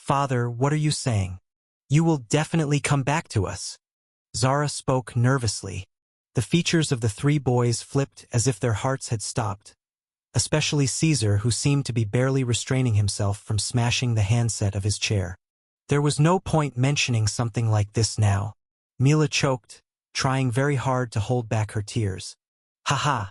Father, what are you saying? You will definitely come back to us. Zara spoke nervously. The features of the three boys flipped as if their hearts had stopped, especially Caesar, who seemed to be barely restraining himself from smashing the handset of his chair. There was no point mentioning something like this now. Mila choked, trying very hard to hold back her tears. Haha,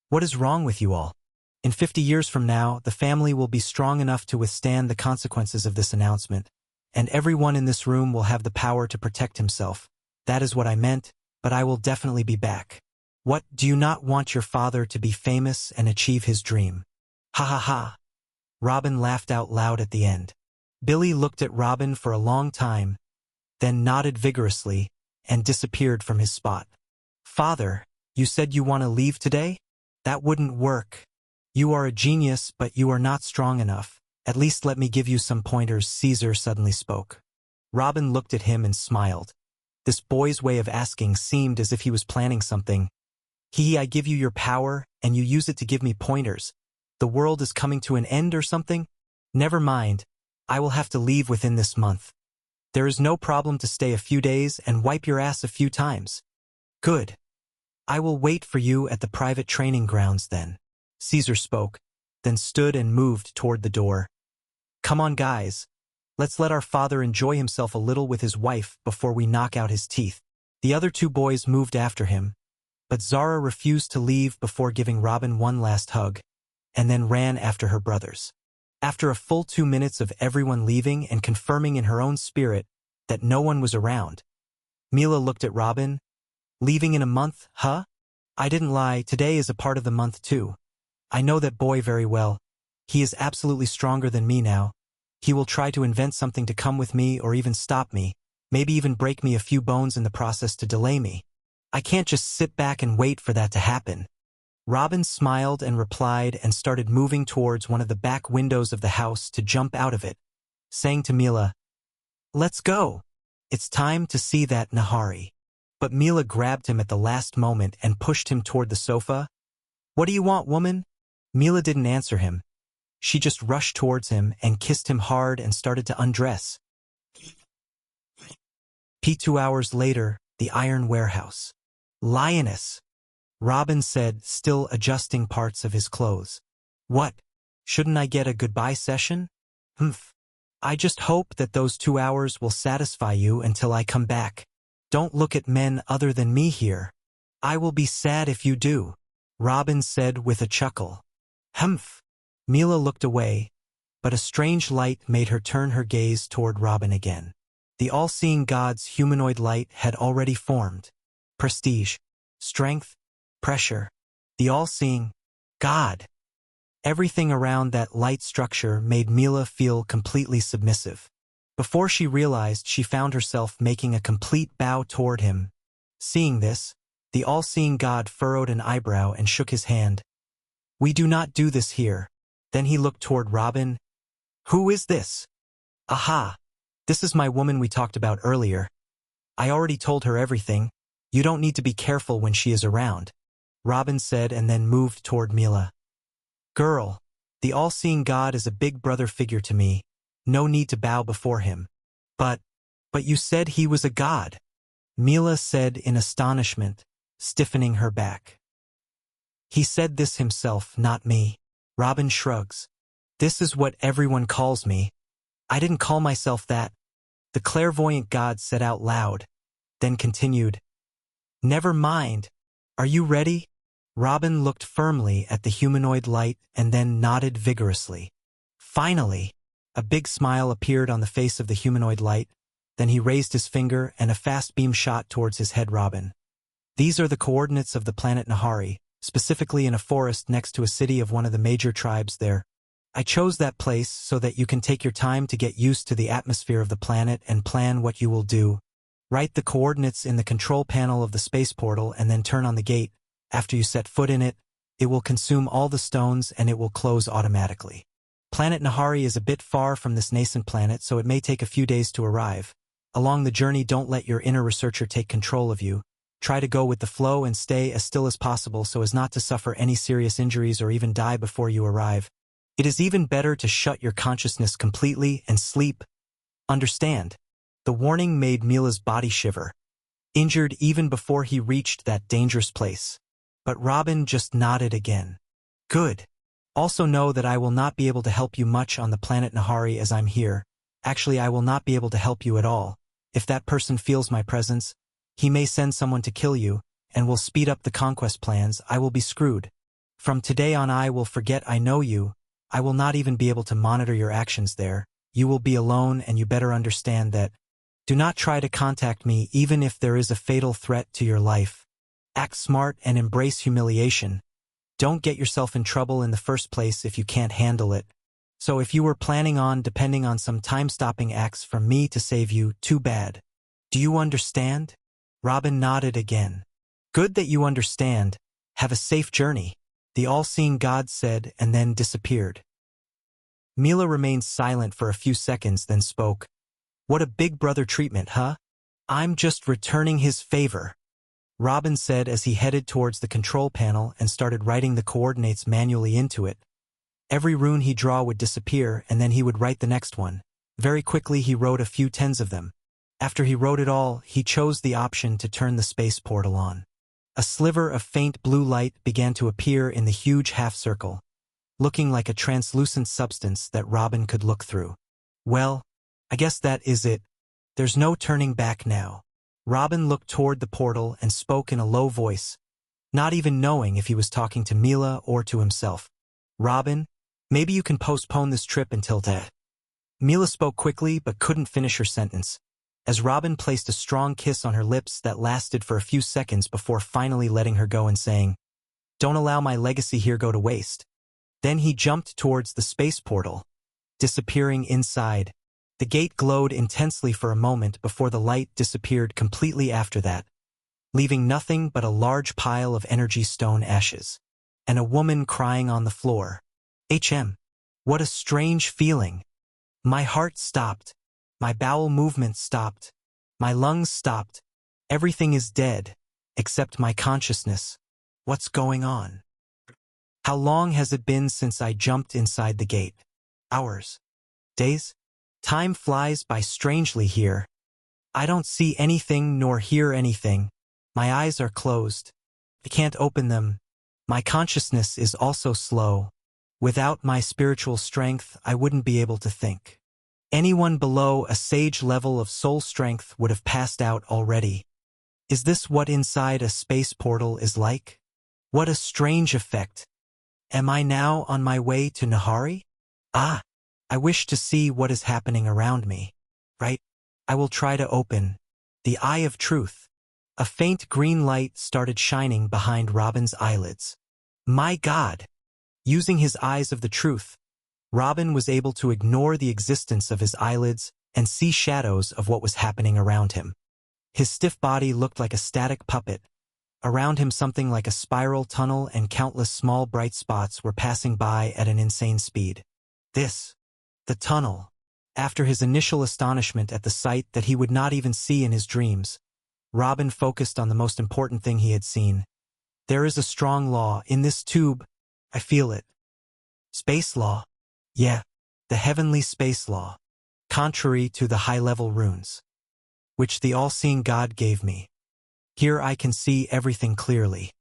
what is wrong with you all? In 50 years from now, the family will be strong enough to withstand the consequences of this announcement, and everyone in this room will have the power to protect himself. That is what I meant, but I will definitely be back. What, do you not want your father to be famous and achieve his dream? Ha ha ha. Robin laughed out loud at the end. Billy looked at Robin for a long time, then nodded vigorously and disappeared from his spot. Father, you said you want to leave today? That wouldn't work. You are a genius, but you are not strong enough. At least let me give you some pointers, Caesar suddenly spoke. Robin looked at him and smiled. This boy's way of asking seemed as if he was planning something. I give you your power, and you use it to give me pointers. The world is coming to an end or something? Never mind. I will have to leave within this month. There is no problem to stay a few days and wipe your ass a few times. Good. I will wait for you at the private training grounds then. Caesar spoke, then stood and moved toward the door. Come on, guys. Let's let our father enjoy himself a little with his wife before we knock out his teeth. The other two boys moved after him, but Zara refused to leave before giving Robin one last hug, and then ran after her brothers. After a full 2 minutes of everyone leaving and confirming in her own spirit that no one was around, Mila looked at Robin. Leaving in a month, huh? I didn't lie, today is a part of the month too. I know that boy very well. He is absolutely stronger than me now. He will try to invent something to come with me or even stop me, maybe even break me a few bones in the process to delay me. I can't just sit back and wait for that to happen. Robin smiled and replied and started moving towards one of the back windows of the house to jump out of it, saying to Mila, "Let's go. It's time to see that Nahari." But Mila grabbed him at the last moment and pushed him toward the sofa. "What do you want, woman?" Mila didn't answer him. She just rushed towards him and kissed him hard and started to undress. 2 hours later, the Iron Warehouse. Lioness, Robin said, still adjusting parts of his clothes. What? Shouldn't I get a goodbye session? Humph. I just hope that those 2 hours will satisfy you until I come back. Don't look at men other than me here. I will be sad if you do, Robin said with a chuckle. Humph. Mila looked away, but a strange light made her turn her gaze toward Robin again. The all-seeing god's humanoid light had already formed. Prestige, strength, pressure. The all-seeing god. Everything around that light structure made Mila feel completely submissive. Before she realized, she found herself making a complete bow toward him. Seeing this, the all-seeing god furrowed an eyebrow and shook his hand. We do not do this here. Then he looked toward Robin. Who is this? Aha! This is my woman we talked about earlier. I already told her everything. You don't need to be careful when she is around, Robin said and then moved toward Mila. Girl, the all-seeing god is a big brother figure to me. No need to bow before him. But you said he was a god, Mila said in astonishment, stiffening her back. He said this himself, not me. Robin shrugs. This is what everyone calls me. I didn't call myself that, the clairvoyant god said out loud, then continued. Never mind. Are you ready? Robin looked firmly at the humanoid light and then nodded vigorously. Finally, a big smile appeared on the face of the humanoid light. Then he raised his finger and a fast beam shot towards his head. Robin. These are the coordinates of the planet Nahari, specifically in a forest next to a city of one of the major tribes there. I chose that place so that you can take your time to get used to the atmosphere of the planet and plan what you will do. Write the coordinates in the control panel of the space portal and then turn on the gate. After you set foot in it, it will consume all the stones and it will close automatically. Planet Nahari is a bit far from this nascent planet, so it may take a few days to arrive. Along the journey, don't let your inner researcher take control of you. Try to go with the flow and stay as still as possible so as not to suffer any serious injuries or even die before you arrive. It is even better to shut your consciousness completely and sleep. Understand? The warning made Mila's body shiver, injured even before he reached that dangerous place. But Robin just nodded again. Good. Also know that I will not be able to help you much on the planet Nahari as I'm here. Actually, I will not be able to help you at all. If that person feels my presence, he may send someone to kill you, and will speed up the conquest plans. I will be screwed. From today on I will forget I know you. I will not even be able to monitor your actions there. You will be alone, and you better understand that. Do not try to contact me even if there is a fatal threat to your life. Act smart and embrace humiliation. Don't get yourself in trouble in the first place if you can't handle it. So if you were planning on depending on some time-stopping acts from me to save you, too bad. Do you understand? Robin nodded again. Good that you understand. Have a safe journey, the all-seeing God said, and then disappeared. Mila remained silent for a few seconds, then spoke. What a big brother treatment, huh? I'm just returning his favor, Robin said as he headed towards the control panel and started writing the coordinates manually into it. Every rune he draw would disappear, and then he would write the next one. Very quickly he wrote a few tens of them. After he wrote it all, he chose the option to turn the space portal on. A sliver of faint blue light began to appear in the huge half-circle, looking like a translucent substance that Robin could look through. Well, I guess that is it. There's no turning back now. Robin looked toward the portal and spoke in a low voice, not even knowing if he was talking to Mila or to himself. Robin, maybe you can postpone this trip until then. Mila spoke quickly but couldn't finish her sentence, as Robin placed a strong kiss on her lips that lasted for a few seconds before finally letting her go and saying, Don't allow my legacy here go to waste. Then he jumped towards the space portal, disappearing inside. The gate glowed intensely for a moment before the light disappeared completely after that, leaving nothing but a large pile of energy stone ashes, and a woman crying on the floor. What a strange feeling. My heart stopped. My bowel movements stopped. My lungs stopped. Everything is dead, except my consciousness. What's going on? How long has it been since I jumped inside the gate? Hours? Days? Time flies by strangely here. I don't see anything nor hear anything. My eyes are closed. I can't open them. My consciousness is also slow. Without my spiritual strength, I wouldn't be able to think. Anyone below a sage level of soul strength would have passed out already. Is this what inside a space portal is like? What a strange effect. Am I now on my way to Nahari? I wish to see what is happening around me. Right? I will try to open the Eye of Truth. A faint green light started shining behind Robin's eyelids. My God! Using his eyes of the truth, Robin was able to ignore the existence of his eyelids and see shadows of what was happening around him. His stiff body looked like a static puppet. Around him something like a spiral tunnel, and countless small bright spots were passing by at an insane speed. The tunnel. After his initial astonishment at the sight that he would not even see in his dreams, Robin focused on the most important thing he had seen. There is a strong law in this tube. I feel it. Space law. Yeah, the heavenly space law. Contrary to the high-level runes, which the all-seeing God gave me. Here I can see everything clearly.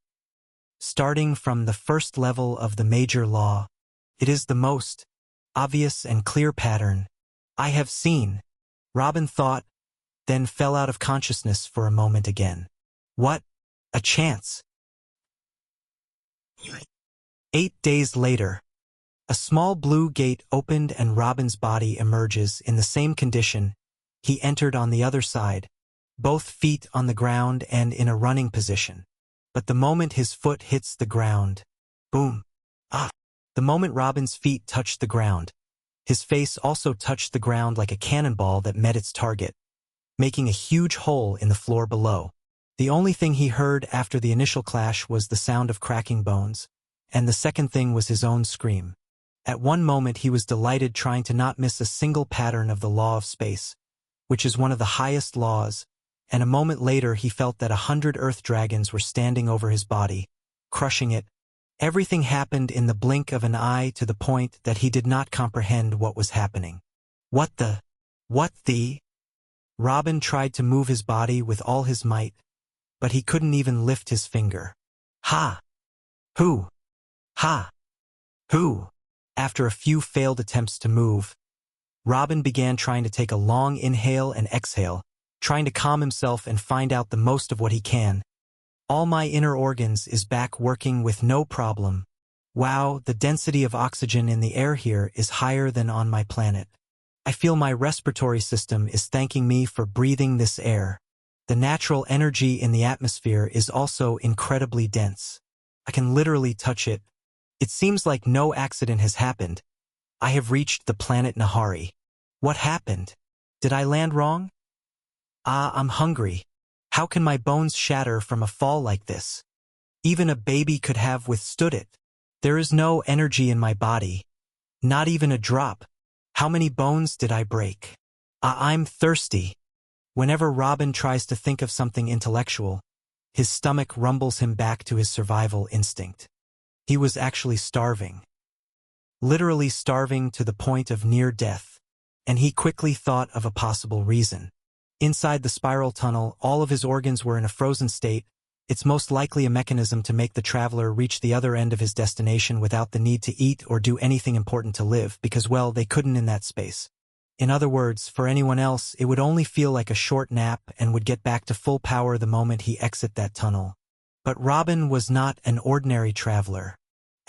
Starting from the first level of the major law, it is the most obvious and clear pattern I have seen, Robin thought, then fell out of consciousness for a moment again. What a chance! 8 days later, a small blue gate opened and Robin's body emerges in the same condition. He entered on the other side, both feet on the ground and in a running position. But the moment his foot hits the ground, boom! The moment Robin's feet touched the ground, his face also touched the ground like a cannonball that met its target, making a huge hole in the floor below. The only thing he heard after the initial clash was the sound of cracking bones, and the second thing was his own scream. At one moment he was delighted, trying to not miss a single pattern of the law of space, which is one of the highest laws, and a moment later he felt that 100 earth dragons were standing over his body, crushing it. Everything happened in the blink of an eye, to the point that he did not comprehend what was happening. What the? What the? Robin tried to move his body with all his might, but he couldn't even lift his finger. Ha! Who? Ha! Who? After a few failed attempts to move, Robin began trying to take a long inhale and exhale, trying to calm himself and find out the most of what he can. All my inner organs is back working with no problem. Wow, the density of oxygen in the air here is higher than on my planet. I feel my respiratory system is thanking me for breathing this air. The natural energy in the atmosphere is also incredibly dense. I can literally touch it. It seems like no accident has happened. I have reached the planet Nahari. What happened? Did I land wrong? I'm hungry. How can my bones shatter from a fall like this? Even a baby could have withstood it. There is no energy in my body. Not even a drop. How many bones did I break? I'm thirsty. Whenever Robin tries to think of something intellectual, his stomach rumbles him back to his survival instinct. He was actually starving. Literally starving to the point of near death. And he quickly thought of a possible reason. Inside the spiral tunnel, all of his organs were in a frozen state. It's most likely a mechanism to make the traveler reach the other end of his destination without the need to eat or do anything important to live because, well, they couldn't in that space. In other words, for anyone else, it would only feel like a short nap and would get back to full power the moment he exit that tunnel. But Robin was not an ordinary traveler.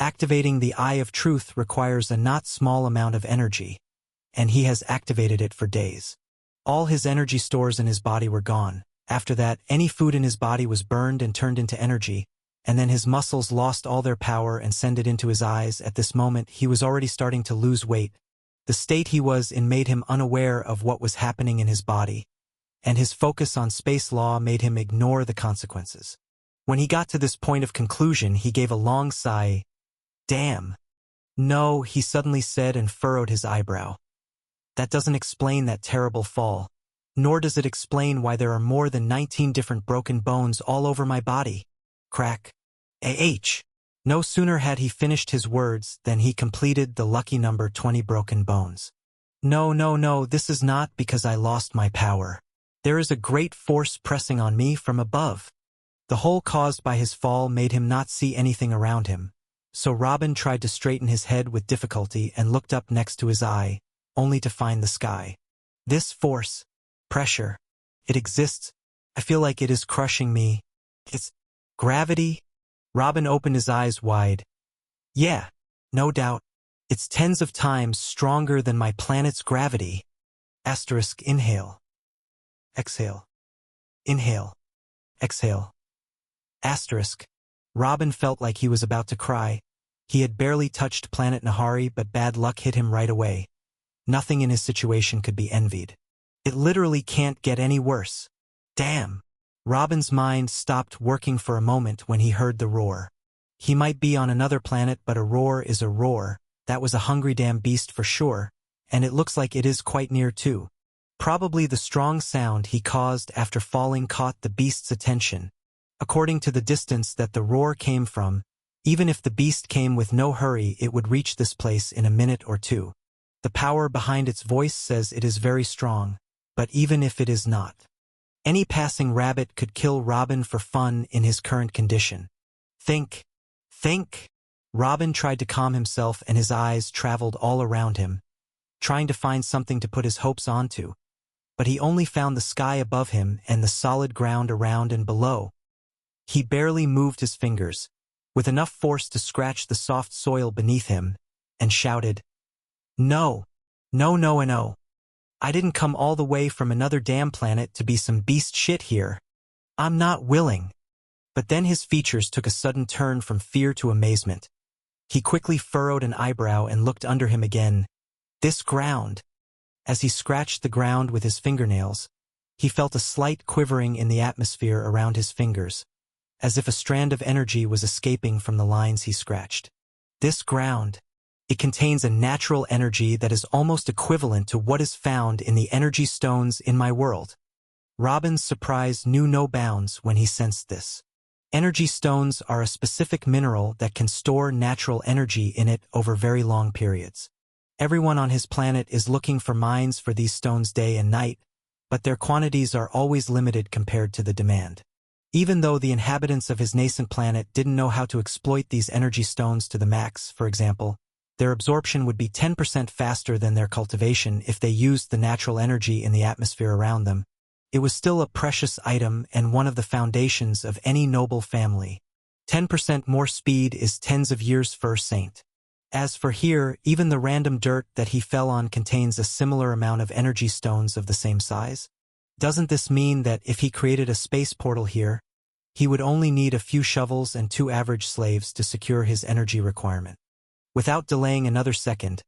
Activating the Eye of Truth requires a not small amount of energy, and he has activated it for days. All his energy stores in his body were gone. After that, any food in his body was burned and turned into energy, and then his muscles lost all their power and sent it into his eyes. At this moment, he was already starting to lose weight. The state he was in made him unaware of what was happening in his body, and his focus on space law made him ignore the consequences. When he got to this point of conclusion, he gave a long sigh. Damn. No, he suddenly said and furrowed his eyebrow. That doesn't explain that terrible fall. Nor does it explain why there are more than 19 different broken bones all over my body. Crack. No sooner had he finished his words than he completed the lucky number 20 broken bones. No, this is not because I lost my power. There is a great force pressing on me from above. The hole caused by his fall made him not see anything around him, so Robin tried to straighten his head with difficulty and looked up next to his eye, only to find the sky. This force, pressure, it exists. I feel like it is crushing me. It's gravity. Robin opened his eyes wide. Yeah, no doubt. It's tens of times stronger than my planet's gravity. Asterisk inhale. Exhale. Inhale. Exhale. Asterisk. Robin felt like he was about to cry. He had barely touched planet Nahari, but bad luck hit him right away. Nothing in his situation could be envied. It literally can't get any worse. Damn. Robin's mind stopped working for a moment when he heard the roar. He might be on another planet, but a roar is a roar. That was a hungry damn beast for sure, and it looks like it is quite near too. Probably the strong sound he caused after falling caught the beast's attention. According to the distance that the roar came from, even if the beast came with no hurry, it would reach this place in a minute or two. The power behind its voice says it is very strong, but even if it is not, any passing rabbit could kill Robin for fun in his current condition. Think. Robin tried to calm himself and his eyes traveled all around him, trying to find something to put his hopes onto, but he only found the sky above him and the solid ground around and below. He barely moved his fingers, with enough force to scratch the soft soil beneath him, and shouted, No. I didn't come all the way from another damn planet to be some beast shit here. I'm not willing. But then his features took a sudden turn from fear to amazement. He quickly furrowed an eyebrow and looked under him again. This ground. As he scratched the ground with his fingernails, he felt a slight quivering in the atmosphere around his fingers, as if a strand of energy was escaping from the lines he scratched. This ground. It contains a natural energy that is almost equivalent to what is found in the energy stones in my world. Robin's surprise knew no bounds when he sensed this. Energy stones are a specific mineral that can store natural energy in it over very long periods. Everyone on his planet is looking for mines for these stones day and night, but their quantities are always limited compared to the demand. Even though the inhabitants of his nascent planet didn't know how to exploit these energy stones to the max, for example, their absorption would be 10% faster than their cultivation if they used the natural energy in the atmosphere around them. It was still a precious item and one of the foundations of any noble family. 10% more speed is tens of years for Saint. As for here, even the random dirt that he fell on contains a similar amount of energy stones of the same size. Doesn't this mean that if he created a space portal here, he would only need a few shovels and 2 average slaves to secure his energy requirement? Without delaying another second,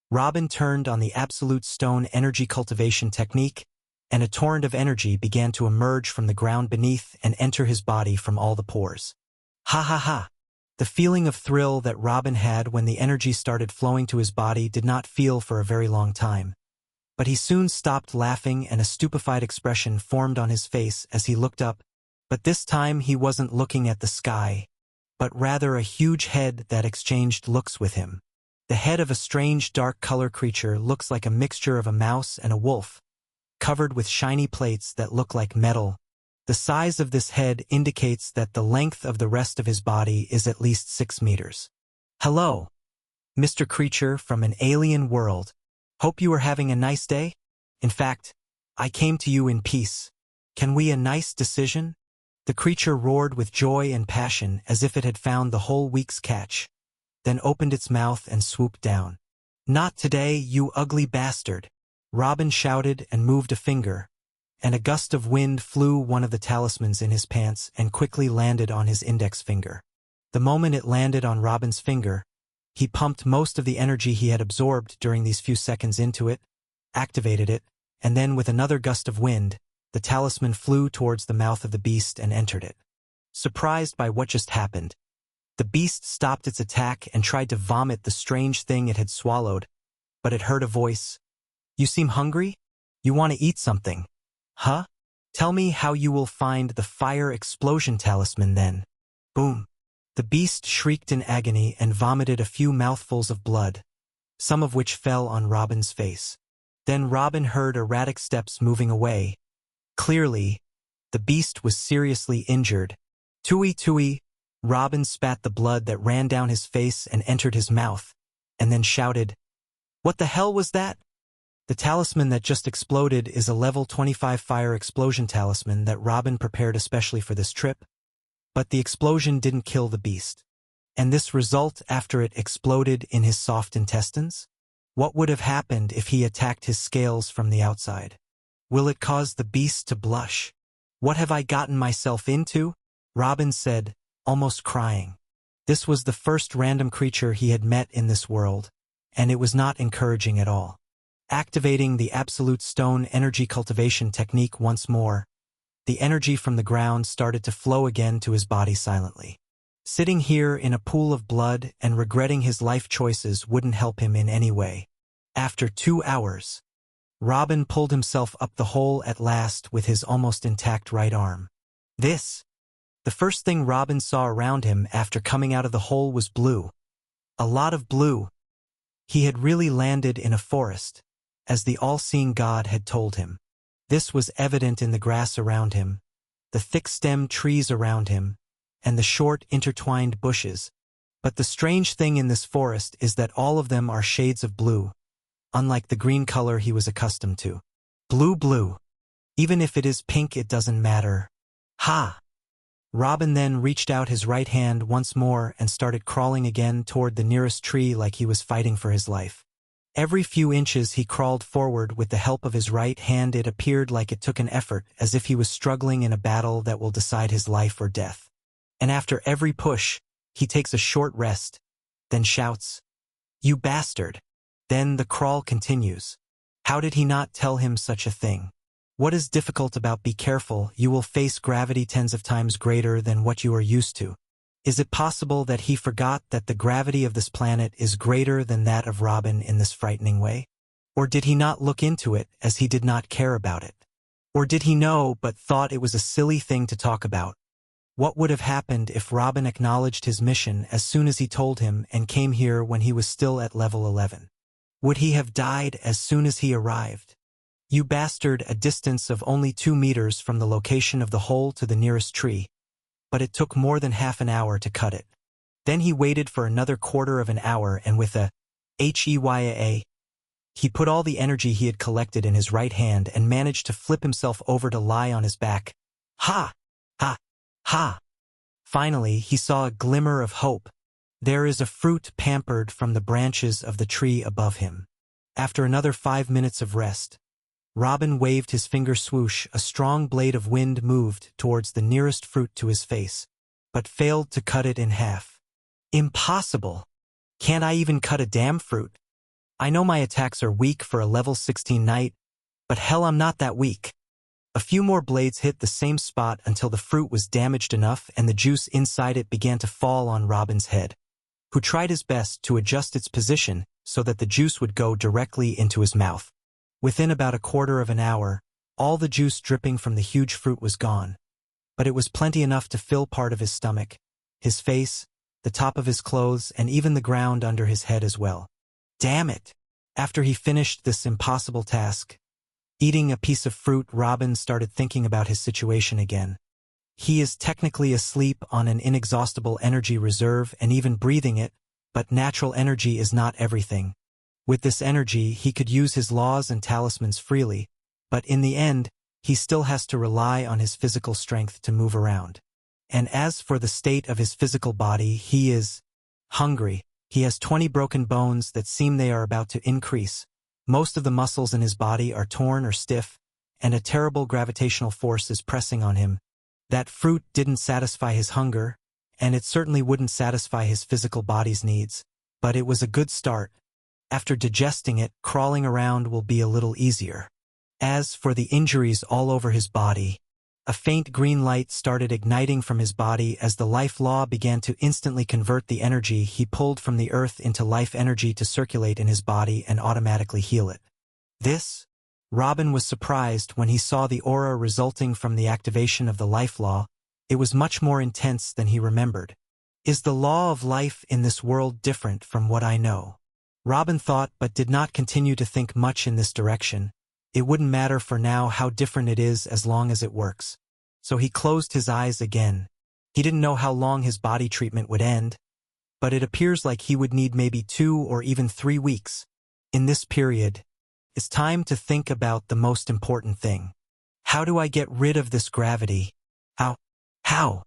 Robin turned on the absolute stone energy cultivation technique, and a torrent of energy began to emerge from the ground beneath and enter his body from all the pores. Ha ha ha! The feeling of thrill that Robin had when the energy started flowing to his body did not feel for a very long time. But he soon stopped laughing and a stupefied expression formed on his face as he looked up, but this time he wasn't looking at the sky, but rather a huge head that exchanged looks with him. The head of a strange dark color creature looks like a mixture of a mouse and a wolf, covered with shiny plates that look like metal. The size of this head indicates that the length of the rest of his body is at least 6 meters. Hello, Mr. Creature from an alien world. Hope you are having a nice day? In fact, I came to you in peace. Can we a nice decision? The creature roared with joy and passion as if it had found the whole week's catch, then opened its mouth and swooped down. Not today, you ugly bastard! Robin shouted and moved a finger, and a gust of wind flew one of the talismans in his pants and quickly landed on his index finger. The moment it landed on Robin's finger, he pumped most of the energy he had absorbed during these few seconds into it, activated it, and then with another gust of wind, the talisman flew towards the mouth of the beast and entered it. Surprised by what just happened, the beast stopped its attack and tried to vomit the strange thing it had swallowed, but it heard a voice. You seem hungry? You want to eat something? Huh? Tell me how you will find the fire explosion talisman then. Boom. The beast shrieked in agony and vomited a few mouthfuls of blood, some of which fell on Robin's face. Then Robin heard erratic steps moving away. Clearly, the beast was seriously injured. Tui tui, Robin spat the blood that ran down his face and entered his mouth, and then shouted, What the hell was that? The talisman that just exploded is a level 25 fire explosion talisman that Robin prepared especially for this trip, but the explosion didn't kill the beast. And this result after it exploded in his soft intestines? What would have happened if he attacked his scales from the outside? Will it cause the beast to blush? What have I gotten myself into? Robin said, almost crying. This was the first random creature he had met in this world, and it was not encouraging at all. Activating the absolute stone energy cultivation technique once more, the energy from the ground started to flow again to his body silently. Sitting here in a pool of blood and regretting his life choices wouldn't help him in any way. After 2 hours, Robin pulled himself up the hole at last with his almost intact right arm. The first thing Robin saw around him after coming out of the hole was blue. A lot of blue. He had really landed in a forest, as the all-seeing God had told him. This was evident in the grass around him, the thick-stemmed trees around him, and the short, intertwined bushes. But the strange thing in this forest is that all of them are shades of blue, unlike the green color he was accustomed to. Blue. Even if it is pink, it doesn't matter. Ha! Robin then reached out his right hand once more and started crawling again toward the nearest tree like he was fighting for his life. Every few inches he crawled forward with the help of his right hand. It appeared like it took an effort, as if he was struggling in a battle that will decide his life or death. And after every push, he takes a short rest, then shouts, You bastard! Then the crawl continues. How did he not tell him such a thing? What is difficult about be careful, you will face gravity tens of times greater than what you are used to. Is it possible that he forgot that the gravity of this planet is greater than that of Robin in this frightening way? Or did he not look into it as he did not care about it? Or did he know but thought it was a silly thing to talk about? What would have happened if Robin acknowledged his mission as soon as he told him and came here when he was still at level 11? Would he have died as soon as he arrived? You bastard, a distance of only 2 meters from the location of the hole to the nearest tree, but it took more than half an hour to cut it. Then he waited for another quarter of an hour and with a HEYA, he put all the energy he had collected in his right hand and managed to flip himself over to lie on his back. Ha! Ha! Ha! Finally, he saw a glimmer of hope. There is a fruit pampered from the branches of the tree above him. After another 5 minutes of rest, Robin waved his finger swoosh. A strong blade of wind moved towards the nearest fruit to his face, but failed to cut it in half. Impossible! Can't I even cut a damn fruit? I know my attacks are weak for a level 16 knight, but hell, I'm not that weak. A few more blades hit the same spot until the fruit was damaged enough and the juice inside it began to fall on Robin's head, who tried his best to adjust its position so that the juice would go directly into his mouth. Within about a quarter of an hour, all the juice dripping from the huge fruit was gone, but it was plenty enough to fill part of his stomach, his face, the top of his clothes, and even the ground under his head as well. Damn it! After he finished this impossible task, eating a piece of fruit, Robin started thinking about his situation again. He is technically asleep on an inexhaustible energy reserve and even breathing it, but natural energy is not everything. With this energy, he could use his laws and talismans freely, but in the end, he still has to rely on his physical strength to move around. And as for the state of his physical body, he is hungry. He has 20 broken bones that seem they are about to increase. Most of the muscles in his body are torn or stiff, and a terrible gravitational force is pressing on him. That fruit didn't satisfy his hunger, and it certainly wouldn't satisfy his physical body's needs, but it was a good start. After digesting it, crawling around will be a little easier. As for the injuries all over his body, a faint green light started igniting from his body as the life law began to instantly convert the energy he pulled from the earth into life energy to circulate in his body and automatically heal it. Robin was surprised when he saw the aura resulting from the activation of the life law. It was much more intense than he remembered. Is the law of life in this world different from what I know? Robin thought, but did not continue to think much in this direction. It wouldn't matter for now how different it is as long as it works. So he closed his eyes again. He didn't know how long his body treatment would end, but it appears like he would need maybe 2 or even 3 weeks. In this period, it's time to think about the most important thing. How do I get rid of this gravity? How?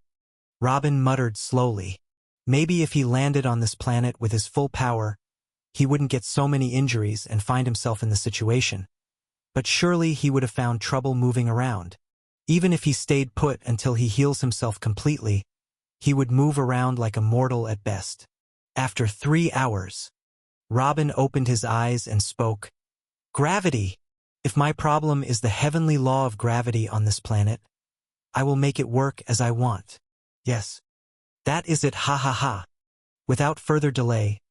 Robin muttered slowly. Maybe if he landed on this planet with his full power, he wouldn't get so many injuries and find himself in the situation. But surely he would have found trouble moving around. Even if he stayed put until he heals himself completely, he would move around like a mortal at best. After 3 hours, Robin opened his eyes and spoke. Gravity! If my problem is the heavenly law of gravity on this planet, I will make it work as I want. Yes. That is it, ha ha ha. Without further delay,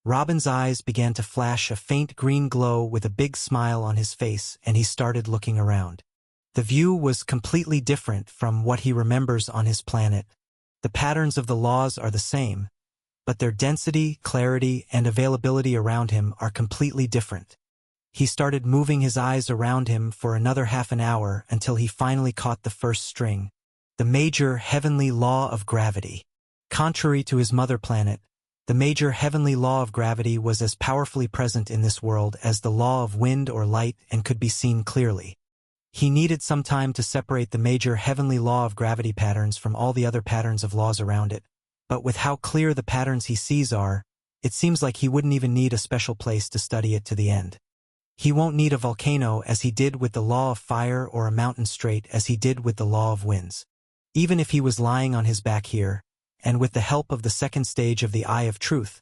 Robin's eyes began to flash a faint green glow with a big smile on his face, and he started looking around. The view was completely different from what he remembers on his planet. The patterns of the laws are the same, but their density, clarity, and availability around him are completely different. He started moving his eyes around him for another half an hour until he finally caught the first string. The major heavenly law of gravity. Contrary to his mother planet, the major heavenly law of gravity was as powerfully present in this world as the law of wind or light and could be seen clearly. He needed some time to separate the major heavenly law of gravity patterns from all the other patterns of laws around it. But with how clear the patterns he sees are, it seems like he wouldn't even need a special place to study it to the end. He won't need a volcano as he did with the law of fire or a mountain strait as he did with the law of winds. Even if he was lying on his back here, and with the help of the second stage of the Eye of Truth,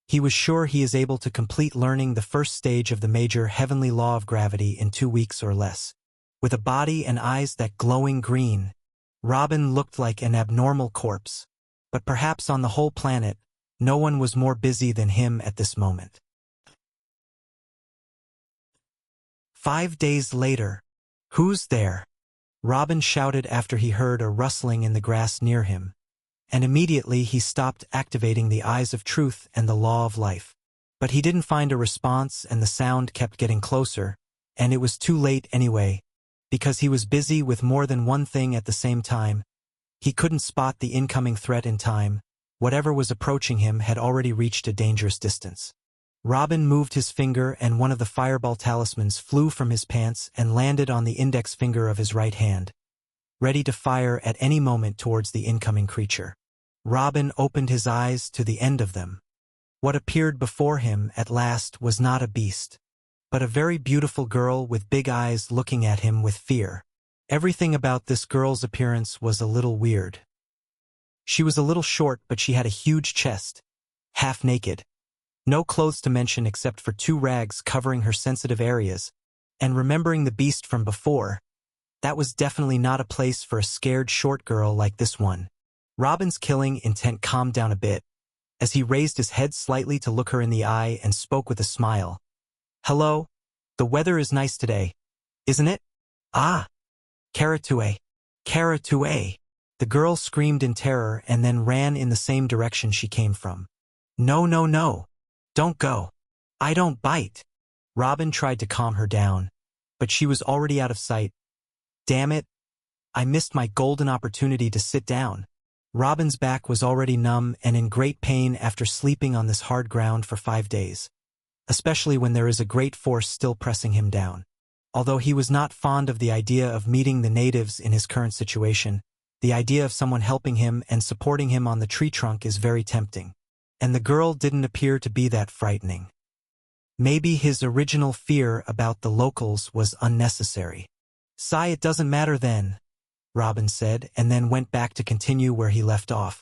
he was sure he is able to complete learning the first stage of the major heavenly law of gravity in 2 weeks or less. With a body and eyes that glowing green, Robin looked like an abnormal corpse. But perhaps on the whole planet, no one was more busy than him at this moment. 5 days later. Who's there? Robin shouted after he heard a rustling in the grass near him, and immediately he stopped activating the Eyes of Truth and the Law of Life. But he didn't find a response and the sound kept getting closer, and it was too late anyway, because he was busy with more than one thing at the same time. He couldn't spot the incoming threat in time. Whatever was approaching him had already reached a dangerous distance. Robin moved his finger and one of the fireball talismans flew from his pants and landed on the index finger of his right hand, ready to fire at any moment towards the incoming creature. Robin opened his eyes to the end of them. What appeared before him at last was not a beast, but a very beautiful girl with big eyes looking at him with fear. Everything about this girl's appearance was a little weird. She was a little short, but she had a huge chest, half naked. No clothes to mention except for 2 rags covering her sensitive areas, and remembering the beast from before, that was definitely not a place for a scared short girl like this one. Robin's killing intent calmed down a bit, as he raised his head slightly to look her in the eye and spoke with a smile. "Hello? The weather is nice today, isn't it?" "Ah! Karatue! Karatue!" The girl screamed in terror and then ran in the same direction she came from. "No, no, no! Don't go! I don't bite!" Robin tried to calm her down, but she was already out of sight. "Damn it! I missed my golden opportunity to sit down." Robin's back was already numb and in great pain after sleeping on this hard ground for 5 days, especially when there is a great force still pressing him down. Although he was not fond of the idea of meeting the natives in his current situation, the idea of someone helping him and supporting him on the tree trunk is very tempting. And the girl didn't appear to be that frightening. Maybe his original fear about the locals was unnecessary. "Sigh, it doesn't matter then," Robin said, and then went back to continue where he left off.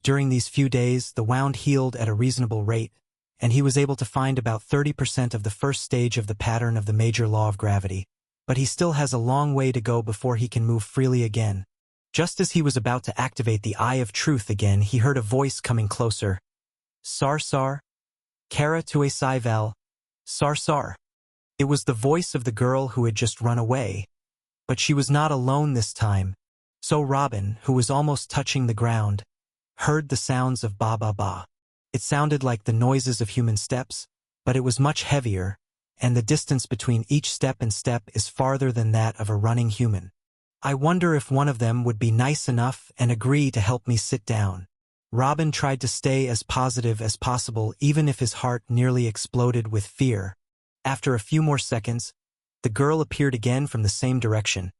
During these few days, the wound healed at a reasonable rate, and he was able to find about 30% of the first stage of the pattern of the major law of gravity, but he still has a long way to go before he can move freely again. Just as he was about to activate the Eye of Truth again, he heard a voice coming closer. "Sar Sar? Karatue Saival? Sar Sar." It was the voice of the girl who had just run away. But she was not alone this time, so Robin, who was almost touching the ground, heard the sounds of ba ba ba. It sounded like the noises of human steps, but it was much heavier, and the distance between each step and step is farther than that of a running human. "I wonder if one of them would be nice enough and agree to help me sit down." Robin tried to stay as positive as possible even if his heart nearly exploded with fear. After a few more seconds, the girl appeared again from the same direction,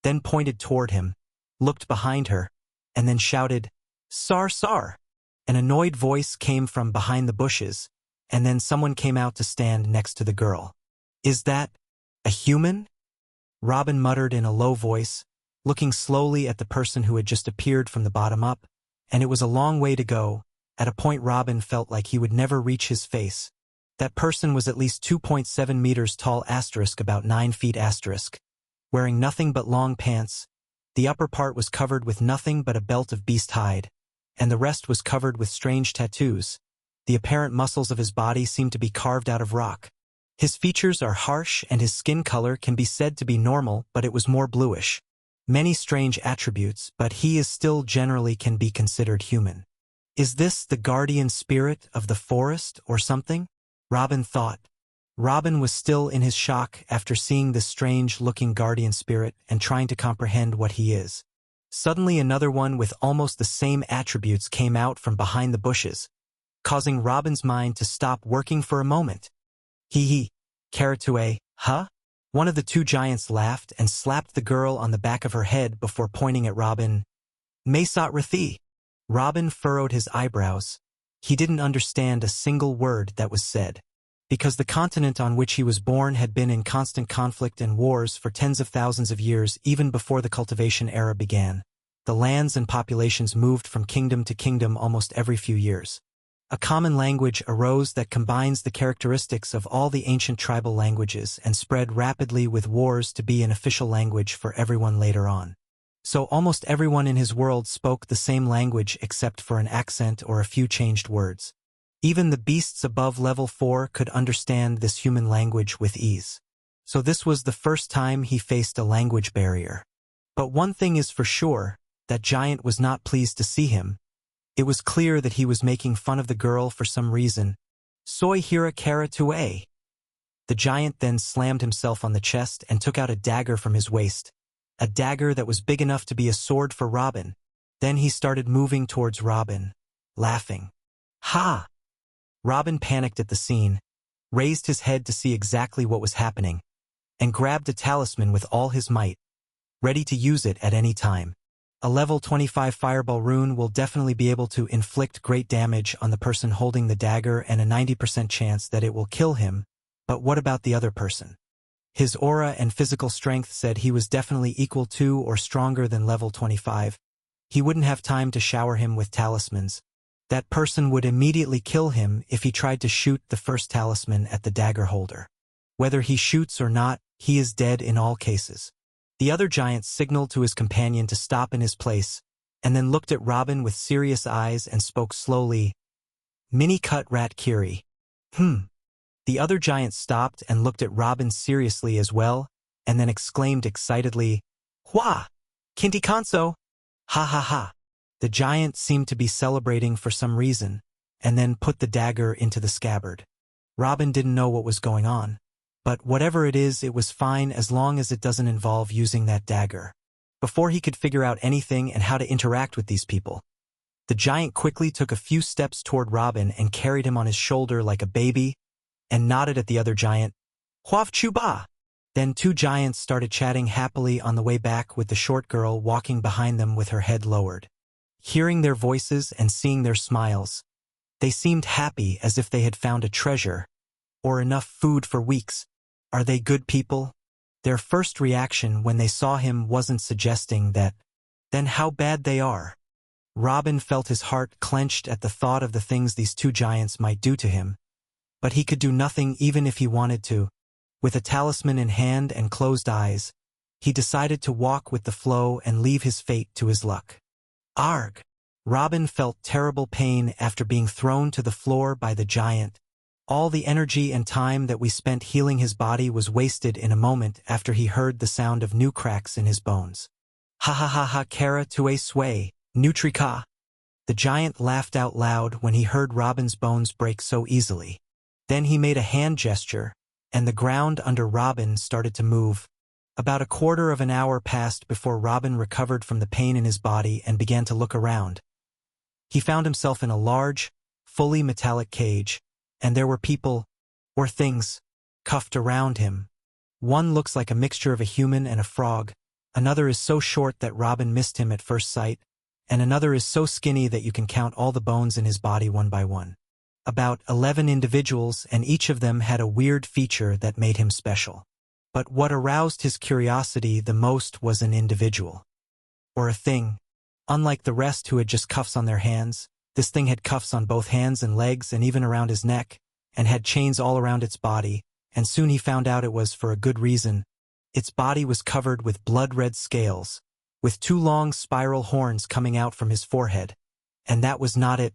then pointed toward him, looked behind her, and then shouted, "Sar Sar!" An annoyed voice came from behind the bushes, and then someone came out to stand next to the girl. "Is that a human?" Robin muttered in a low voice, looking slowly at the person who had just appeared from the bottom up, and it was a long way to go. At a point Robin felt like he would never reach his face. That person was at least 2.7 meters tall *, about 9 feet *, wearing nothing but long pants. The upper part was covered with nothing but a belt of beast hide, and the rest was covered with strange tattoos. The apparent muscles of his body seemed to be carved out of rock. His features are harsh and his skin color can be said to be normal, but it was more bluish. Many strange attributes, but he is still generally can be considered human. Is this the guardian spirit of the forest or something? Robin thought. Robin was still in his shock after seeing this strange-looking guardian spirit and trying to comprehend what he is. Suddenly another one with almost the same attributes came out from behind the bushes, causing Robin's mind to stop working for a moment. "Hee, Karatue, huh?" One of the 2 giants laughed and slapped the girl on the back of her head before pointing at Robin. "Mesat Rathi." Robin furrowed his eyebrows. He didn't understand a single word that was said. Because the continent on which he was born had been in constant conflict and wars for tens of thousands of years even before the cultivation era began. The lands and populations moved from kingdom to kingdom almost every few years. A common language arose that combines the characteristics of all the ancient tribal languages and spread rapidly with wars to be an official language for everyone later on. So almost everyone in his world spoke the same language except for an accent or a few changed words. Even the beasts above level 4 could understand this human language with ease. So this was the first time he faced a language barrier. But one thing is for sure, that giant was not pleased to see him. It was clear that he was making fun of the girl for some reason, Soy hira kara tue. The giant then slammed himself on the chest and took out a dagger from his waist, a dagger that was big enough to be a sword for Robin. Then he started moving towards Robin, laughing. Ha! Robin panicked at the scene, raised his head to see exactly what was happening, and grabbed a talisman with all his might, ready to use it at any time. A level 25 fireball rune will definitely be able to inflict great damage on the person holding the dagger and a 90% chance that it will kill him, but what about the other person? His aura and physical strength said he was definitely equal to or stronger than level 25. He wouldn't have time to shower him with talismans. That person would immediately kill him if he tried to shoot the first talisman at the dagger holder. Whether he shoots or not, he is dead in all cases. The other giant signaled to his companion to stop in his place, and then looked at Robin with serious eyes and spoke slowly. Mini-cut rat kiri. The other giant stopped and looked at Robin seriously as well, and then exclaimed excitedly, Hua! Kinti Kanso! Ha ha ha! The giant seemed to be celebrating for some reason, and then put the dagger into the scabbard. Robin didn't know what was going on. But whatever it is, it was fine as long as it doesn't involve using that dagger. Before he could figure out anything and how to interact with these people, the giant quickly took a few steps toward Robin and carried him on his shoulder like a baby, and nodded at the other giant, Huav Chuba! Then two giants started chatting happily on the way back with the short girl walking behind them with her head lowered. Hearing their voices and seeing their smiles, they seemed happy as if they had found a treasure, or enough food for weeks. Are they good people? Their first reaction when they saw him wasn't suggesting that. Then how bad they are. Robin felt his heart clenched at the thought of the things these two giants might do to him. But he could do nothing even if he wanted to. With a talisman in hand and closed eyes, he decided to walk with the flow and leave his fate to his luck. Arg! Robin felt terrible pain after being thrown to the floor by the giant. All the energy and time that we spent healing his body was wasted in a moment after he heard the sound of new cracks in his bones. Ha ha ha ha kara tue sway, Nutrika. The giant laughed out loud when he heard Robin's bones break so easily. Then he made a hand gesture, and the ground under Robin started to move. About a quarter of an hour passed before Robin recovered from the pain in his body and began to look around. He found himself in a large, fully metallic cage, and there were people, or things, cuffed around him. One looks like a mixture of a human and a frog, another is so short that Robin missed him at first sight, and another is so skinny that you can count all the bones in his body one by one. About 11 individuals, and each of them had a weird feature that made him special. But what aroused his curiosity the most was an individual. Or a thing. Unlike the rest who had just cuffs on their hands, this thing had cuffs on both hands and legs and even around his neck, and had chains all around its body, and soon he found out it was for a good reason. Its body was covered with blood-red scales, with two long spiral horns coming out from his forehead. And that was not it.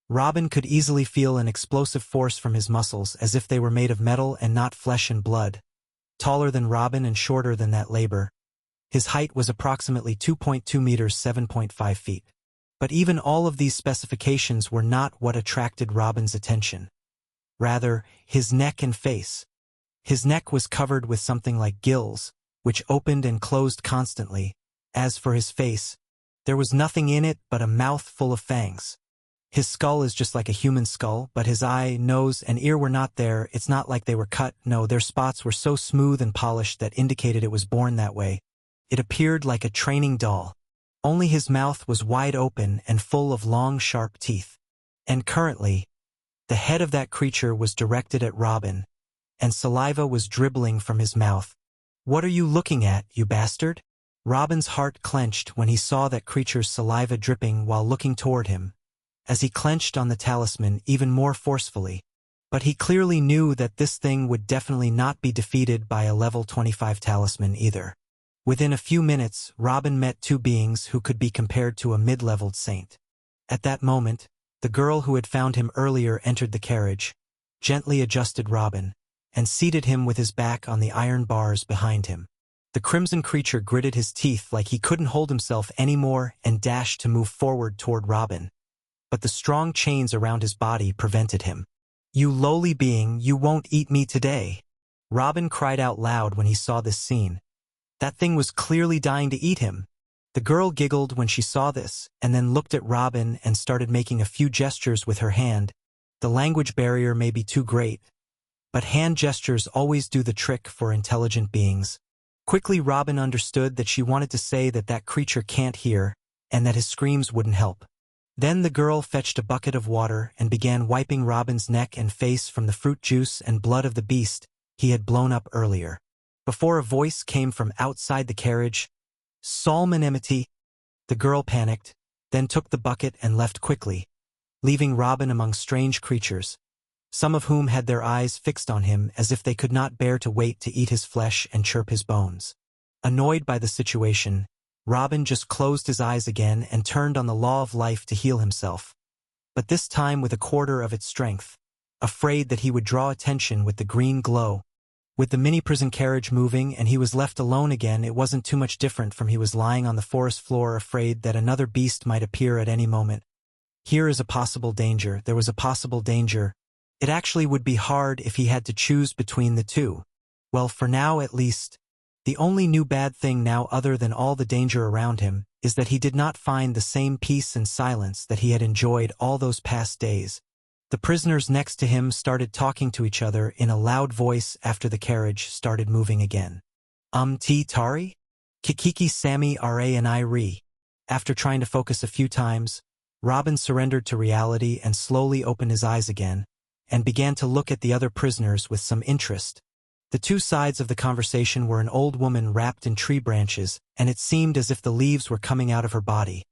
Robin could easily feel an explosive force from his muscles as if they were made of metal and not flesh and blood. Taller than Robin and shorter than that labor. His height was approximately 2.2 meters 7.5 feet. But even all of these specifications were not what attracted Robin's attention. Rather, his neck and face. His neck was covered with something like gills, which opened and closed constantly. As for his face, there was nothing in it but a mouth full of fangs. His skull is just like a human skull, but his eye, nose, and ear were not there. It's not like they were cut. No, their spots were so smooth and polished that indicated it was born that way. It appeared like a training doll. Only his mouth was wide open and full of long, sharp teeth. And currently, the head of that creature was directed at Robin, and saliva was dribbling from his mouth. What are you looking at, you bastard? Robin's heart clenched when he saw that creature's saliva dripping while looking toward him, as he clenched on the talisman even more forcefully. But he clearly knew that this thing would definitely not be defeated by a level 25 talisman either. Within a few minutes, Robin met two beings who could be compared to a mid-leveled saint. At that moment, the girl who had found him earlier entered the carriage, gently adjusted Robin, and seated him with his back on the iron bars behind him. The crimson creature gritted his teeth like he couldn't hold himself anymore and dashed to move forward toward Robin. But the strong chains around his body prevented him. You lowly being, you won't eat me today. Robin cried out loud when he saw this scene. That thing was clearly dying to eat him. The girl giggled when she saw this, and then looked at Robin and started making a few gestures with her hand. The language barrier may be too great, but hand gestures always do the trick for intelligent beings. Quickly Robin understood that she wanted to say that that creature can't hear, and that his screams wouldn't help. Then the girl fetched a bucket of water and began wiping Robin's neck and face from the fruit juice and blood of the beast he had blown up earlier. Before a voice came from outside the carriage, "Salmonimity." The girl panicked, then took the bucket and left quickly, leaving Robin among strange creatures, some of whom had their eyes fixed on him as if they could not bear to wait to eat his flesh and chirp his bones. Annoyed by the situation, Robin just closed his eyes again and turned on the law of life to heal himself, but this time with a quarter of its strength, afraid that he would draw attention with the green glow. With the mini-prison carriage moving and he was left alone again, it wasn't too much different from he was lying on the forest floor afraid that another beast might appear at any moment. Here is a possible danger. There was a possible danger. It actually would be hard if he had to choose between the two. Well, for now at least, the only new bad thing now other than all the danger around him is that he did not find the same peace and silence that he had enjoyed all those past days. The prisoners next to him started talking to each other in a loud voice after the carriage started moving again. Tari? Kikiki Sammy Ra and I Re. After trying to focus a few times, Robin surrendered to reality and slowly opened his eyes again, and began to look at the other prisoners with some interest. The two sides of the conversation were an old woman wrapped in tree branches, and it seemed as if the leaves were coming out of her body,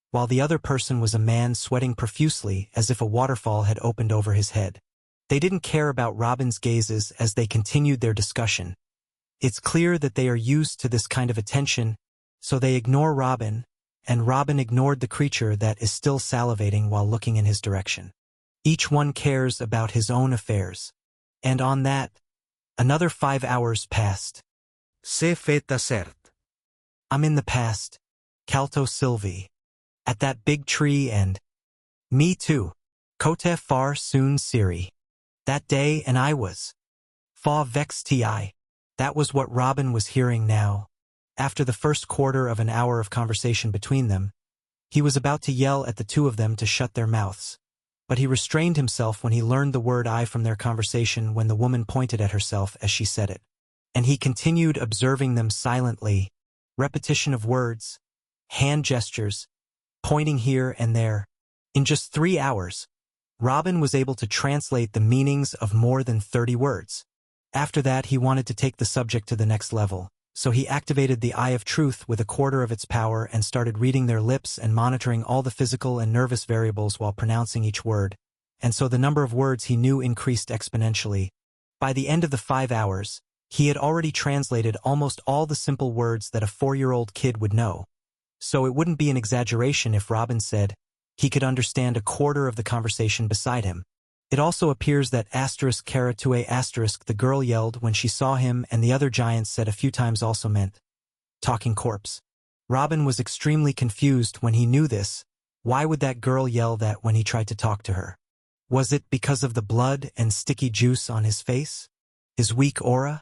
while the other person was a man sweating profusely as if a waterfall had opened over his head. They didn't care about Robin's gazes as they continued their discussion. It's clear that they are used to this kind of attention, so they ignore Robin, and Robin ignored the creature that is still salivating while looking in his direction. Each one cares about his own affairs. And on that, another 5 hours passed. Se feta cert. I'm in the past, Calto Sylvie. At that big tree and... Me too. Kote far soon Siri. That day and I was. Fa vex ti. That was what Robin was hearing now. After the first quarter of an hour of conversation between them, he was about to yell at the two of them to shut their mouths. But he restrained himself when he learned the word I from their conversation when the woman pointed at herself as she said it. And he continued observing them silently. Repetition of words, hand gestures, pointing here and there. In just 3 hours, Robin was able to translate the meanings of more than 30 words. After that, he wanted to take the subject to the next level, so he activated the Eye of Truth with a quarter of its power and started reading their lips and monitoring all the physical and nervous variables while pronouncing each word, and so the number of words he knew increased exponentially. By the end of the 5 hours, he had already translated almost all the simple words that a 4-year-old kid would know. So it wouldn't be an exaggeration if Robin said he could understand a quarter of the conversation beside him. It also appears that **** the girl yelled when she saw him and the other giants said a few times also meant talking corpse. Robin was extremely confused when he knew this. Why would that girl yell that when he tried to talk to her? Was it because of the blood and sticky juice on his face? His weak aura?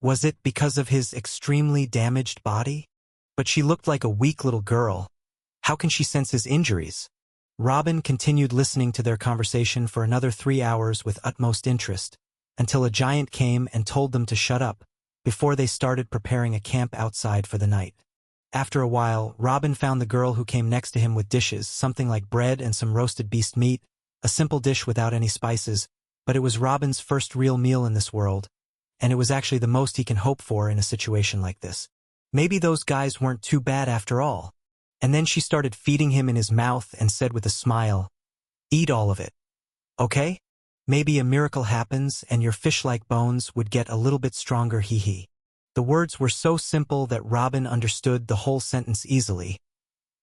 Was it because of his extremely damaged body? But she looked like a weak little girl. How can she sense his injuries? Robin continued listening to their conversation for another 3 hours with utmost interest, until a giant came and told them to shut up, before they started preparing a camp outside for the night. After a while, Robin found the girl who came next to him with dishes, something like bread and some roasted beast meat, a simple dish without any spices, but it was Robin's first real meal in this world, and it was actually the most he can hope for in a situation like this. Maybe those guys weren't too bad after all. And then she started feeding him in his mouth and said with a smile, "Eat all of it. Okay? Maybe a miracle happens and your fish-like bones would get a little bit stronger, hee hee." The words were so simple that Robin understood the whole sentence easily,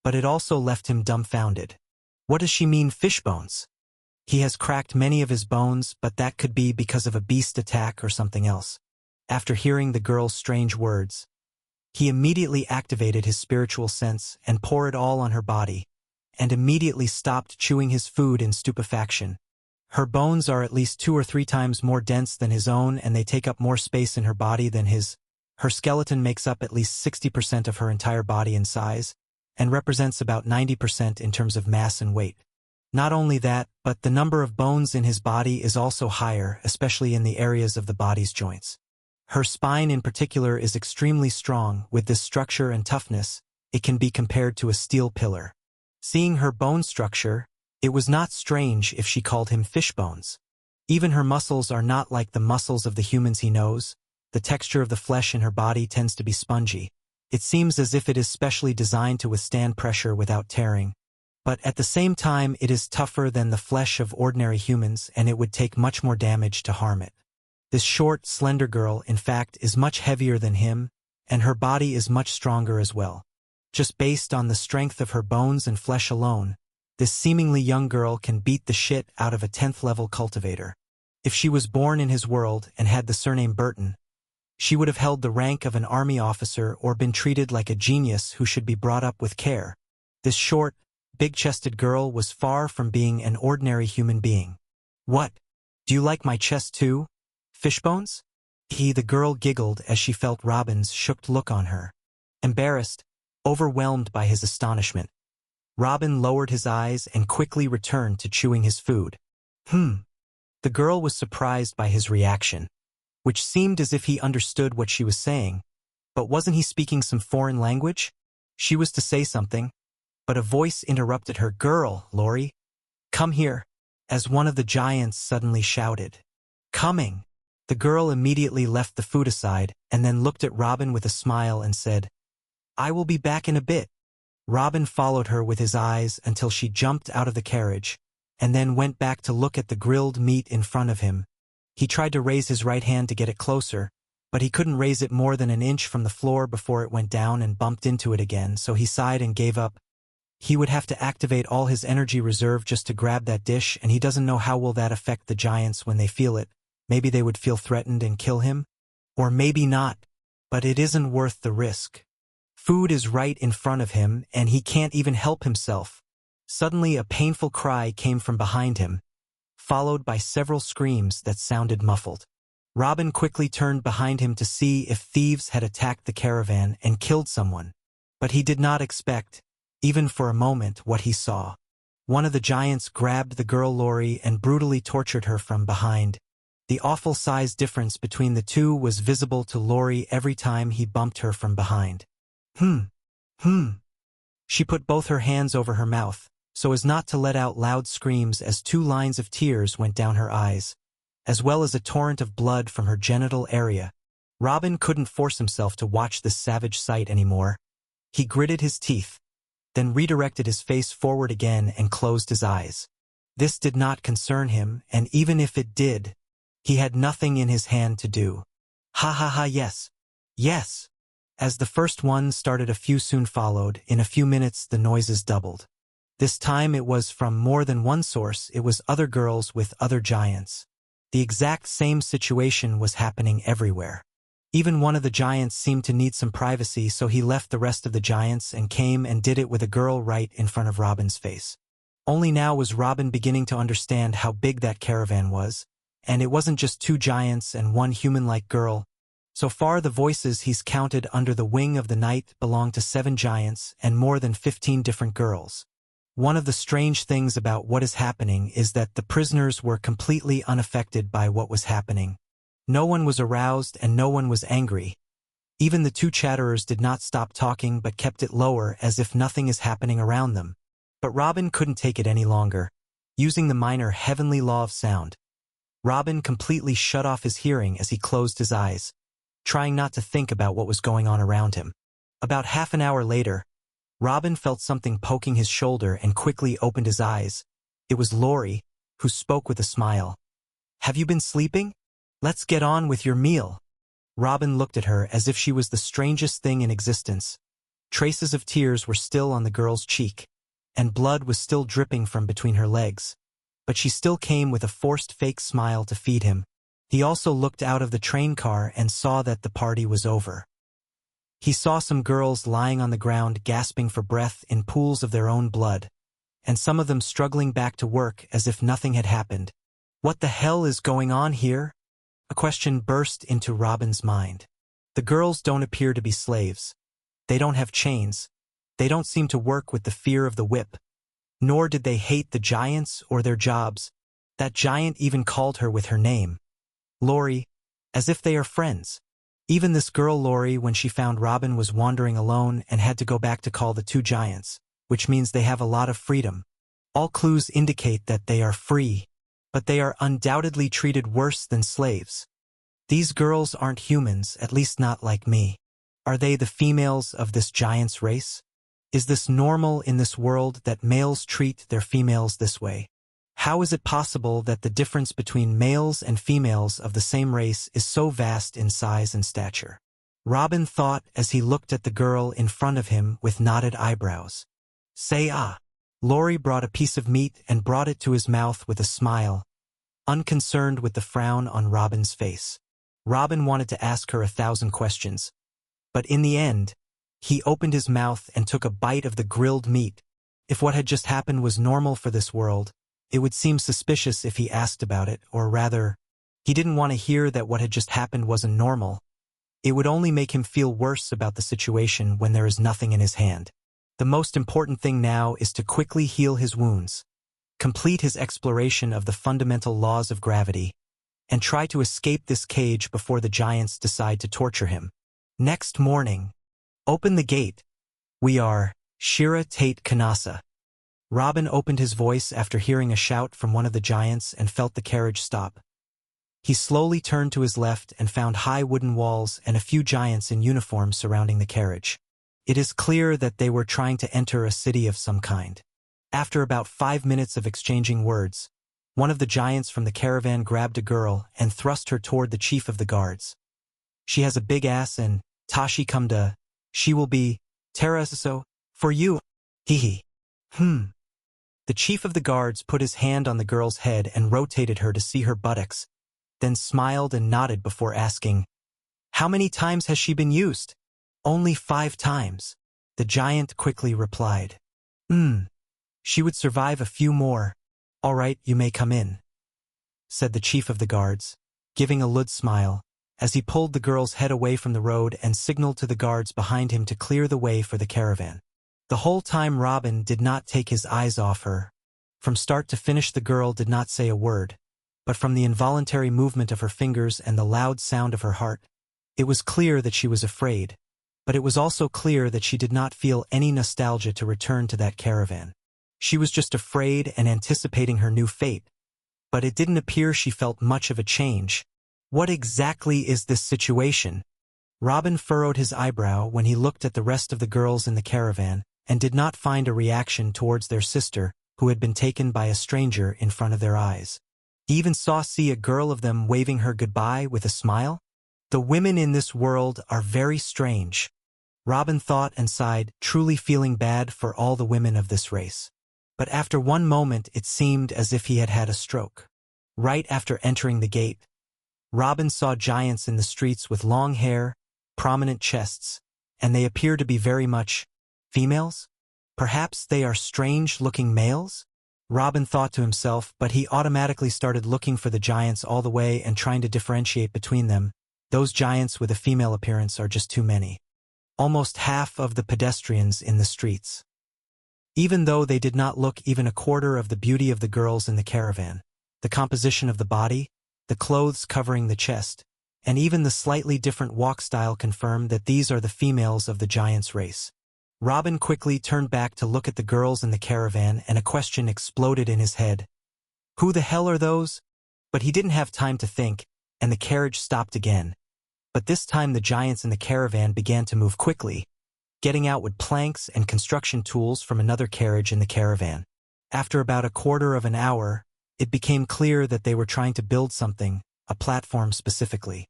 but it also left him dumbfounded. What does she mean, fish bones? He has cracked many of his bones, but that could be because of a beast attack or something else. After hearing the girl's strange words, he immediately activated his spiritual sense and poured it all on her body, and immediately stopped chewing his food in stupefaction. Her bones are at least 2 or 3 times more dense than his own, and they take up more space in her body than his. Her skeleton makes up at least 60% of her entire body in size, and represents about 90% in terms of mass and weight. Not only that, but the number of bones in his body is also higher, especially in the areas of the body's joints. Her spine in particular is extremely strong. With this structure and toughness, it can be compared to a steel pillar. Seeing her bone structure, it was not strange if she called him Fishbones. Even her muscles are not like the muscles of the humans he knows. The texture of the flesh in her body tends to be spongy. It seems as if it is specially designed to withstand pressure without tearing. But at the same time, it is tougher than the flesh of ordinary humans, and it would take much more damage to harm it. This short, slender girl, in fact, is much heavier than him, and her body is much stronger as well. Just based on the strength of her bones and flesh alone, this seemingly young girl can beat the shit out of a 10th-level cultivator. If she was born in his world and had the surname Burton, she would have held the rank of an army officer or been treated like a genius who should be brought up with care. This short, big-chested girl was far from being an ordinary human being. "What? Do you like my chest too, Fishbones?" The girl giggled as she felt Robin's shocked look on her. Embarrassed, overwhelmed by his astonishment, Robin lowered his eyes and quickly returned to chewing his food. The girl was surprised by his reaction, which seemed as if he understood what she was saying. But wasn't he speaking some foreign language? She was to say something, but a voice interrupted her. "Girl, Lori, come here," as one of the giants suddenly shouted. "Coming." The girl immediately left the food aside and then looked at Robin with a smile and said, "I will be back in a bit." Robin followed her with his eyes until she jumped out of the carriage, and then went back to look at the grilled meat in front of him. He tried to raise his right hand to get it closer, but he couldn't raise it more than an inch from the floor before it went down and bumped into it again, so he sighed and gave up. He would have to activate all his energy reserve just to grab that dish, and he doesn't know how will that affect the giants when they feel it. Maybe they would feel threatened and kill him? Or maybe not. But it isn't worth the risk. Food is right in front of him, and he can't even help himself. Suddenly a painful cry came from behind him, followed by several screams that sounded muffled. Robin quickly turned behind him to see if thieves had attacked the caravan and killed someone. But he did not expect, even for a moment, what he saw. One of the giants grabbed the girl Lori and brutally tortured her from behind. The awful size difference between the two was visible to Lori every time he bumped her from behind. She put both her hands over her mouth, so as not to let out loud screams as 2 lines of tears went down her eyes, as well as a torrent of blood from her genital area. Robin couldn't force himself to watch this savage sight anymore. He gritted his teeth, then redirected his face forward again and closed his eyes. This did not concern him, and even if it did, he had nothing in his hand to do. Yes. Yes. As the first one started, a few soon followed. In a few minutes the noises doubled. This time it was from more than one source. It was other girls with other giants. The exact same situation was happening everywhere. Even one of the giants seemed to need some privacy, so he left the rest of the giants and came and did it with a girl right in front of Robin's face. Only now was Robin beginning to understand how big that caravan was, and it wasn't just 2 giants and 1 human-like girl. So far the voices he's counted under the wing of the night belong to 7 giants and more than 15 different girls. One of the strange things about what is happening is that the prisoners were completely unaffected by what was happening. No one was aroused and no one was angry. Even the 2 chatterers did not stop talking but kept it lower as if nothing is happening around them. But Robin couldn't take it any longer. Using the minor heavenly law of sound, Robin completely shut off his hearing as he closed his eyes, trying not to think about what was going on around him. About half an hour later, Robin felt something poking his shoulder and quickly opened his eyes. It was Lori, who spoke with a smile. "Have you been sleeping? Let's get on with your meal." Robin looked at her as if she was the strangest thing in existence. Traces of tears were still on the girl's cheek, and blood was still dripping from between her legs. But she still came with a forced fake smile to feed him. He also looked out of the train car and saw that the party was over. He saw some girls lying on the ground gasping for breath in pools of their own blood, and some of them struggling back to work as if nothing had happened. What the hell is going on here? A question burst into Robin's mind. The girls don't appear to be slaves. They don't have chains. They don't seem to work with the fear of the whip. Nor did they hate the giants or their jobs. That giant even called her with her name, Lori, as if they are friends. Even this girl Lori, when she found Robin was wandering alone and had to go back to call the two giants, which means they have a lot of freedom. All clues indicate that they are free, but they are undoubtedly treated worse than slaves. These girls aren't humans, at least not like me. Are they the females of this giant's race? Is this normal in this world that males treat their females this way? How is it possible that the difference between males and females of the same race is so vast in size and stature? Robin thought as he looked at the girl in front of him with knotted eyebrows. Say ah. Lori brought a piece of meat and brought it to his mouth with a smile, unconcerned with the frown on Robin's face. Robin wanted to ask her 1,000 questions, but in the end, he opened his mouth and took a bite of the grilled meat. If what had just happened was normal for this world, it would seem suspicious if he asked about it, or rather, he didn't want to hear that what had just happened wasn't normal. It would only make him feel worse about the situation when there is nothing in his hand. The most important thing now is to quickly heal his wounds, complete his exploration of the fundamental laws of gravity, and try to escape this cage before the giants decide to torture him. Next morning, open the gate. We are Shira Tate Kanasa. Robin opened his voice after hearing a shout from one of the giants and felt the carriage stop. He slowly turned to his left and found high wooden walls and a few giants in uniform surrounding the carriage. It is clear that they were trying to enter a city of some kind. After about 5 minutes of exchanging words, one of the giants from the caravan grabbed a girl and thrust her toward the chief of the guards. She has a big ass and Tashi come to, she will be, Teraso, for you, hee. The chief of the guards put his hand on the girl's head and rotated her to see her buttocks, then smiled and nodded before asking, how many times has she been used? Only 5 times. The giant quickly replied. She would survive a few more. All right, you may come in, said the chief of the guards, giving a lewd smile, as he pulled the girl's head away from the road and signaled to the guards behind him to clear the way for the caravan. The whole time Robin did not take his eyes off her. From start to finish the girl did not say a word, but from the involuntary movement of her fingers and the loud sound of her heart, it was clear that she was afraid, but it was also clear that she did not feel any nostalgia to return to that caravan. She was just afraid and anticipating her new fate, but it didn't appear she felt much of a change. What exactly is this situation? Robin furrowed his eyebrow when he looked at the rest of the girls in the caravan and did not find a reaction towards their sister, who had been taken by a stranger in front of their eyes. He even saw a girl of them waving her goodbye with a smile. The women in this world are very strange. Robin thought and sighed, truly feeling bad for all the women of this race. But after one moment it seemed as if he had had a stroke. Right after entering the gate, Robin saw giants in the streets with long hair, prominent chests, and they appear to be very much females? Perhaps they are strange-looking males? Robin thought to himself, but he automatically started looking for the giants all the way and trying to differentiate between them. Those giants with a female appearance are just too many. Almost half of the pedestrians in the streets. Even though they did not look even a quarter of the beauty of the girls in the caravan, the composition of the body, the clothes covering the chest, and even the slightly different walk style confirmed that these are the females of the giants' race. Robin quickly turned back to look at the girls in the caravan and a question exploded in his head. Who the hell are those? But he didn't have time to think, and the carriage stopped again. But this time the giants in the caravan began to move quickly, getting out wood planks and construction tools from another carriage in the caravan. After about a quarter of an hour, it became clear that they were trying to build something, a platform specifically.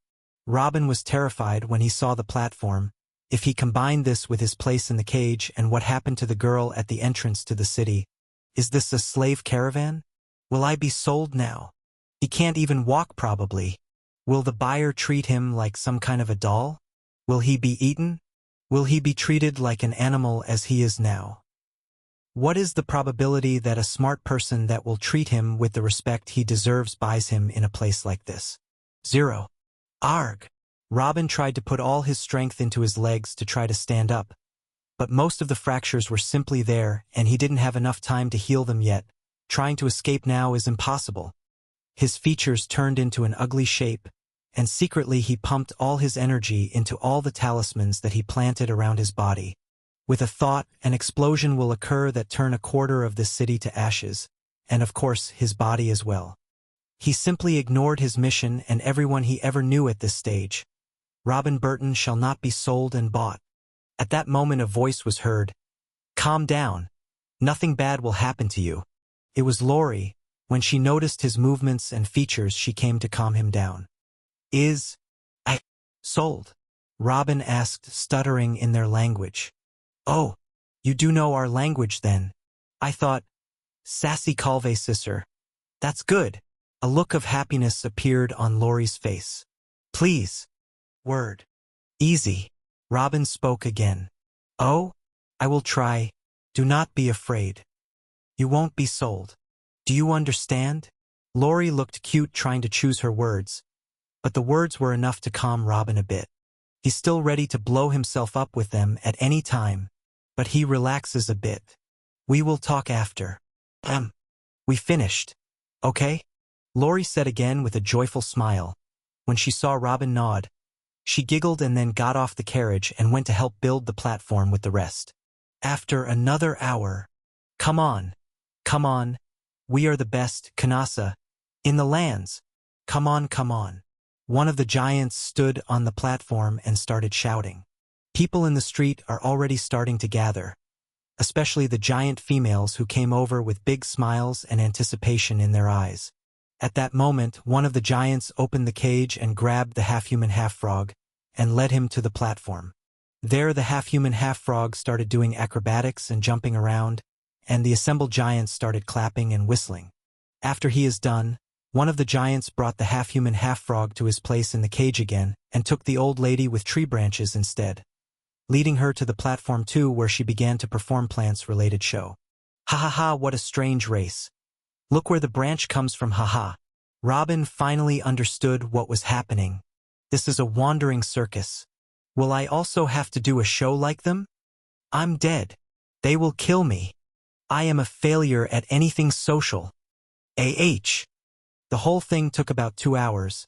Robin was terrified when he saw the platform. If he combined this with his place in the cage and what happened to the girl at the entrance to the city, is this a slave caravan? Will I be sold now? He can't even walk probably. Will the buyer treat him like some kind of a doll? Will he be eaten? Will he be treated like an animal as he is now? What is the probability that a smart person that will treat him with the respect he deserves buys him in a place like this? 0. Arg! Robin tried to put all his strength into his legs to try to stand up, but most of the fractures were simply there and he didn't have enough time to heal them yet. Trying to escape now is impossible. His features turned into an ugly shape, and secretly he pumped all his energy into all the talismans that he planted around his body. With a thought, an explosion will occur that turn a quarter of this city to ashes, and of course his body as well. He simply ignored his mission and everyone he ever knew at this stage. Robin Burton shall not be sold and bought. At that moment a voice was heard. Calm down. Nothing bad will happen to you. It was Laurie. When she noticed his movements and features, she came to calm him down. Is I sold? Robin asked, stuttering in their language. Oh, you do know our language then? I thought, sassy Calve sister. That's good. A look of happiness appeared on Laurie's face. Please. Word. Easy. Robin spoke again. Oh, I will try. Do not be afraid. You won't be sold. Do you understand? Laurie looked cute trying to choose her words, but the words were enough to calm Robin a bit. He's still ready to blow himself up with them at any time, but he relaxes a bit. We will talk after. We finished. Okay? Laurie said again with a joyful smile. When she saw Robin nod, she giggled and then got off the carriage and went to help build the platform with the rest. After another hour. Come on. Come on. We are the best, Kanasa, in the lands. Come on, come on. One of the giants stood on the platform and started shouting. People in the street are already starting to gather, especially the giant females who came over with big smiles and anticipation in their eyes. At that moment, one of the giants opened the cage and grabbed the half-human half-frog and led him to the platform. There the half-human half-frog started doing acrobatics and jumping around, and the assembled giants started clapping and whistling. After he is done, one of the giants brought the half-human half-frog to his place in the cage again and took the old lady with tree branches instead, leading her to the platform too, where she began to perform plants-related show. Ha ha ha, what a strange race. Look where the branch comes from, haha. Robin finally understood what was happening. This is a wandering circus. Will I also have to do a show like them? I'm dead. They will kill me. I am a failure at anything social. AH. The whole thing took about 2 hours.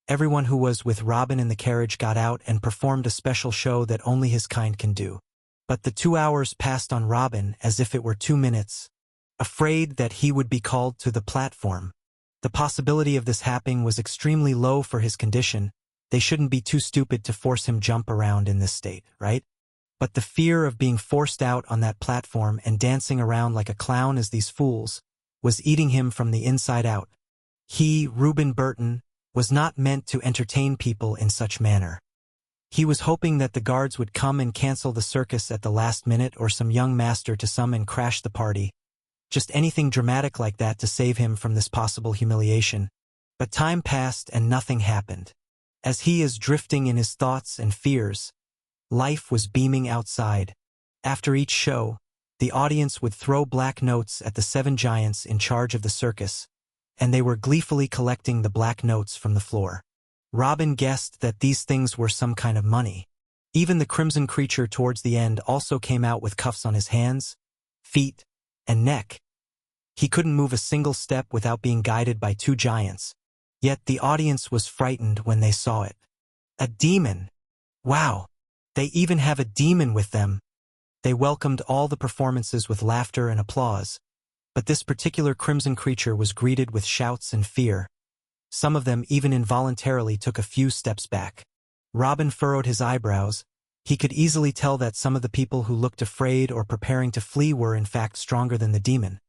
Everyone who was with Robin in the carriage got out and performed a special show that only his kind can do. But the 2 hours passed on Robin as if it were 2 minutes. Afraid that he would be called to the platform. The possibility of this happening was extremely low for his condition. They shouldn't be too stupid to force him jump around in this state, right? But the fear of being forced out on that platform and dancing around like a clown as these fools was eating him from the inside out. He, Reuben Burton, was not meant to entertain people in such manner. He was hoping that the guards would come and cancel the circus at the last minute, or some young master to some and crash the party. Just anything dramatic like that to save him from this possible humiliation. But time passed and nothing happened. As he is drifting in his thoughts and fears, life was beaming outside. After each show, the audience would throw black notes at the 7 giants in charge of the circus, and they were gleefully collecting the black notes from the floor. Robin guessed that these things were some kind of money. Even the crimson creature towards the end also came out with cuffs on his hands, feet, and neck. He couldn't move a single step without being guided by 2 giants. Yet the audience was frightened when they saw it. A demon! Wow! They even have a demon with them! They welcomed all the performances with laughter and applause. But this particular crimson creature was greeted with shouts and fear. Some of them even involuntarily took a few steps back. Robin furrowed his eyebrows. He could easily tell that some of the people who looked afraid or preparing to flee were in fact stronger than the demon.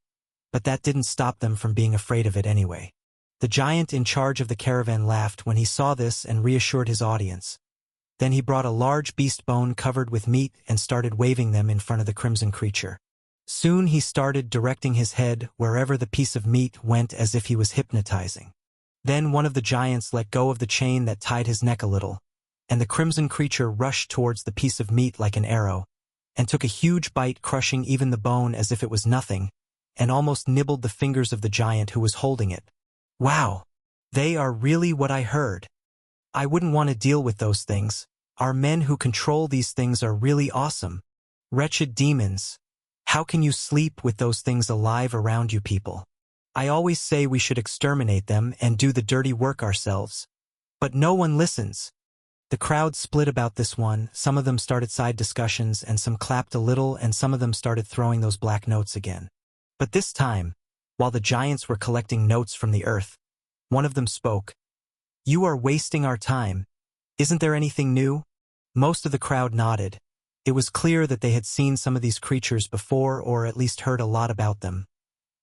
But that didn't stop them from being afraid of it anyway. The giant in charge of the caravan laughed when he saw this and reassured his audience. Then he brought a large beast bone covered with meat and started waving them in front of the crimson creature. Soon he started directing his head wherever the piece of meat went as if he was hypnotizing. Then one of the giants let go of the chain that tied his neck a little, and the crimson creature rushed towards the piece of meat like an arrow. and took a huge bite, crushing even the bone as if it was nothing, and almost nibbled the fingers of the giant who was holding it. Wow! They are really what I heard. I wouldn't want to deal with those things. Our men who control these things are really awesome. Wretched demons. How can you sleep with those things alive around you people? I always say we should exterminate them and do the dirty work ourselves. But no one listens. The crowd split about this one. Some of them started side discussions and some clapped a little, and some of them started throwing those black notes again. But this time, while the giants were collecting notes from the earth, one of them spoke. You are wasting our time. Isn't there anything new? Most of the crowd nodded. It was clear that they had seen some of these creatures before, or at least heard a lot about them.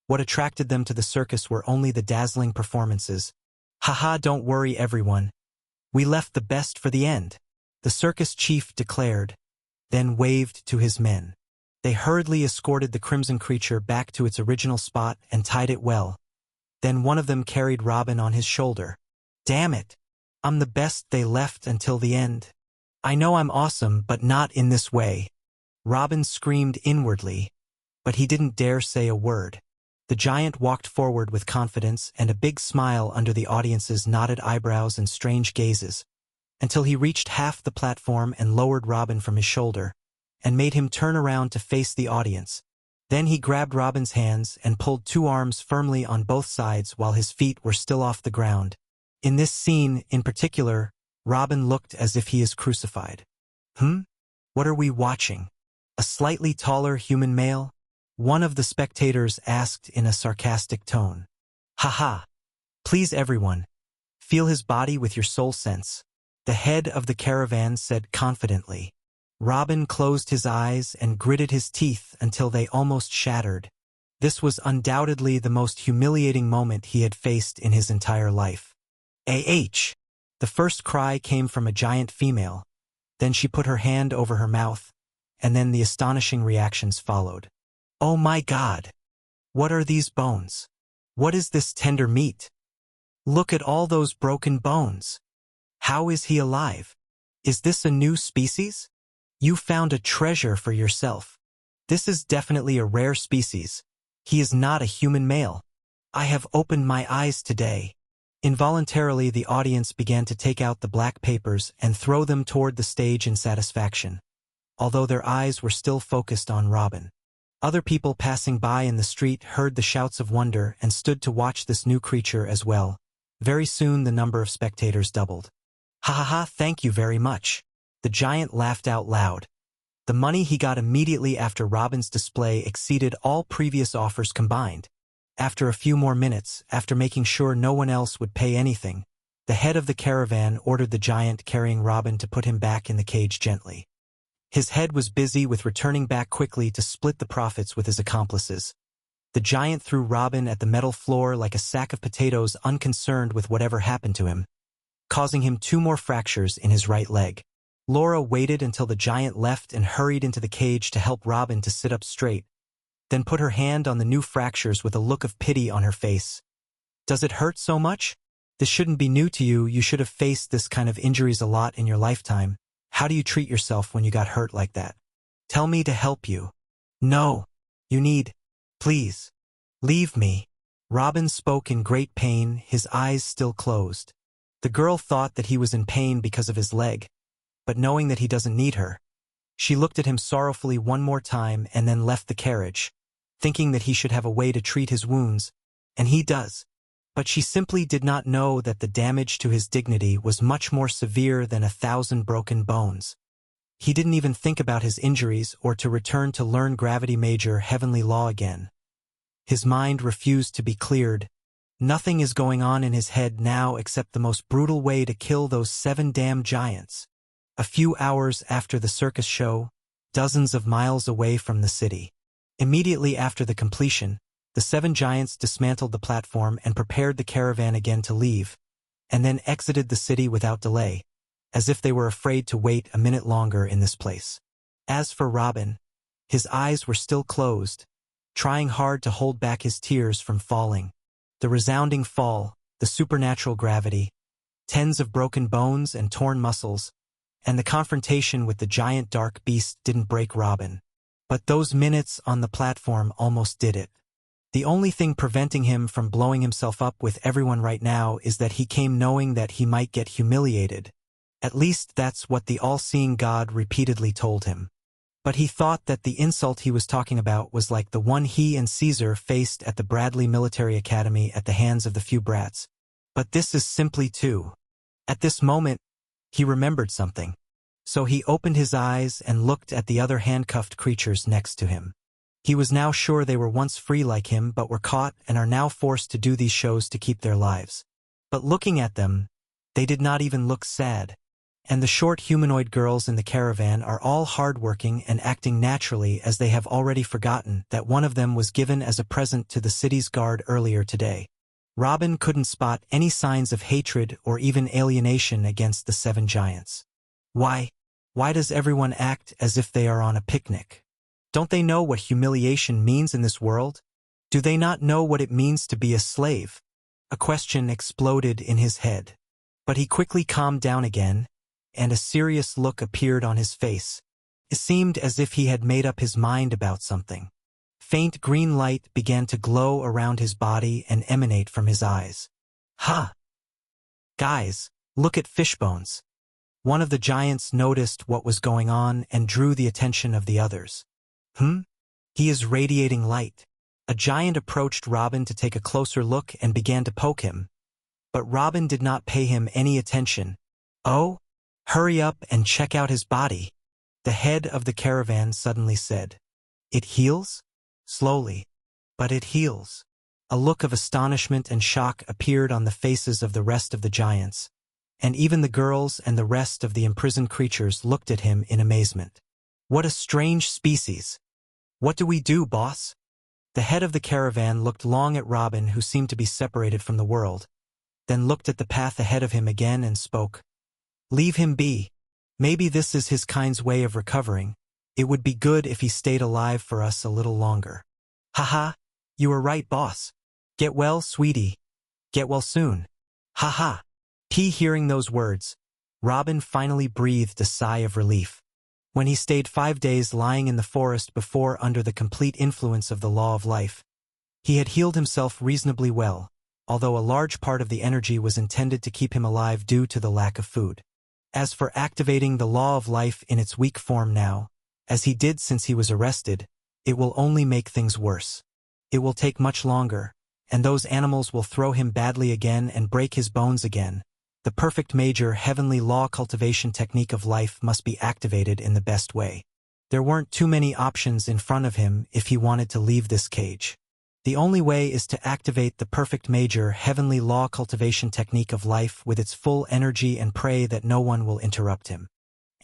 What attracted them to the circus were only the dazzling performances. Haha, don't worry everyone. We left the best for the end, the circus chief declared, then waved to his men. They hurriedly escorted the crimson creature back to its original spot and tied it well. Then one of them carried Robin on his shoulder. Damn it! I'm the best. They left until the end. I know I'm awesome, but not in this way. Robin screamed inwardly, but he didn't dare say a word. The giant walked forward with confidence and a big smile under the audience's knotted eyebrows and strange gazes, until he reached half the platform and lowered Robin from his shoulder, and made him turn around to face the audience. Then he grabbed Robin's hands and pulled two arms firmly on both sides while his feet were still off the ground. In this scene, in particular, Robin looked as if he is crucified. What are we watching? A slightly taller human male? One of the spectators asked in a sarcastic tone. Haha. Please everyone, feel his body with your soul sense. The head of the caravan said confidently. Robin closed his eyes and gritted his teeth until they almost shattered. This was undoubtedly the most humiliating moment he had faced in his entire life. Ah! The first cry came from a giant female. Then she put her hand over her mouth, and then the astonishing reactions followed. Oh my God! What are these bones? What is this tender meat? Look at all those broken bones. How is he alive? Is this a new species? You found a treasure for yourself. This is definitely a rare species. He is not a human male. I have opened my eyes today. Involuntarily, the audience began to take out the black papers and throw them toward the stage in satisfaction, although their eyes were still focused on Robin. Other people passing by in the street heard the shouts of wonder and stood to watch this new creature as well. Very soon the number of spectators doubled. Ha ha ha, thank you very much. The giant laughed out loud. The money he got immediately after Robin's display exceeded all previous offers combined. After a few more minutes, after making sure no one else would pay anything, the head of the caravan ordered the giant carrying Robin to put him back in the cage gently. His head was busy with returning back quickly to split the profits with his accomplices. The giant threw Robin at the metal floor like a sack of potatoes, unconcerned with whatever happened to him, causing him 2 more fractures in his right leg. Laura waited until the giant left and hurried into the cage to help Robin to sit up straight, then put her hand on the new fractures with a look of pity on her face. Does it hurt so much? This shouldn't be new to you. You should have faced this kind of injuries a lot in your lifetime. How do you treat yourself when you got hurt like that? Tell me to help you. No. You need. Please. Leave me. Robin spoke in great pain, his eyes still closed. The girl thought that he was in pain because of his leg, but knowing that he doesn't need her, she looked at him sorrowfully one more time and then left the carriage, thinking that he should have a way to treat his wounds, and he does. But she simply did not know that the damage to his dignity was much more severe than 1,000 broken bones. He didn't even think about his injuries or to return to learn gravity major heavenly law again. His mind refused to be cleared. Nothing is going on in his head now except the most brutal way to kill those 7 damn giants. A few hours after the circus show, dozens of miles away from the city. Immediately after the completion, the 7 giants dismantled the platform and prepared the caravan again to leave, and then exited the city without delay, as if they were afraid to wait a minute longer in this place. As for Robin, his eyes were still closed, trying hard to hold back his tears from falling. The resounding fall, the supernatural gravity, tens of broken bones and torn muscles, and the confrontation with the giant dark beast didn't break Robin. But those minutes on the platform almost did it. The only thing preventing him from blowing himself up with everyone right now is that he came knowing that he might get humiliated. At least that's what the all-seeing God repeatedly told him. But he thought that the insult he was talking about was like the one he and Caesar faced at the Bradley Military Academy at the hands of the few brats. But this is simply too. At this moment, he remembered something. So he opened his eyes and looked at the other handcuffed creatures next to him. He was now sure they were once free like him but were caught and are now forced to do these shows to keep their lives. But looking at them, they did not even look sad. And the short humanoid girls in the caravan are all hardworking and acting naturally, as they have already forgotten that one of them was given as a present to the city's guard earlier today. Robin couldn't spot any signs of hatred or even alienation against the 7 giants. Why does everyone act as if they are on a picnic? Don't they know what humiliation means in this world? Do they not know what it means to be a slave? A question exploded in his head. But he quickly calmed down again, and a serious look appeared on his face. It seemed as if he had made up his mind about something. Faint green light began to glow around his body and emanate from his eyes. Ha! Guys, look at Fishbones. One of the giants noticed what was going on and drew the attention of the others. He is radiating light. A giant approached Robin to take a closer look and began to poke him. But Robin did not pay him any attention. Oh, hurry up and check out his body, the head of the caravan suddenly said. It heals? Slowly. But it heals. A look of astonishment and shock appeared on the faces of the rest of the giants, and even the girls and the rest of the imprisoned creatures looked at him in amazement. What a strange species! What do we do, boss? The head of the caravan looked long at Robin, who seemed to be separated from the world, then looked at the path ahead of him again and spoke. Leave him be. Maybe this is his kind's way of recovering. It would be good if he stayed alive for us a little longer. Haha, you are right, boss. Get well, sweetie. Get well soon. Haha. Hearing those words, Robin finally breathed a sigh of relief. When he stayed 5 days lying in the forest before under the complete influence of the law of life, he had healed himself reasonably well, although a large part of the energy was intended to keep him alive due to the lack of food. As for activating the law of life in its weak form now, as he did since he was arrested, it will only make things worse. It will take much longer, and those animals will throw him badly again and break his bones again. The perfect major heavenly law cultivation technique of life must be activated in the best way. There weren't too many options in front of him if he wanted to leave this cage. The only way is to activate the perfect major heavenly law cultivation technique of life with its full energy and pray that no one will interrupt him.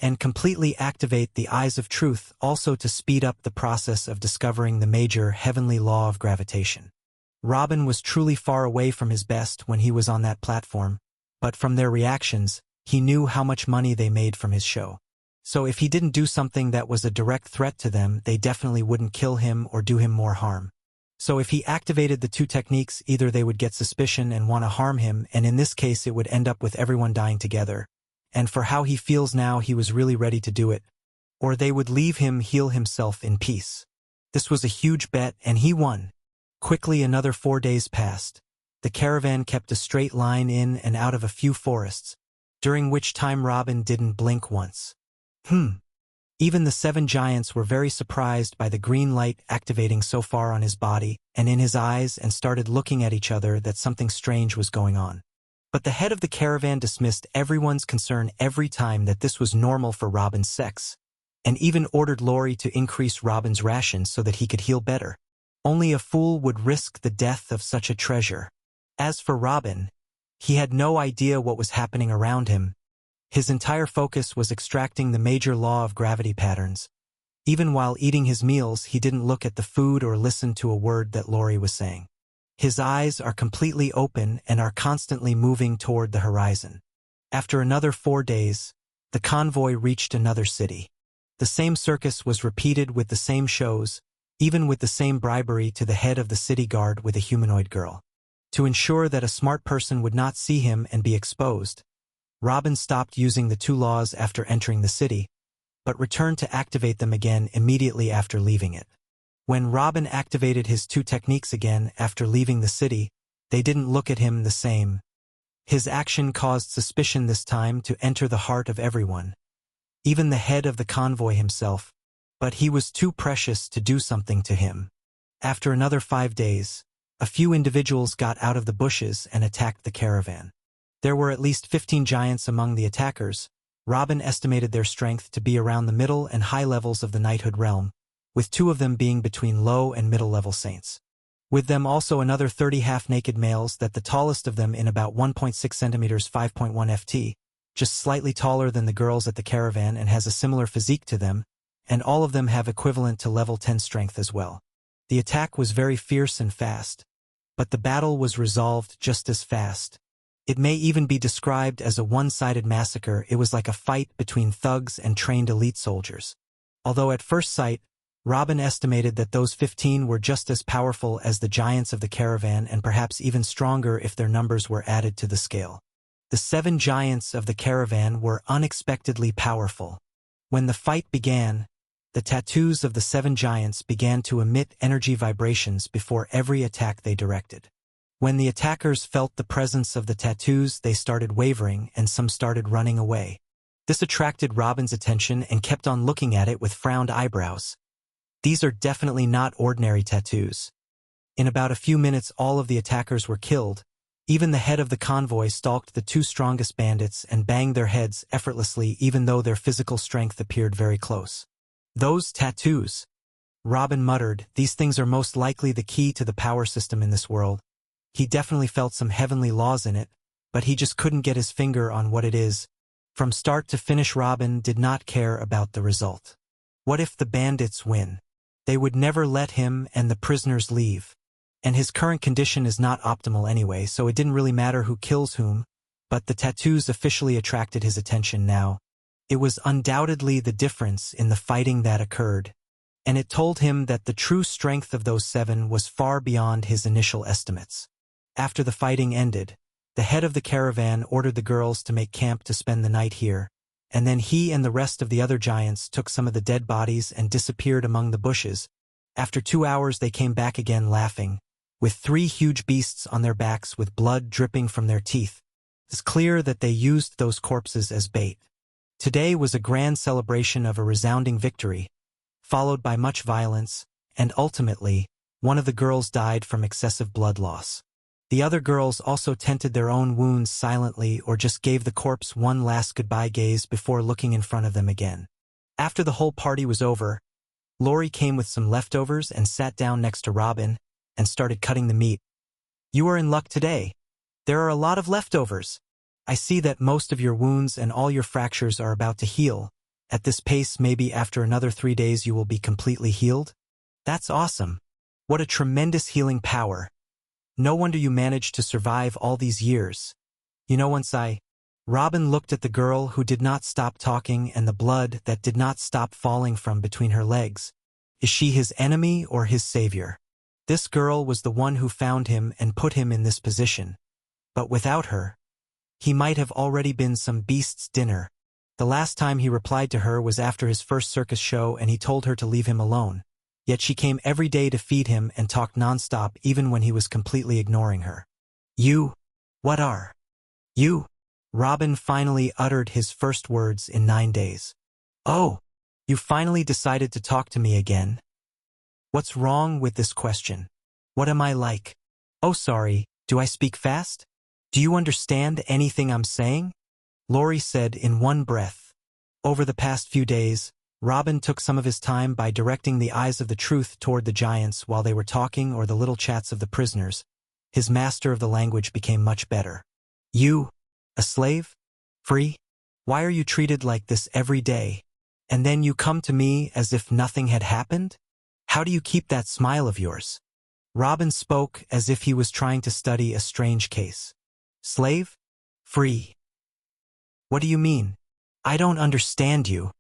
And completely activate the eyes of truth also to speed up the process of discovering the major heavenly law of gravitation. Robin was truly far away from his best when he was on that platform, but from their reactions, he knew how much money they made from his show. So if he didn't do something that was a direct threat to them, they definitely wouldn't kill him or do him more harm. So if he activated the 2 techniques, either they would get suspicion and want to harm him, and in this case it would end up with everyone dying together. And for how he feels now, he was really ready to do it. Or they would leave him heal himself in peace. This was a huge bet, and he won. Quickly another 4 days passed. The caravan kept a straight line in and out of a few forests, during which time Robin didn't blink once. Even the 7 giants were very surprised by the green light activating so far on his body and in his eyes, and started looking at each other that something strange was going on. But the head of the caravan dismissed everyone's concern every time that this was normal for Robin's sex, and even ordered Lori to increase Robin's rations so that he could heal better. Only a fool would risk the death of such a treasure. As for Robin, he had no idea what was happening around him. His entire focus was extracting the major law of gravity patterns. Even while eating his meals, he didn't look at the food or listen to a word that Lori was saying. His eyes are completely open and are constantly moving toward the horizon. After another 4 days, the convoy reached another city. The same circus was repeated with the same shows, even with the same bribery to the head of the city guard with a humanoid girl. To ensure that a smart person would not see him and be exposed, Robin stopped using the two laws after entering the city, but returned to activate them again immediately after leaving it. When Robin activated his two techniques again after leaving the city, they didn't look at him the same. His action caused suspicion this time to enter the heart of everyone, even the head of the convoy himself, but he was too precious to do something to him. After another 5 days, a few individuals got out of the bushes and attacked the caravan. There were at least 15 giants among the attackers. Robin estimated their strength to be around the middle and high levels of the knighthood realm, with 2 of them being between low and middle-level saints. With them also another 30 half-naked males, that the tallest of them in about 1.6 centimeters 5.1 ft, just slightly taller than the girls at the caravan and has a similar physique to them, and all of them have equivalent to level 10 strength as well. The attack was very fierce and fast, but the battle was resolved just as fast. It may even be described as a one-sided massacre. It was like a fight between thugs and trained elite soldiers. Although at first sight, Robin estimated that those 15 were just as powerful as the giants of the caravan and perhaps even stronger if their numbers were added to the scale. The 7 giants of the caravan were unexpectedly powerful. When the fight began, the tattoos of the 7 giants began to emit energy vibrations before every attack they directed. When the attackers felt the presence of the tattoos, they started wavering and some started running away. This attracted Robin's attention and kept on looking at it with frowned eyebrows. These are definitely not ordinary tattoos. In about a few minutes, all of the attackers were killed. Even the head of the convoy stalked the 2 strongest bandits and banged their heads effortlessly, even though their physical strength appeared very close. Those tattoos, Robin muttered, these things are most likely the key to the power system in this world. He definitely felt some heavenly laws in it, but he just couldn't get his finger on what it is. From start to finish, Robin did not care about the result. What if the bandits win? They would never let him and the prisoners leave. And his current condition is not optimal anyway, so it didn't really matter who kills whom, but the tattoos officially attracted his attention now. It was undoubtedly the difference in the fighting that occurred, and it told him that the true strength of those 7 was far beyond his initial estimates. After the fighting ended, the head of the caravan ordered the girls to make camp to spend the night here, and then he and the rest of the other giants took some of the dead bodies and disappeared among the bushes. After 2 hours they came back again laughing, with 3 huge beasts on their backs with blood dripping from their teeth. It's clear that they used those corpses as bait. Today was a grand celebration of a resounding victory, followed by much violence, and ultimately, one of the girls died from excessive blood loss. The other girls also tended their own wounds silently or just gave the corpse one last goodbye gaze before looking in front of them again. After the whole party was over, Lori came with some leftovers and sat down next to Robin and started cutting the meat. "You are in luck today. There are a lot of leftovers. I see that most of your wounds and all your fractures are about to heal. At this pace, maybe after another 3 days you will be completely healed. That's awesome. What a tremendous healing power. No wonder you managed to survive all these years. You know, Robin looked at the girl who did not stop talking and the blood that did not stop falling from between her legs. Is she his enemy or his savior? This girl was the one who found him and put him in this position. But without her, he might have already been some beast's dinner. The last time he replied to her was after his first circus show, and he told her to leave him alone. Yet she came every day to feed him and talked nonstop even when he was completely ignoring her. What are you? Robin finally uttered his first words in 9 days. Oh, you finally decided to talk to me again? What's wrong with this question? What am I like? Oh, sorry, do I speak fast? Do you understand anything I'm saying? Lori said in one breath. Over the past few days, Robin took some of his time by directing the eyes of the truth toward the giants while they were talking or the little chats of the prisoners. His master of the language became much better. You, a slave? Free? Why are you treated like this every day? And then you come to me as if nothing had happened? How do you keep that smile of yours? Robin spoke as if he was trying to study a strange case. Slave? Free? What do you mean? I don't understand you.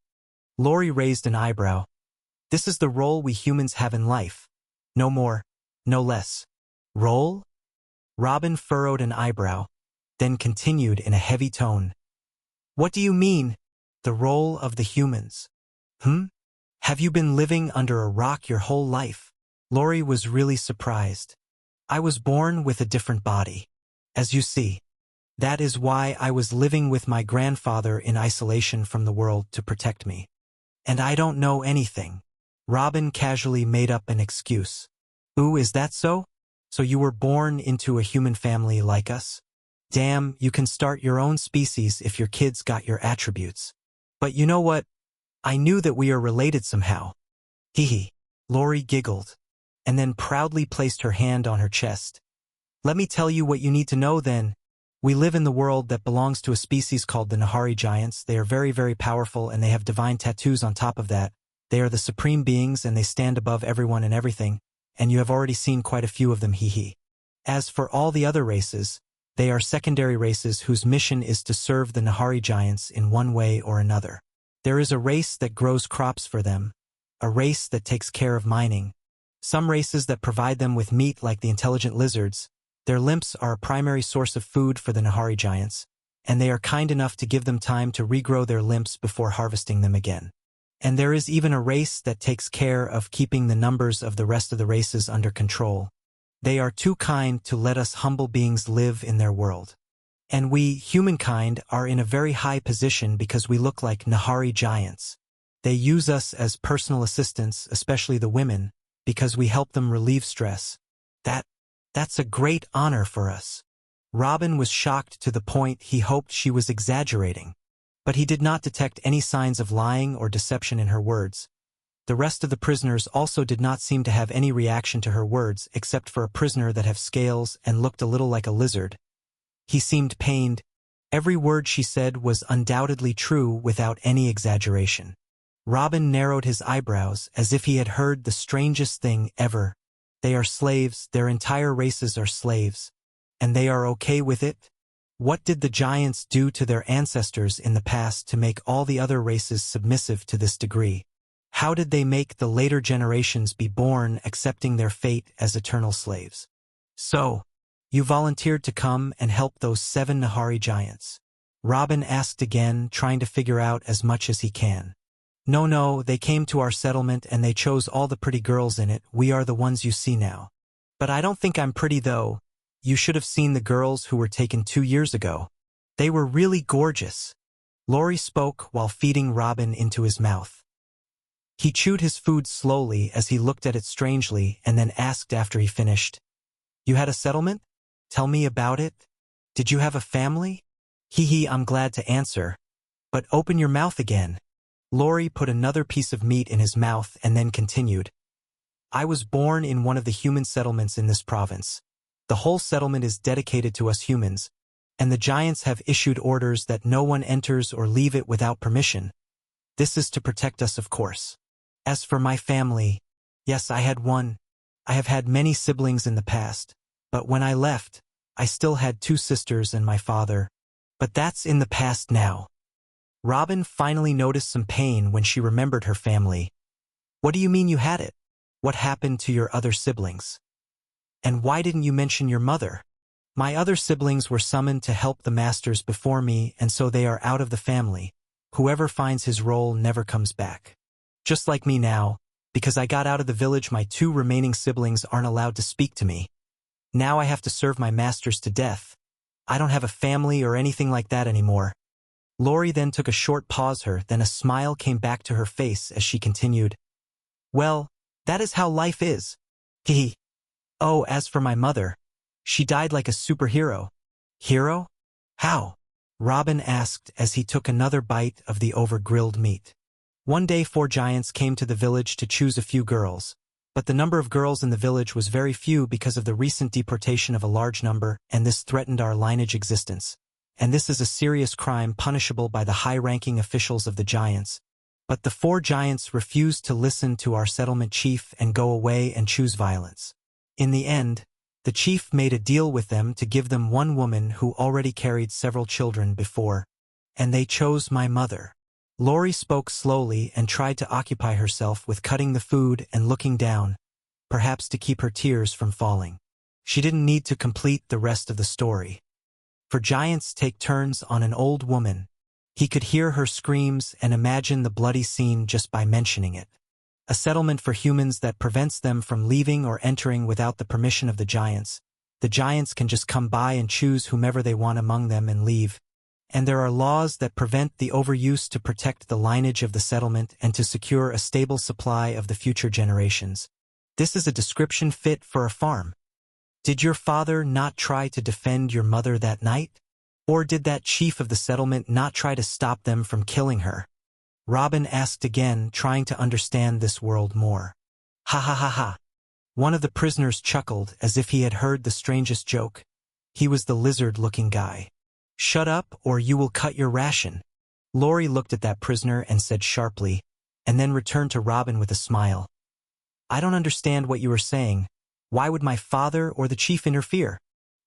Lori raised an eyebrow. This is the role we humans have in life. No more, no less. Role? Robin furrowed an eyebrow, then continued in a heavy tone. What do you mean? The role of the humans. Have you been living under a rock your whole life? Lori was really surprised. I was born with a different body. As you see. That is why I was living with my grandfather in isolation from the world to protect me. And I don't know anything. Robin casually made up an excuse. Ooh, is that so? So you were born into a human family like us? Damn, you can start your own species if your kids got your attributes. But you know what? I knew that we are related somehow. Hee. Lori giggled, and then proudly placed her hand on her chest. Let me tell you what you need to know then. We live in the world that belongs to a species called the Nahari Giants. They are very, very powerful, and they have divine tattoos on top of that. They are the supreme beings, and they stand above everyone and everything, and you have already seen quite a few of them, hee. As for all the other races, they are secondary races whose mission is to serve the Nahari Giants in one way or another. There is a race that grows crops for them, a race that takes care of mining, some races that provide them with meat like the intelligent lizards. Their lymphs are a primary source of food for the Nahari Giants, and they are kind enough to give them time to regrow their lymphs before harvesting them again. And there is even a race that takes care of keeping the numbers of the rest of the races under control. They are too kind to let us humble beings live in their world. And we, humankind, are in a very high position because we look like Nahari Giants. They use us as personal assistants, especially the women, because we help them relieve stress. That's a great honor for us. Robin was shocked to the point he hoped she was exaggerating. But he did not detect any signs of lying or deception in her words. The rest of the prisoners also did not seem to have any reaction to her words except for a prisoner that have scales and looked a little like a lizard. He seemed pained. Every word she said was undoubtedly true without any exaggeration. Robin narrowed his eyebrows as if he had heard the strangest thing ever. They are slaves, their entire races are slaves. And they are okay with it? What did the giants do to their ancestors in the past to make all the other races submissive to this degree? How did they make the later generations be born accepting their fate as eternal slaves? So, you volunteered to come and help those 7 Nahari Giants? Robin asked again, trying to figure out as much as he can. No, they came to our settlement and they chose all the pretty girls in it. We are the ones you see now. But I don't think I'm pretty though. You should have seen the girls who were taken 2 years ago. They were really gorgeous. Lori spoke while feeding Robin into his mouth. He chewed his food slowly as he looked at it strangely and then asked after he finished. You had a settlement? Tell me about it. Did you have a family? Hee, I'm glad to answer. But open your mouth again. Lori put another piece of meat in his mouth and then continued. I was born in one of the human settlements in this province. The whole settlement is dedicated to us humans, and the giants have issued orders that no one enters or leave it without permission. This is to protect us, of course. As for my family, yes, I had one. I have had many siblings in the past, but when I left, I still had 2 sisters and my father. But that's in the past now. Robin finally noticed some pain when she remembered her family. What do you mean you had it? What happened to your other siblings? And why didn't you mention your mother? My other siblings were summoned to help the masters before me, and so they are out of the family. Whoever finds his role never comes back. Just like me now, because I got out of the village, my 2 remaining siblings aren't allowed to speak to me. Now I have to serve my masters to death. I don't have a family or anything like that anymore. Lori then took a short pause, then a smile came back to her face as she continued. Well, that is how life is. Hee. Oh, as for my mother, she died like a superhero. Hero? How? Robin asked as he took another bite of the over-grilled meat. One day 4 giants came to the village to choose a few girls, but the number of girls in the village was very few because of the recent deportation of a large number, and this threatened our lineage existence. And this is a serious crime punishable by the high-ranking officials of the giants. But the 4 giants refused to listen to our settlement chief and go away and choose violence. In the end, the chief made a deal with them to give them one woman who already carried several children before, and they chose my mother. Lori spoke slowly and tried to occupy herself with cutting the food and looking down, perhaps to keep her tears from falling. She didn't need to complete the rest of the story. For giants take turns on an old woman, He could hear her screams and imagine the bloody scene just by mentioning it. A settlement for humans that prevents them from leaving or entering without the permission of the giants. The giants can just come by and choose whomever they want among them and leave. And there are laws that prevent the overuse to protect the lineage of the settlement and to secure a stable supply of the future generations. This is a description fit for a farm. Did your father not try to defend your mother that night? Or did that chief of the settlement not try to stop them from killing her? Robin asked again, trying to understand this world more. Ha ha ha ha. One of the prisoners chuckled as if he had heard the strangest joke. He was the lizard-looking guy. Shut up, or you will cut your ration. Laurie looked at that prisoner and said sharply, and then returned to Robin with a smile. I don't understand what you are saying. Why would my father or the chief interfere?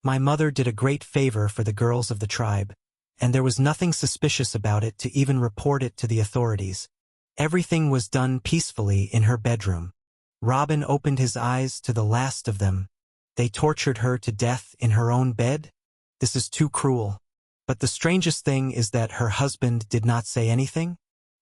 My mother did a great favor for the girls of the tribe, and there was nothing suspicious about it to even report it to the authorities. Everything was done peacefully in her bedroom. Robin opened his eyes to the last of them. They tortured her to death in her own bed? This is too cruel. But the strangest thing is that her husband did not say anything?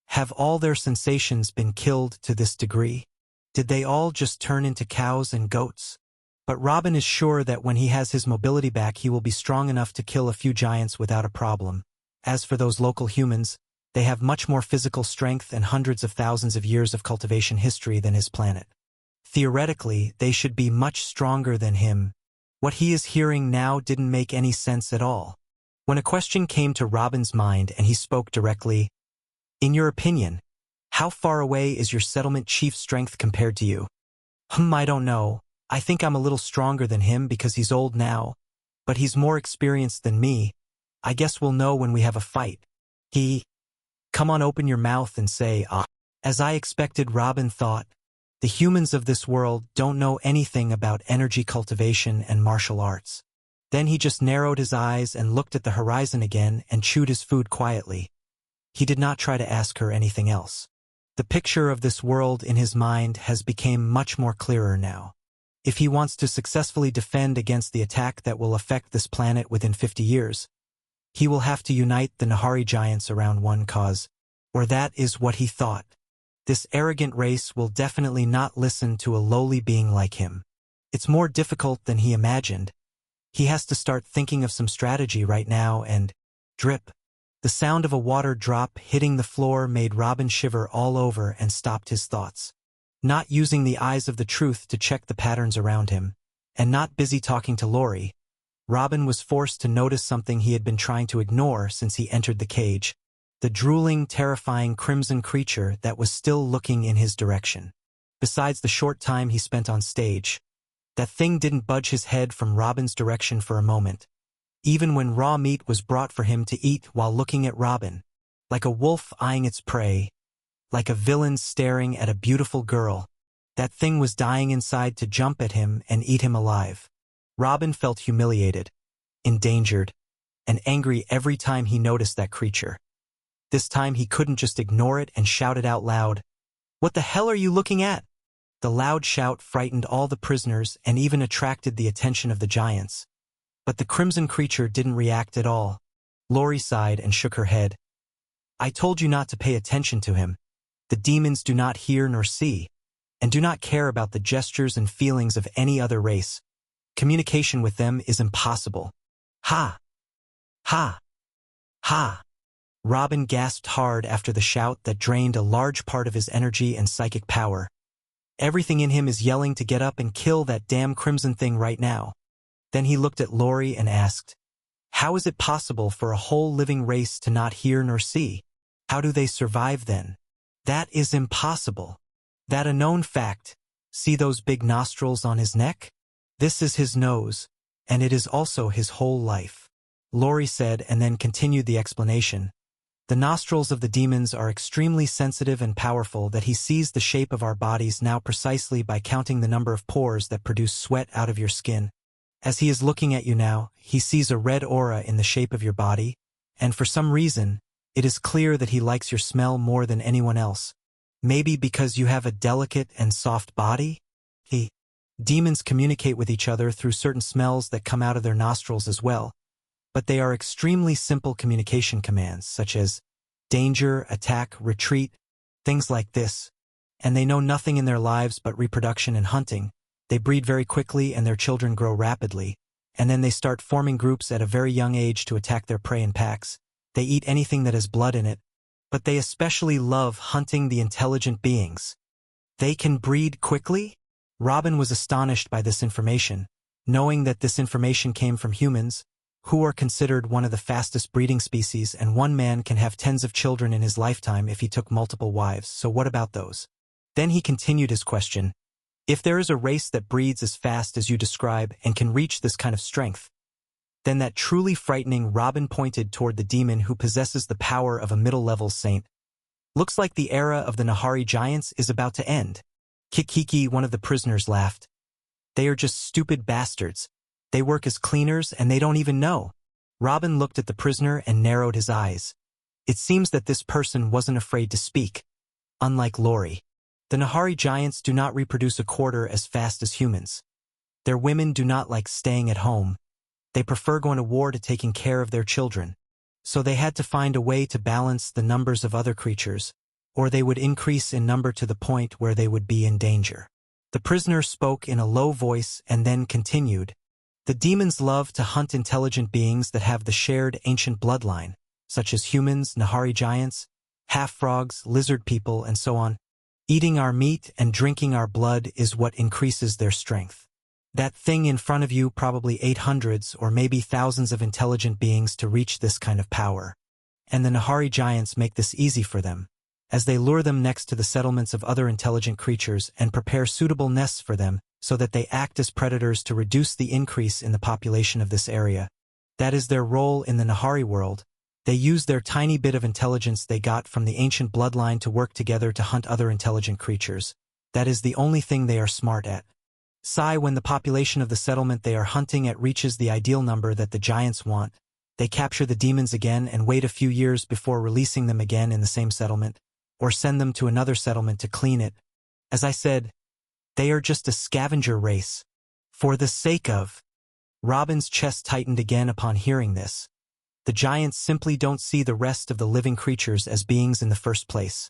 Have all their sensations been killed to this degree? Did they all just turn into cows and goats? But Robin is sure that when he has his mobility back he will be strong enough to kill a few giants without a problem. As for those local humans, they have much more physical strength and hundreds of thousands of years of cultivation history than his planet. Theoretically, they should be much stronger than him. What he is hearing now didn't make any sense at all. When a question came to Robin's mind and he spoke directly, in your opinion, how far away is your settlement chief's strength compared to you? I don't know. I think I'm a little stronger than him because he's old now, but he's more experienced than me. I guess we'll know when we have a fight. Come on, open your mouth and say, ah. As I expected, Robin thought, the humans of this world don't know anything about energy cultivation and martial arts. Then he just narrowed his eyes and looked at the horizon again and chewed his food quietly. He did not try to ask her anything else. The picture of this world in his mind has become much more clearer now. If he wants to successfully defend against the attack that will affect this planet within 50 years, he will have to unite the Nahari giants around one cause, or that is what he thought. This arrogant race will definitely not listen to a lowly being like him. It's more difficult than he imagined. He has to start thinking of some strategy right now and drip. The sound of a water drop hitting the floor made Robin shiver all over and stopped his thoughts. Not using the eyes of the truth to check the patterns around him, and not busy talking to Laurie, Robin was forced to notice something he had been trying to ignore since he entered the cage, the drooling, terrifying crimson creature that was still looking in his direction. Besides the short time he spent on stage, that thing didn't budge his head from Robin's direction for a moment, even when raw meat was brought for him to eat while looking at Robin, like a wolf eyeing its prey, like a villain staring at a beautiful girl. That thing was dying inside to jump at him and eat him alive. Robin felt humiliated, endangered, and angry every time he noticed that creature. This time he couldn't just ignore it and shout it out loud. What the hell are you looking at? The loud shout frightened all the prisoners and even attracted the attention of the giants. But the crimson creature didn't react at all. Laurie sighed and shook her head. I told you not to pay attention to him. The demons do not hear nor see, and do not care about the gestures and feelings of any other race. Communication with them is impossible. Ha! Ha! Ha! Robin gasped hard after the shout that drained a large part of his energy and psychic power. Everything in him is yelling to get up and kill that damn crimson thing right now. Then he looked at Laurie and asked, how is it possible for a whole living race to not hear nor see? How do they survive then? That is impossible. That a known fact. See those big nostrils on his neck? This is his nose, and it is also his whole life. Laurie said and then continued the explanation. The nostrils of the demons are extremely sensitive and powerful that he sees the shape of our bodies now precisely by counting the number of pores that produce sweat out of your skin. As he is looking at you now, he sees a red aura in the shape of your body, and for some reason, it is clear that he likes your smell more than anyone else. Maybe because you have a delicate and soft body? Demons communicate with each other through certain smells that come out of their nostrils as well, but they are extremely simple communication commands, such as, danger, attack, retreat, things like this. And they know nothing in their lives but reproduction and hunting. They breed very quickly and their children grow rapidly, and then they start forming groups at a very young age to attack their prey in packs. They eat anything that has blood in it, but they especially love hunting the intelligent beings. They can breed quickly? Robin was astonished by this information, knowing that this information came from humans, who are considered one of the fastest breeding species, and one man can have tens of children in his lifetime if he took multiple wives, so what about those? Then he continued his question. If there is a race that breeds as fast as you describe and can reach this kind of strength, then that truly frightening Robin pointed toward the demon who possesses the power of a middle-level saint. Looks like the era of the Nahari giants is about to end. Kikiki, one of the prisoners, laughed. They are just stupid bastards. They work as cleaners and they don't even know. Robin looked at the prisoner and narrowed his eyes. It seems that this person wasn't afraid to speak. Unlike Lori, the Nahari giants do not reproduce a quarter as fast as humans. Their women do not like staying at home. They prefer going to war to taking care of their children. So they had to find a way to balance the numbers of other creatures, or they would increase in number to the point where they would be in danger. The prisoner spoke in a low voice and then continued. The demons love to hunt intelligent beings that have the shared ancient bloodline, such as humans, Nahari giants, half-frogs, lizard people, and so on. Eating our meat and drinking our blood is what increases their strength. That thing in front of you probably ate hundreds or maybe thousands of intelligent beings to reach this kind of power. And the Nahari giants make this easy for them, as they lure them next to the settlements of other intelligent creatures and prepare suitable nests for them so that they act as predators to reduce the increase in the population of this area. That is their role in the Nahari world. They use their tiny bit of intelligence they got from the ancient bloodline to work together to hunt other intelligent creatures. That is the only thing they are smart at. When the population of the settlement they are hunting at reaches the ideal number that the giants want, they capture the demons again and wait a few years before releasing them again in the same settlement, or send them to another settlement to clean it. As I said, they are just a scavenger race. For the sake of... Robin's chest tightened again upon hearing this. The giants simply don't see the rest of the living creatures as beings in the first place.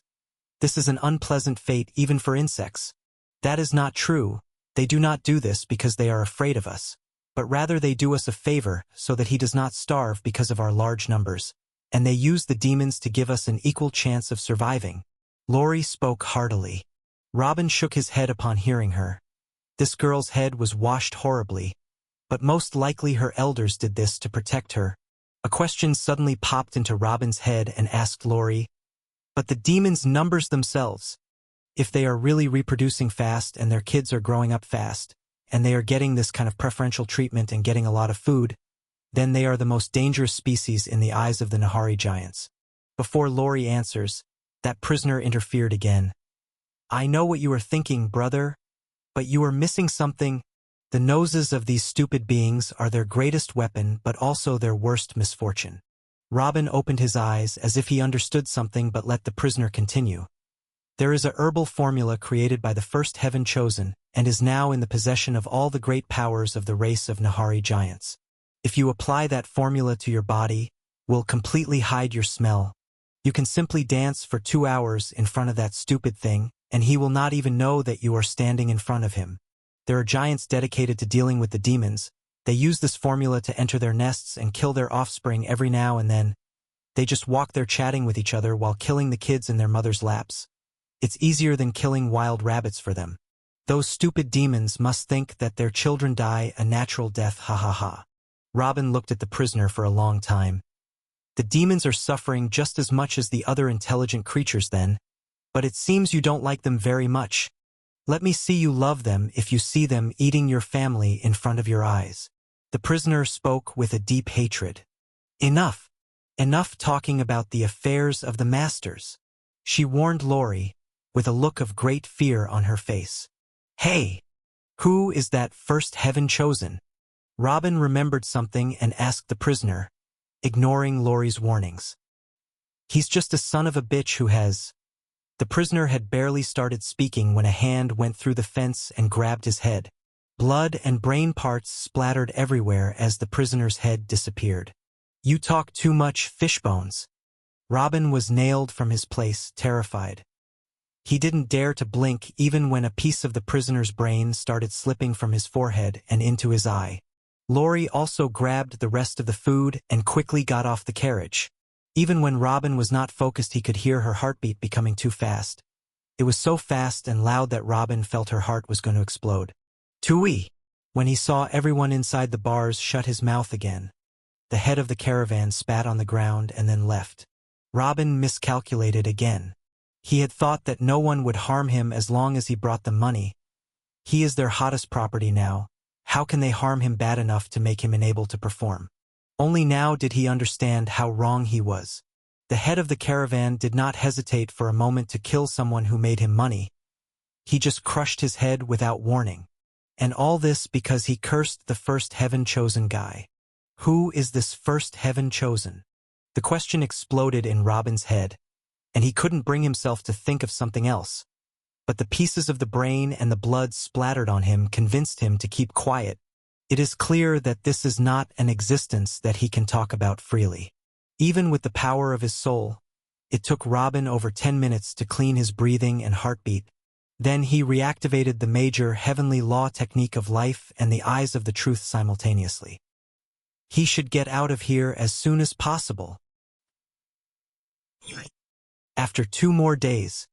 This is an unpleasant fate even for insects. That is not true. They do not do this because they are afraid of us, but rather they do us a favor so that he does not starve because of our large numbers, and they use the demons to give us an equal chance of surviving. Lori spoke heartily. Robin shook his head upon hearing her. This girl's head was washed horribly, but most likely her elders did this to protect her. A question suddenly popped into Robin's head and asked Lori, "But the demons' numbers themselves, if they are really reproducing fast and their kids are growing up fast, and they are getting this kind of preferential treatment and getting a lot of food, then they are the most dangerous species in the eyes of the Nahari giants." Before Lori answers, that prisoner interfered again. "I know what you are thinking, brother, but you are missing something. The noses of these stupid beings are their greatest weapon but also their worst misfortune." Robin opened his eyes as if he understood something but let the prisoner continue. "There is a herbal formula created by the first heaven chosen and is now in the possession of all the great powers of the race of Nahari giants. If you apply that formula to your body, will completely hide your smell. You can simply dance for 2 hours in front of that stupid thing, and he will not even know that you are standing in front of him. There are giants dedicated to dealing with the demons. They use this formula to enter their nests and kill their offspring every now and then. They just walk there chatting with each other while killing the kids in their mother's laps. It's easier than killing wild rabbits for them. Those stupid demons must think that their children die a natural death, ha ha ha." Robin looked at the prisoner for a long time. "The demons are suffering just as much as the other intelligent creatures then, but it seems you don't like them very much. Let me see you love them if you see them eating your family in front of your eyes." The prisoner spoke with a deep hatred. "Enough. Enough talking about the affairs of the masters," she warned Lori, with a look of great fear on her face. "Hey, who is that first heaven chosen?" Robin remembered something and asked the prisoner, ignoring Lori's warnings. "He's just a son of a bitch who has..." The prisoner had barely started speaking when a hand went through the fence and grabbed his head. Blood and brain parts splattered everywhere as the prisoner's head disappeared. "You talk too much, Fishbones." Robin was nailed from his place, terrified. He didn't dare to blink even when a piece of the prisoner's brain started slipping from his forehead and into his eye. Laurie also grabbed the rest of the food and quickly got off the carriage. Even when Robin was not focused, he could hear her heartbeat becoming too fast. It was so fast and loud that Robin felt her heart was going to explode. Tui! When he saw everyone inside the bars shut his mouth again. The head of the caravan spat on the ground and then left. Robin miscalculated again. He had thought that no one would harm him as long as he brought them money. He is their hottest property now. How can they harm him bad enough to make him unable to perform? Only now did he understand how wrong he was. The head of the caravan did not hesitate for a moment to kill someone who made him money. He just crushed his head without warning. And all this because he cursed the first heaven-chosen guy. Who is this first heaven-chosen? The question exploded in Robin's head, and he couldn't bring himself to think of something else. But the pieces of the brain and the blood splattered on him convinced him to keep quiet. It is clear that this is not an existence that he can talk about freely. Even with the power of his soul, it took Robin over 10 minutes to clean his breathing and heartbeat. Then he reactivated the major heavenly law technique of life and the eyes of the truth simultaneously. He should get out of here as soon as possible. After 2 more days,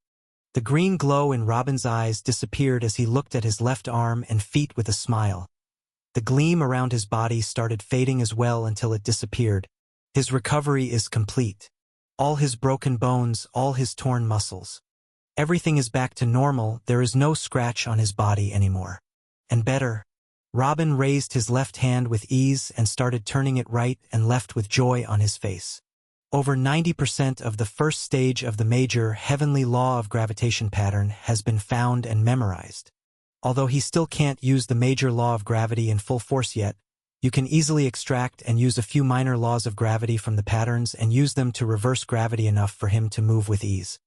the green glow in Robin's eyes disappeared as he looked at his left arm and feet with a smile. The gleam around his body started fading as well until it disappeared. His recovery is complete. All his broken bones, all his torn muscles. Everything is back to normal. There is no scratch on his body anymore. And better, Robin raised his left hand with ease and started turning it right and left with joy on his face. Over 90% of the first stage of the major heavenly law of gravitation pattern has been found and memorized. Although he still can't use the major law of gravity in full force yet, you can easily extract and use a few minor laws of gravity from the patterns and use them to reverse gravity enough for him to move with ease.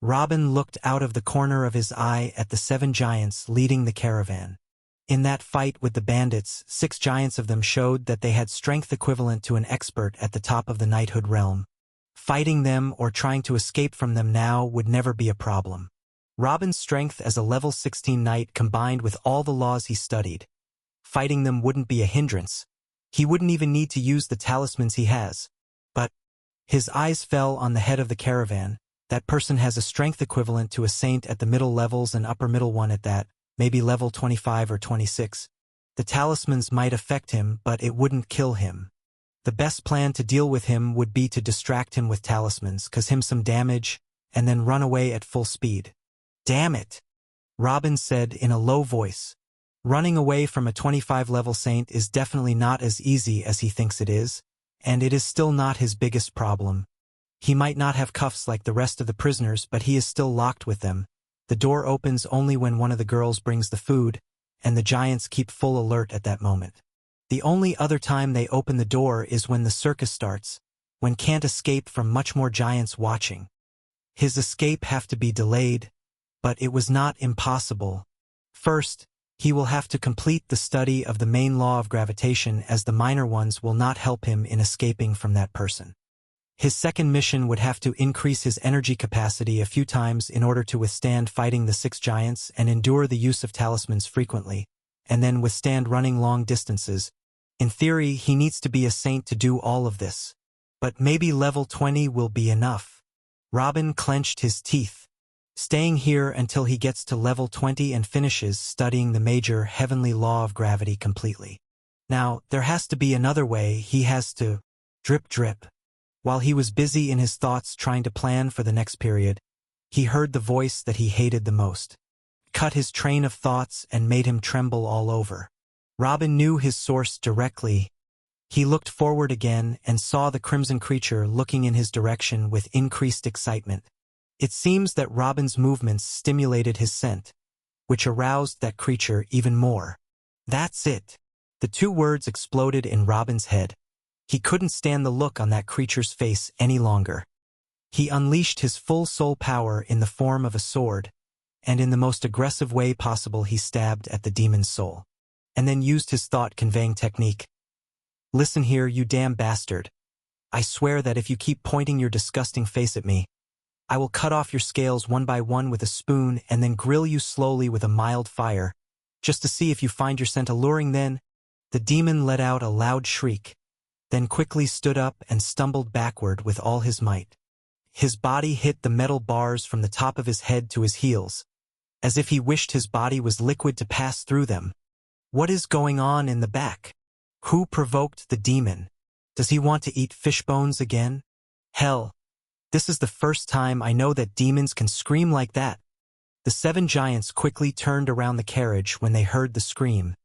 Robin looked out of the corner of his eye at the 7 giants leading the caravan. In that fight with the bandits, 6 giants of them showed that they had strength equivalent to an expert at the top of the knighthood realm. Fighting them or trying to escape from them now would never be a problem. Robin's strength as a level 16 knight combined with all the laws he studied. Fighting them wouldn't be a hindrance. He wouldn't even need to use the talismans he has. But his eyes fell on the head of the caravan. That person has a strength equivalent to a saint at the middle levels and upper middle one at that, maybe level 25 or 26. The talismans might affect him, but it wouldn't kill him. The best plan to deal with him would be to distract him with talismans, cause him some damage, and then run away at full speed. Damn it, Robin said in a low voice. Running away from a 25-level saint is definitely not as easy as he thinks it is, and it is still not his biggest problem. He might not have cuffs like the rest of the prisoners, but he is still locked with them. The door opens only when one of the girls brings the food, and the giants keep full alert at that moment. The only other time they open the door is when the circus starts, when can't escape from much more giants watching. His escape have to be delayed, but it was not impossible. First, he will have to complete the study of the main law of gravitation, as the minor ones will not help him in escaping from that person. His second mission would have to increase his energy capacity a few times in order to withstand fighting the 6 giants and endure the use of talismans frequently, and then withstand running long distances. In theory, he needs to be a saint to do all of this. But maybe level 20 will be enough. Robin clenched his teeth. Staying here until he gets to level 20 and finishes studying the major heavenly law of gravity completely. Now, there has to be another way. He has to drip drip. While he was busy in his thoughts trying to plan for the next period, he heard the voice that he hated the most. Cut his train of thoughts and made him tremble all over. Robin knew his source directly. He looked forward again and saw the crimson creature looking in his direction with increased excitement. It seems that Robin's movements stimulated his scent, which aroused that creature even more. That's it. The 2 words exploded in Robin's head. He couldn't stand the look on that creature's face any longer. He unleashed his full soul power in the form of a sword, and in the most aggressive way possible he stabbed at the demon's soul, and then used his thought-conveying technique. Listen here, you damn bastard. I swear that if you keep pointing your disgusting face at me, I will cut off your scales one by one with a spoon and then grill you slowly with a mild fire, just to see if you find your scent alluring. Then, the demon let out a loud shriek, then quickly stood up and stumbled backward with all his might. His body hit the metal bars from the top of his head to his heels, as if he wished his body was liquid to pass through them. What is going on in the back? Who provoked the demon? Does he want to eat fish bones again? Hell, this is the first time I know that demons can scream like that. The 7 giants quickly turned around the carriage when they heard the scream,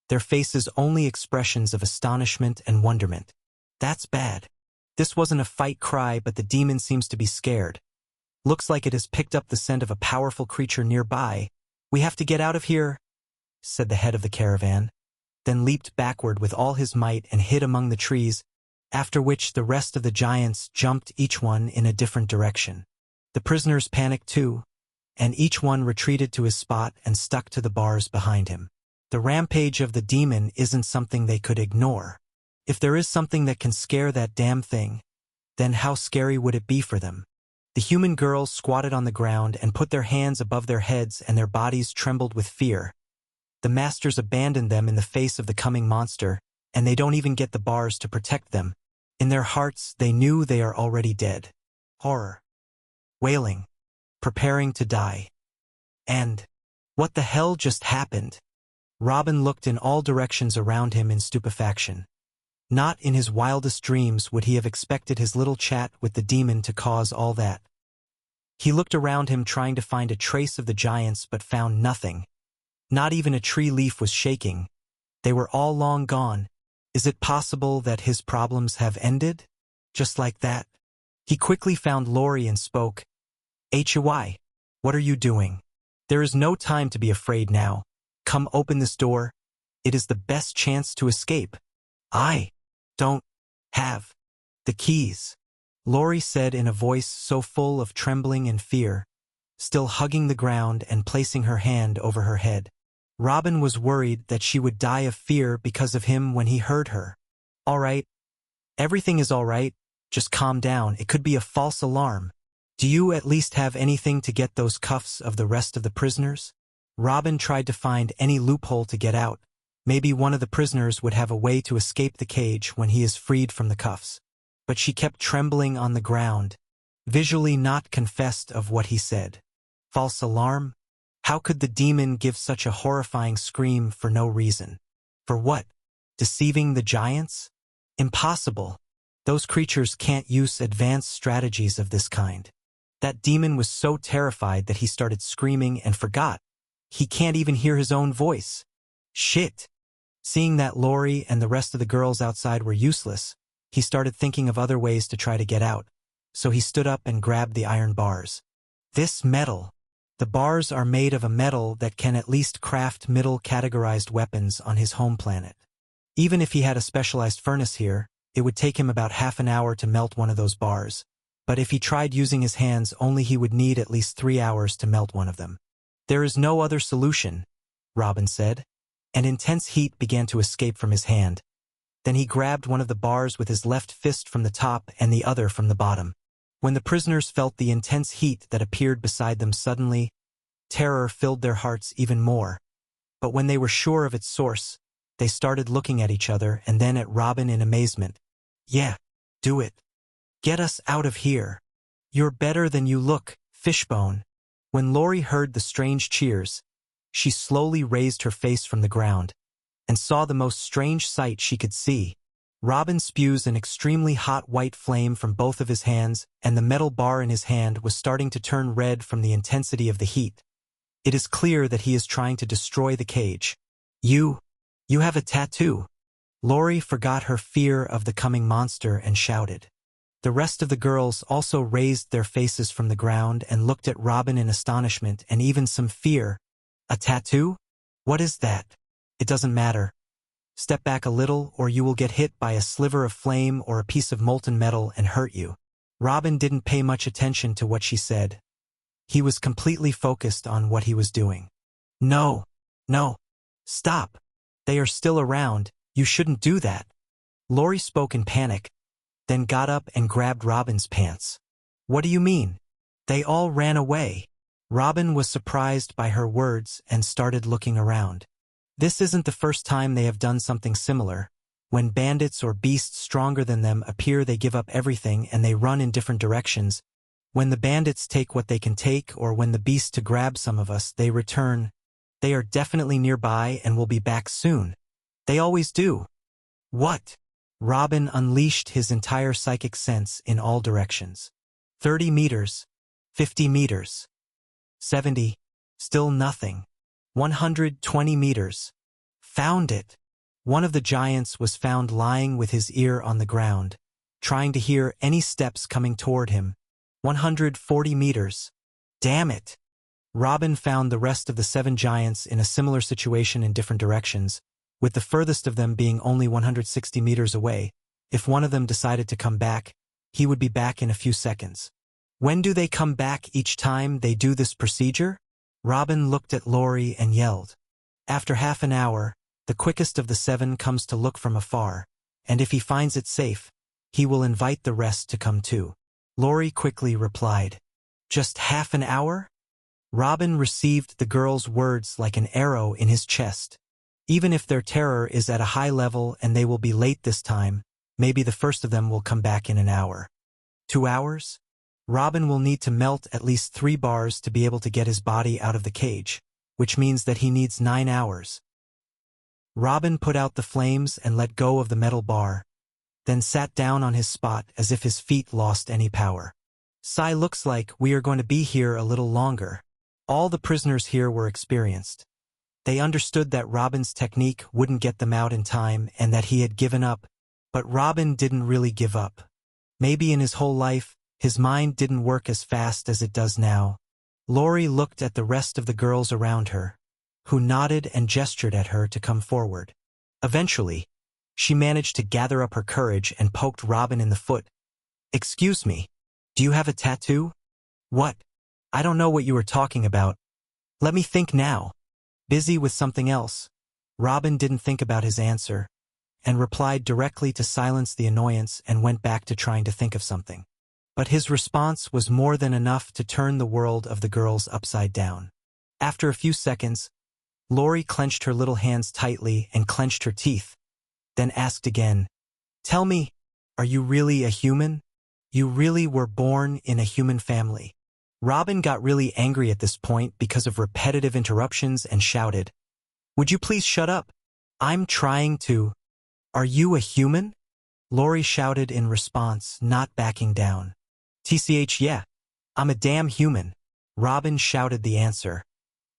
their faces only expressions of astonishment and wonderment. That's bad. This wasn't a fight cry, but the demon seems to be scared. Looks like it has picked up the scent of a powerful creature nearby. We have to get out of here, said the head of the caravan, then leaped backward with all his might and hid among the trees, after which the rest of the giants jumped, each one in a different direction. The prisoners panicked too, and each one retreated to his spot and stuck to the bars behind him. The rampage of the demon isn't something they could ignore. If there is something that can scare that damn thing, then how scary would it be for them? The human girls squatted on the ground and put their hands above their heads, and their bodies trembled with fear. The masters abandoned them in the face of the coming monster, and they don't even get the bars to protect them. In their hearts, they knew they are already dead. Horror. Wailing. Preparing to die. And what the hell just happened? Robin looked in all directions around him in stupefaction. Not in his wildest dreams would he have expected his little chat with the demon to cause all that. He looked around him trying to find a trace of the giants but found nothing. Not even a tree leaf was shaking. They were all long gone. Is it possible that his problems have ended? Just like that? He quickly found Lori and spoke. "Huy, what are you doing? There is no time to be afraid now. Come open this door. It is the best chance to escape." "I don't have the keys," Lori said in a voice so full of trembling and fear, still hugging the ground and placing her hand over her head. Robin was worried that she would die of fear because of him when he heard her. "All right. Everything is all right. Just calm down. It could be a false alarm. Do you at least have anything to get those cuffs of the rest of the prisoners?" Robin tried to find any loophole to get out. Maybe one of the prisoners would have a way to escape the cage when he is freed from the cuffs. But she kept trembling on the ground, visually not convinced of what he said. False alarm? How could the demon give such a horrifying scream for no reason? For what? Deceiving the giants? Impossible. Those creatures can't use advanced strategies of this kind. That demon was so terrified that he started screaming and forgot. He can't even hear his own voice. Shit. Seeing that Lori and the rest of the girls outside were useless, he started thinking of other ways to try to get out. So he stood up and grabbed the iron bars. This metal. The bars are made of a metal that can at least craft middle-categorized weapons on his home planet. Even if he had a specialized furnace here, it would take him about half an hour to melt one of those bars. But if he tried using his hands only, he would need at least 3 hours to melt one of them. "There is no other solution," Robin said. An intense heat began to escape from his hand. Then he grabbed one of the bars with his left fist from the top and the other from the bottom. When the prisoners felt the intense heat that appeared beside them suddenly, terror filled their hearts even more. But when they were sure of its source, they started looking at each other and then at Robin in amazement. "Yeah, do it. Get us out of here. You're better than you look, Fishbone." When Lori heard the strange cheers, she slowly raised her face from the ground and saw the most strange sight she could see. Robin spews an extremely hot white flame from both of his hands, and the metal bar in his hand was starting to turn red from the intensity of the heat. It is clear that he is trying to destroy the cage. You have a tattoo." Lori forgot her fear of the coming monster and shouted. The rest of the girls also raised their faces from the ground and looked at Robin in astonishment and even some fear. "A tattoo? What is that?" "It doesn't matter. Step back a little or you will get hit by a sliver of flame or a piece of molten metal and hurt you." Robin didn't pay much attention to what she said. He was completely focused on what he was doing. No, stop. They are still around. You shouldn't do that." Lori spoke in panic. then got up and grabbed Robin's pants. What do you mean? They all ran away. Robin was surprised by her words and started looking around. This isn't the first time they have done something similar. When bandits or beasts stronger than them appear, they give up everything and they run in different directions. When the bandits take what they can take, or when the beast to grab some of us, they return. They are definitely nearby and will be back soon. They always do. What? Robin unleashed his entire psychic sense in all directions. 30 meters. 50 meters. 70. Still nothing. 120 meters. Found it. One of the giants was found lying with his ear on the ground, trying to hear any steps coming toward him. 140 meters. Damn it. Robin found the rest of the 7 giants in a similar situation in different directions, with the furthest of them being only 160 meters away. If one of them decided to come back, he would be back in a few seconds. When do they come back each time they do this procedure? Robin looked at Lori and yelled. After half an hour, the quickest of the 7 comes to look from afar, and if he finds it safe, he will invite the rest to come too. Lori quickly replied. Just half an hour? Robin received the girl's words like an arrow in his chest. Even if their terror is at a high level and they will be late this time, maybe the first of them will come back in an hour. 2 hours? Robin will need to melt at least 3 bars to be able to get his body out of the cage, which means that he needs 9 hours. Robin put out the flames and let go of the metal bar, then sat down on his spot as if his feet lost any power. Sai, looks like we are going to be here a little longer. All the prisoners here were experienced. They understood that Robin's technique wouldn't get them out in time and that he had given up, but Robin didn't really give up. Maybe in his whole life, his mind didn't work as fast as it does now. Lori looked at the rest of the girls around her, who nodded and gestured at her to come forward. Eventually, she managed to gather up her courage and poked Robin in the foot. Excuse me, do you have a tattoo? What? I don't know what you were talking about. Let me think now. Busy with something else. Robin didn't think about his answer, and replied directly to silence the annoyance and went back to trying to think of something. But his response was more than enough to turn the world of the girls upside down. After a few seconds, Lori clenched her little hands tightly and clenched her teeth, then asked again, Tell me, are you really a human? You really were born in a human family? Robin got really angry at this point because of repetitive interruptions and shouted, Would you please shut up? I'm trying to. Are you a human? Lori shouted in response, not backing down. TCH, yeah. I'm a damn human. Robin shouted the answer.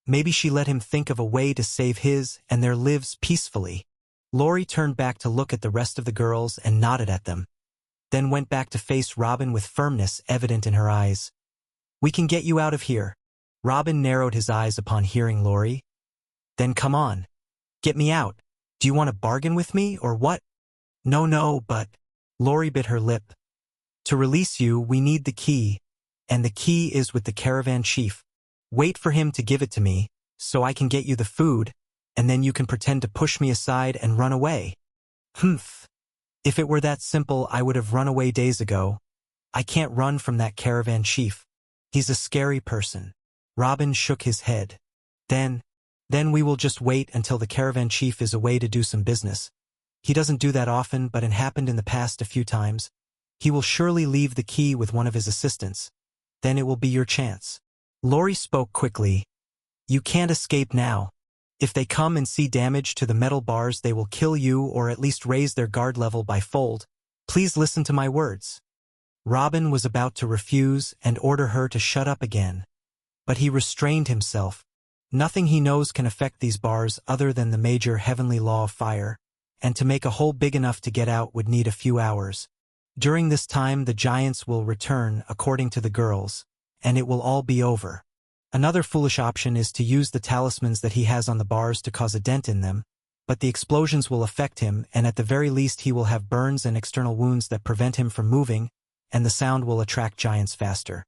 Maybe she let him think of a way to save his and their lives peacefully. Lori turned back to look at the rest of the girls and nodded at them, then went back to face Robin with firmness evident in her eyes. We can get you out of here. Robin narrowed his eyes upon hearing Lori. Then come on. Get me out. Do you want to bargain with me or what? No, but... Lori bit her lip. To release you, we need the key, and the key is with the caravan chief. Wait for him to give it to me, so I can get you the food, and then you can pretend to push me aside and run away. Humph. If it were that simple, I would have run away days ago. I can't run from that caravan chief. He's a scary person. Robin shook his head. Then we will just wait until the caravan chief is away to do some business. He doesn't do that often, but it happened in the past a few times. He will surely leave the key with one of his assistants. Then it will be your chance. Lori spoke quickly. You can't escape now. If they come and see damage to the metal bars, they will kill you or at least raise their guard level by fold. Please listen to my words. Robin was about to refuse and order her to shut up again, but he restrained himself. Nothing he knows can affect these bars other than the major heavenly law of fire, and to make a hole big enough to get out would need a few hours. During this time, the giants will return, according to the girls, and it will all be over. Another foolish option is to use the talismans that he has on the bars to cause a dent in them, but the explosions will affect him, and at the very least he will have burns and external wounds that prevent him from moving, and the sound will attract giants faster.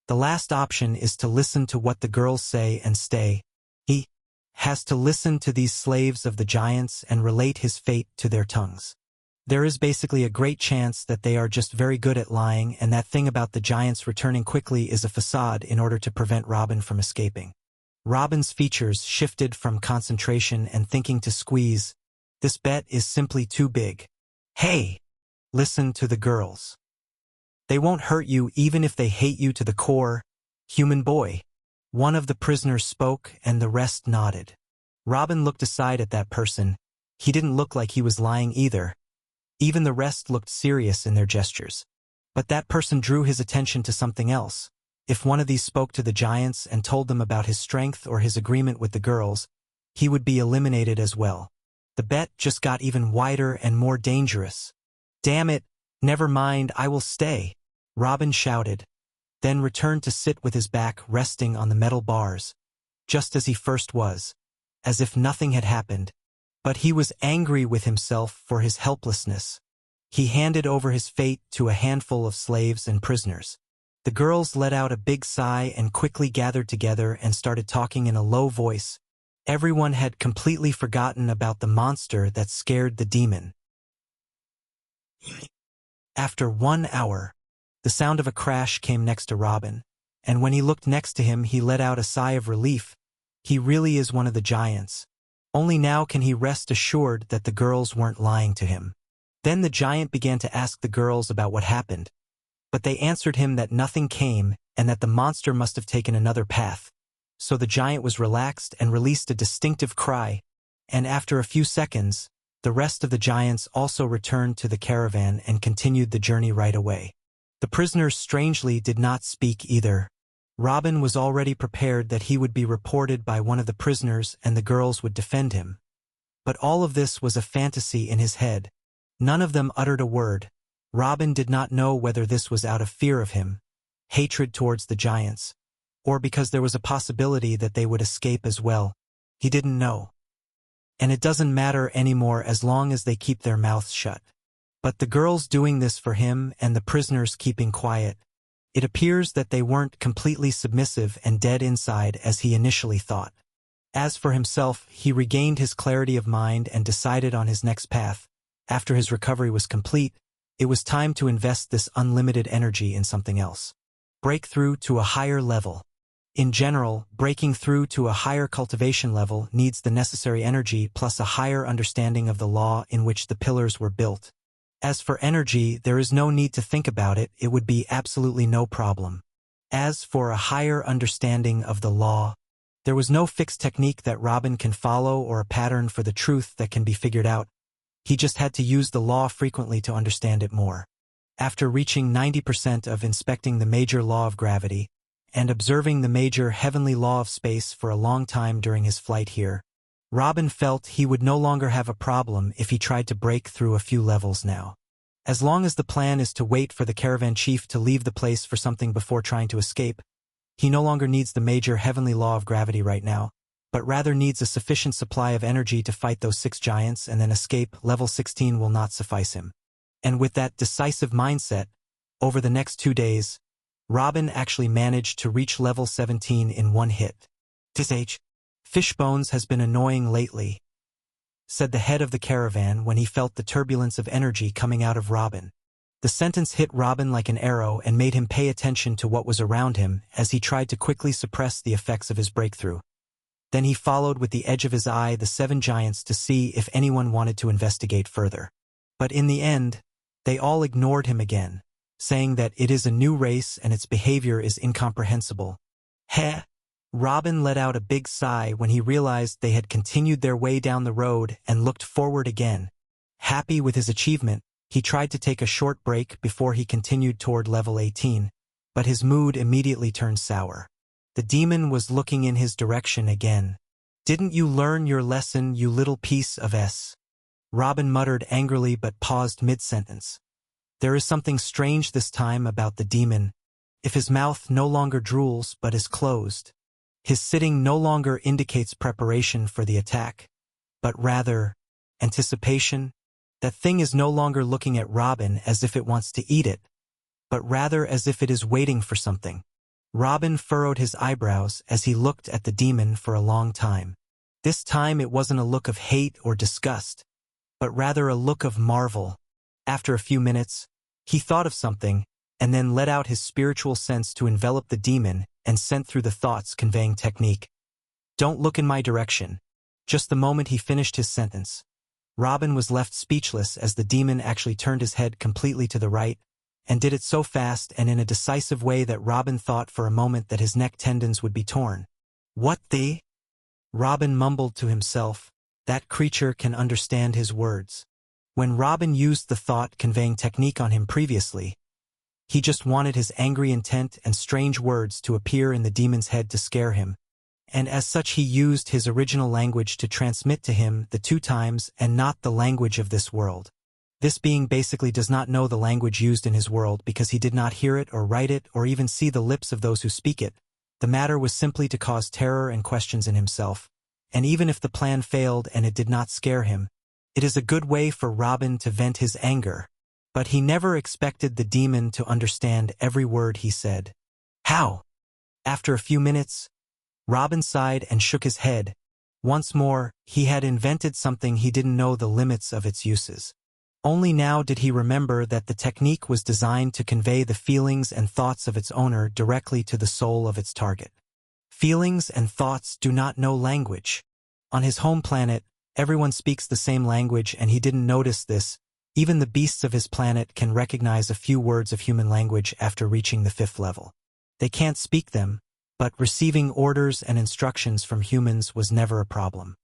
The last option is to listen to what the girls say and stay. He has to listen to these slaves of the giants and relate his fate to their tongues. There is basically a great chance that they are just very good at lying, and that thing about the giants returning quickly is a facade in order to prevent Robin from escaping. Robin's features shifted from concentration and thinking to squeeze. This bet is simply too big. Hey! Listen to the girls. They won't hurt you even if they hate you to the core, human boy. One of the prisoners spoke and the rest nodded. Robin looked aside at that person. He didn't look like he was lying either. Even the rest looked serious in their gestures. But that person drew his attention to something else. If one of these spoke to the giants and told them about his strength or his agreement with the girls, he would be eliminated as well. The bet just got even wider and more dangerous. Damn it, never mind, I will stay, Robin shouted, then returned to sit with his back resting on the metal bars, just as he first was, as if nothing had happened. But he was angry with himself for his helplessness. He handed over his fate to a handful of slaves and prisoners. The girls let out a big sigh and quickly gathered together and started talking in a low voice. Everyone had completely forgotten about the monster that scared the demon. After 1 hour, the sound of a crash came next to Robin, and when he looked next to him he let out a sigh of relief. He really is one of the giants. Only now can he rest assured that the girls weren't lying to him. Then the giant began to ask the girls about what happened, but they answered him that nothing came and that the monster must have taken another path. So the giant was relaxed and released a distinctive cry, and after a few seconds, the rest of the giants also returned to the caravan and continued the journey right away. The prisoners strangely did not speak either. Robin was already prepared that he would be reported by one of the prisoners and the girls would defend him. But all of this was a fantasy in his head. None of them uttered a word. Robin did not know whether this was out of fear of him, hatred towards the giants, or because there was a possibility that they would escape as well. He didn't know. And it doesn't matter anymore as long as they keep their mouths shut. But the girls doing this for him and the prisoners keeping quiet, it appears that they weren't completely submissive and dead inside as he initially thought. As for himself, he regained his clarity of mind and decided on his next path. After his recovery was complete, it was time to invest this unlimited energy in something else. Break through to a higher level. In general, breaking through to a higher cultivation level needs the necessary energy plus a higher understanding of the law in which the pillars were built. As for energy, there is no need to think about it, it would be absolutely no problem. As for a higher understanding of the law, there was no fixed technique that Robin can follow or a pattern for the truth that can be figured out. He just had to use the law frequently to understand it more. After reaching 90% of inspecting the major law of gravity, and observing the major heavenly law of space for a long time during his flight here, Robin felt he would no longer have a problem if he tried to break through a few levels now. As long as the plan is to wait for the caravan chief to leave the place for something before trying to escape, he no longer needs the major heavenly law of gravity right now, but rather needs a sufficient supply of energy to fight those 6 giants and then escape. Level 16 will not suffice him. And with that decisive mindset, over the next 2 days, Robin actually managed to reach level 17 in 1 hit. "Tis Fishbones has been annoying lately," said the head of the caravan when he felt the turbulence of energy coming out of Robin. The sentence hit Robin like an arrow and made him pay attention to what was around him as he tried to quickly suppress the effects of his breakthrough. Then he followed with the edge of his eye the 7 giants to see if anyone wanted to investigate further. But in the end, they all ignored him again, saying that it is a new race and its behavior is incomprehensible. Heh! Robin let out a big sigh when he realized they had continued their way down the road and looked forward again. Happy with his achievement, he tried to take a short break before he continued toward level 18, but his mood immediately turned sour. The demon was looking in his direction again. "Didn't you learn your lesson, you little piece of s?" Robin muttered angrily but paused mid-sentence. There is something strange this time about the demon. If his mouth no longer drools but is closed, his sitting no longer indicates preparation for the attack, but rather anticipation. That thing is no longer looking at Robin as if it wants to eat it, but rather as if it is waiting for something. Robin furrowed his eyebrows as he looked at the demon for a long time. This time it wasn't a look of hate or disgust, but rather a look of marvel. After a few minutes, he thought of something, and then let out his spiritual sense to envelop the demon and sent through the thoughts conveying technique. Don't look in my direction. Just the moment he finished his sentence, Robin was left speechless as the demon actually turned his head completely to the right, and did it so fast and in a decisive way that Robin thought for a moment that his neck tendons would be torn. What the? Robin mumbled to himself. That creature can understand his words. When Robin used the thought-conveying technique on him previously, he just wanted his angry intent and strange words to appear in the demon's head to scare him, and as such he used his original language to transmit to him the 2 times and not the language of this world. This being basically does not know the language used in his world because he did not hear it or write it or even see the lips of those who speak it. The matter was simply to cause terror and questions in himself, and even if the plan failed and it did not scare him, it is a good way for Robin to vent his anger. But he never expected the demon to understand every word he said. How? After a few minutes, Robin sighed and shook his head. Once more, he had invented something he didn't know the limits of its uses. Only now did he remember that the technique was designed to convey the feelings and thoughts of its owner directly to the soul of its target. Feelings and thoughts do not know language. On his home planet, everyone speaks the same language and he didn't notice this. Even the beasts of his planet can recognize a few words of human language after reaching the 5th level. They can't speak them, but receiving orders and instructions from humans was never a problem.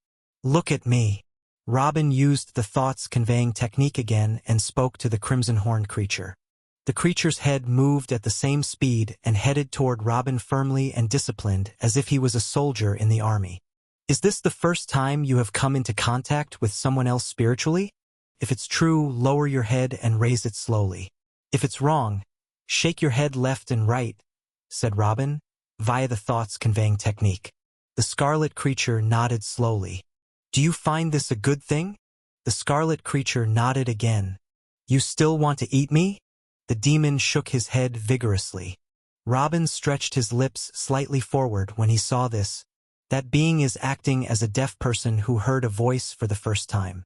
Look at me. Robin used the thoughts-conveying technique again and spoke to the crimson-horned creature. The creature's head moved at the same speed and headed toward Robin firmly and disciplined as if he was a soldier in the army. Is this the first time you have come into contact with someone else spiritually? If it's true, lower your head and raise it slowly. If it's wrong, shake your head left and right, said Robin, via the thoughts-conveying technique. The scarlet creature nodded slowly. Do you find this a good thing? The scarlet creature nodded again. You still want to eat me? The demon shook his head vigorously. Robin stretched his lips slightly forward when he saw this. That being is acting as a deaf person who heard a voice for the first time.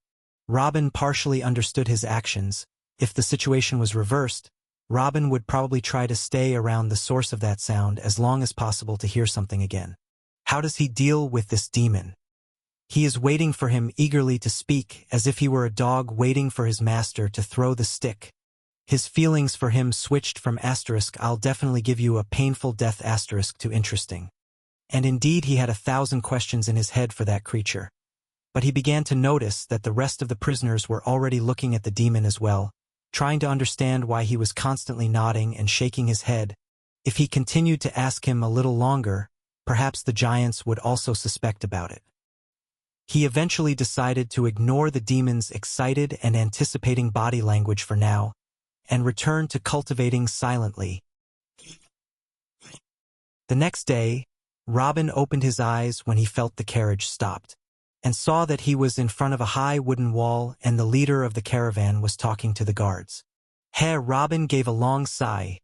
Robin partially understood his actions. If the situation was reversed, Robin would probably try to stay around the source of that sound as long as possible to hear something again. How does he deal with this demon? He is waiting for him eagerly to speak, as if he were a dog waiting for his master to throw the stick. His feelings for him switched from asterisk I'll definitely give you a painful death asterisk to interesting. And indeed he had 1,000 questions in his head for that creature. But he began to notice that the rest of the prisoners were already looking at the demon as well, trying to understand why he was constantly nodding and shaking his head. If he continued to ask him a little longer, perhaps the giants would also suspect about it. He eventually decided to ignore the demon's excited and anticipating body language for now, and return to cultivating silently. The next day, Robin opened his eyes when he felt the carriage stopped, and saw that he was in front of a high wooden wall and the leader of the caravan was talking to the guards. Robin gave a long sigh.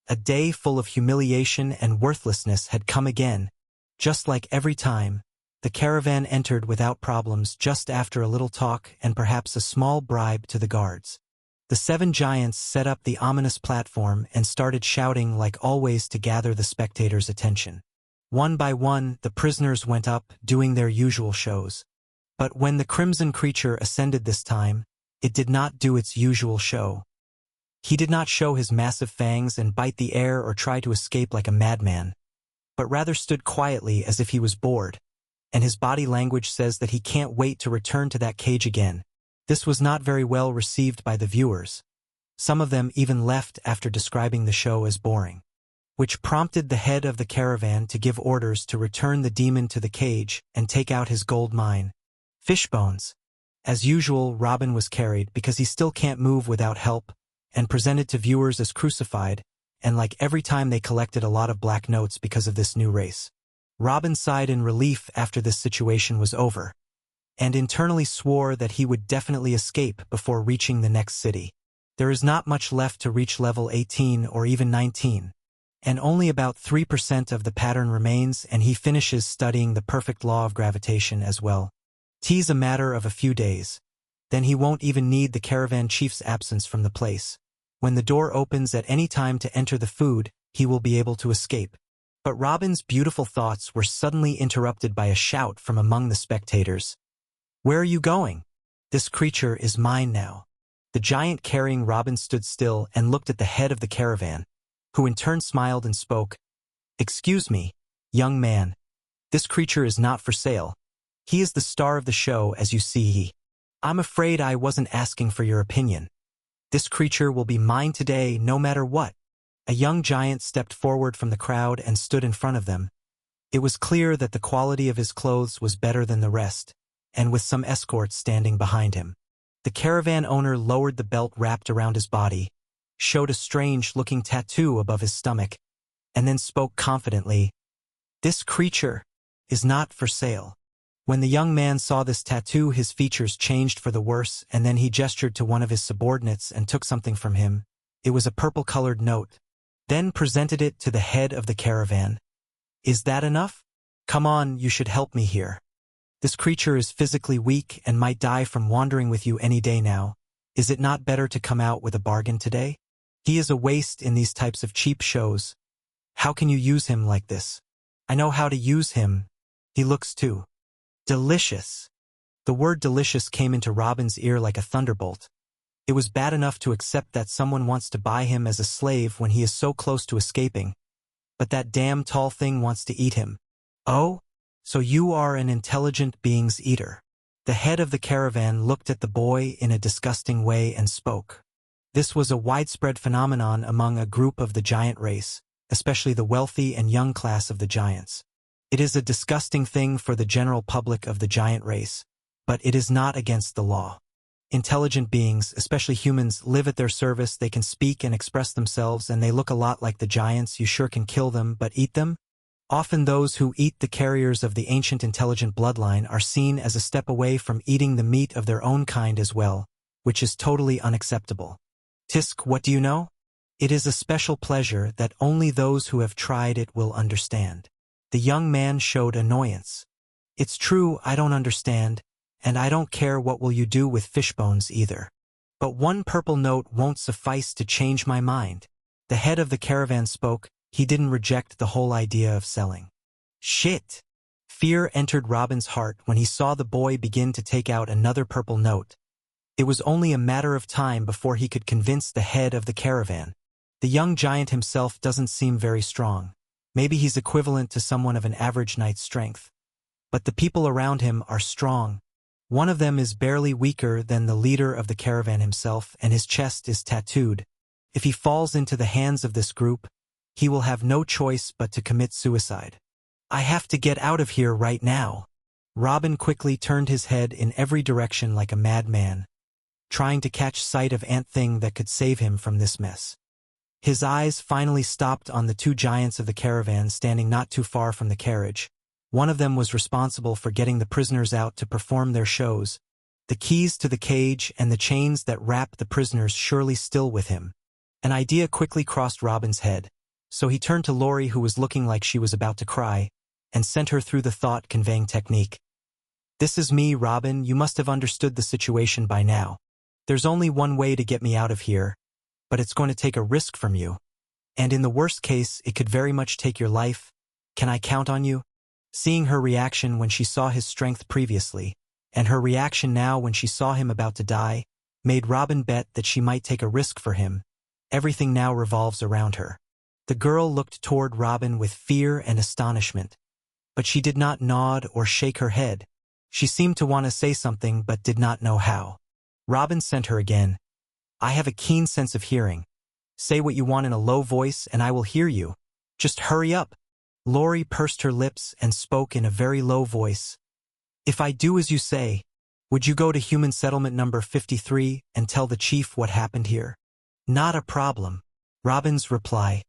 A day full of humiliation and worthlessness had come again. Just like every time, the caravan entered without problems just after a little talk and perhaps a small bribe to the guards. The 7 giants set up the ominous platform and started shouting like always to gather the spectators' attention. One by one, the prisoners went up, doing their usual shows. But when the crimson creature ascended this time, it did not do its usual show. He did not show his massive fangs and bite the air or try to escape like a madman, but rather stood quietly as if he was bored, and his body language says that he can't wait to return to that cage again. This was not very well received by the viewers. Some of them even left after describing the show as boring, which prompted the head of the caravan to give orders to return the demon to the cage and take out his gold mine. Fishbones. As usual, Robin was carried because he still can't move without help, and presented to viewers as crucified, and like every time they collected a lot of black notes because of this new race. Robin sighed in relief after this situation was over, and internally swore that he would definitely escape before reaching the next city. There is not much left to reach level 18 or even 19. And only about 3% of the pattern remains, and he finishes studying the perfect law of gravitation as well. 'Tis a matter of a few days. Then he won't even need the caravan chief's absence from the place. When the door opens at any time to enter the food, he will be able to escape. But Robin's beautiful thoughts were suddenly interrupted by a shout from among the spectators. "Where are you going? This creature is mine now." The giant carrying Robin stood still and looked at the head of the caravan, who in turn smiled and spoke. "Excuse me, young man. This creature is not for sale. He is the star of the show, as you see. I'm afraid I wasn't asking for your opinion. This creature will be mine today, no matter what." A young giant stepped forward from the crowd and stood in front of them. It was clear that the quality of his clothes was better than the rest, and with some escorts standing behind him. The caravan owner lowered the belt wrapped around his body, showed a strange-looking tattoo above his stomach, and then spoke confidently. "This creature is not for sale." When the young man saw this tattoo, his features changed for the worse, and then he gestured to one of his subordinates and took something from him. It was a purple-colored note. Then presented it to the head of the caravan. "Is that enough? Come on, you should help me here. This creature is physically weak and might die from wandering with you any day now. Is it not better to come out with a bargain today? He is a waste in these types of cheap shows. How can you use him like this? I know how to use him. He looks too delicious." The word delicious came into Robin's ear like a thunderbolt. It was bad enough to accept that someone wants to buy him as a slave when he is so close to escaping, but that damn tall thing wants to eat him. "Oh? So you are an intelligent being's eater." The head of the caravan looked at the boy in a disgusting way and spoke. This was a widespread phenomenon among a group of the giant race, especially the wealthy and young class of the giants. It is a disgusting thing for the general public of the giant race, but it is not against the law. Intelligent beings, especially humans, live at their service. They can speak and express themselves, and they look a lot like the giants. You sure can kill them, but eat them? Often those who eat the carriers of the ancient intelligent bloodline are seen as a step away from eating the meat of their own kind as well, which is totally unacceptable. Tisk, what do you know? It is a special pleasure that only those who have tried it will understand. The young man showed annoyance. "It's true, I don't understand, and I don't care what will you do with fish bones either. But one purple note won't suffice to change my mind." The head of the caravan spoke. He didn't reject the whole idea of selling. Shit! Fear entered Robin's heart when he saw the boy begin to take out another purple note. It was only a matter of time before he could convince the head of the caravan. The young giant himself doesn't seem very strong. Maybe he's equivalent to someone of an average knight's strength. But the people around him are strong. One of them is barely weaker than the leader of the caravan himself, and his chest is tattooed. If he falls into the hands of this group, he will have no choice but to commit suicide. "I have to get out of here right now." Robin quickly turned his head in every direction like a madman, trying to catch sight of anything that could save him from this mess. His eyes finally stopped on the two giants of the caravan standing not too far from the carriage. One of them was responsible for getting the prisoners out to perform their shows. The keys to the cage and the chains that wrapped the prisoners surely still with him. An idea quickly crossed Robin's head, so he turned to Lori, who was looking like she was about to cry, and sent her through the thought-conveying technique. "This is me, Robin. You must have understood the situation by now. There's only one way to get me out of here, but it's going to take a risk from you. And in the worst case, it could very much take your life. Can I count on you?" Seeing her reaction when she saw his strength previously, and her reaction now when she saw him about to die, made Robin bet that she might take a risk for him. Everything now revolves around her. The girl looked toward Robin with fear and astonishment, but she did not nod or shake her head. She seemed to want to say something but did not know how. Robin sent her again. "I have a keen sense of hearing. Say what you want in a low voice and I will hear you. Just hurry up." Lori pursed her lips and spoke in a very low voice. "If I do as you say, would you go to human settlement number 53 and tell the chief what happened here?" "Not a problem." Robin's reply.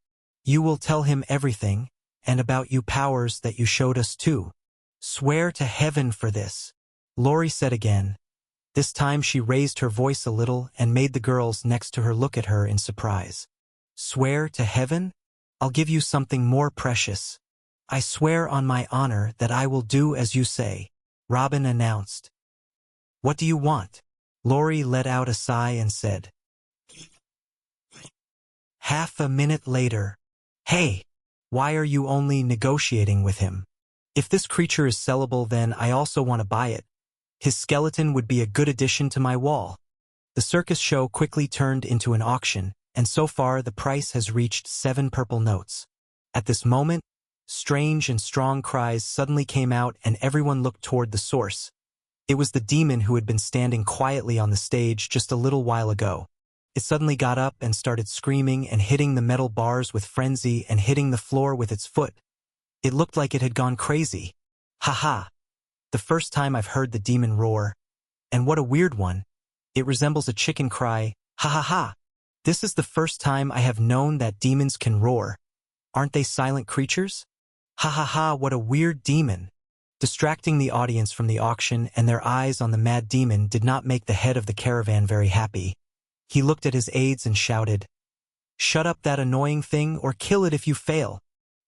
"You will tell him everything, and about you powers that you showed us too. Swear to heaven for this," Lori said again. This time she raised her voice a little and made the girls next to her look at her in surprise. "Swear to heaven? I'll give you something more precious. I swear on my honor that I will do as you say," Robin announced. "What do you want?" Lori let out a sigh and said. Half a minute later. Hey, why are you only negotiating with him? If this creature is sellable, then I also want to buy it. His skeleton would be a good addition to my wall. The circus show quickly turned into an auction, and so far the price has reached 7 purple notes. At this moment, strange and strong cries suddenly came out and everyone looked toward the source. It was the demon who had been standing quietly on the stage just a little while ago. It suddenly got up and started screaming and hitting the metal bars with frenzy and hitting the floor with its foot. It looked like it had gone crazy. Ha! The first time I've heard the demon roar. And what a weird one. It resembles a chicken cry, ha! This is the first time I have known that demons can roar. Aren't they silent creatures? Ha! What a weird demon. Distracting the audience from the auction and their eyes on the mad demon did not make the head of the caravan very happy. He looked at his aides and shouted, "Shut up that annoying thing or kill it if you fail.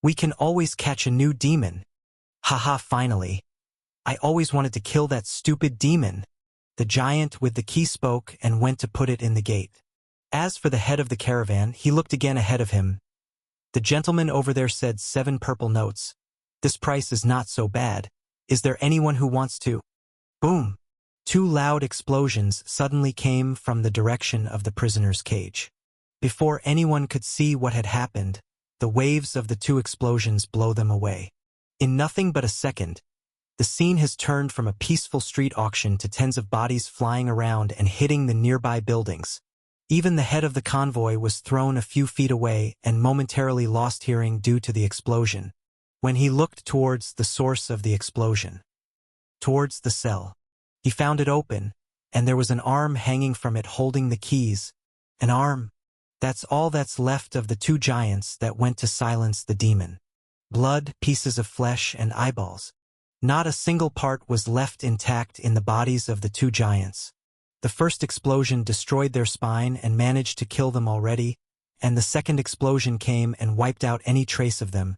We can always catch a new demon." Ha! Finally. I always wanted to kill that stupid demon. The giant with the key spoke and went to put it in the gate. As for the head of the caravan, he looked again ahead of him. The gentleman over there said 7 purple notes. This price is not so bad. Is there anyone who wants to? Boom! 2 loud explosions suddenly came from the direction of the prisoner's cage. Before anyone could see what had happened, the waves of the 2 explosions blow them away. In nothing but a second, the scene has turned from a peaceful street auction to tens of bodies flying around and hitting the nearby buildings. Even the head of the convoy was thrown a few feet away and momentarily lost hearing due to the explosion. When he looked towards the source of the explosion, towards the cell, he found it open, and there was an arm hanging from it holding the keys. An arm. That's all that's left of the 2 giants that went to silence the demon. Blood, pieces of flesh, and eyeballs. Not a single part was left intact in the bodies of the 2 giants. The first explosion destroyed their spine and managed to kill them already, and the second explosion came and wiped out any trace of them.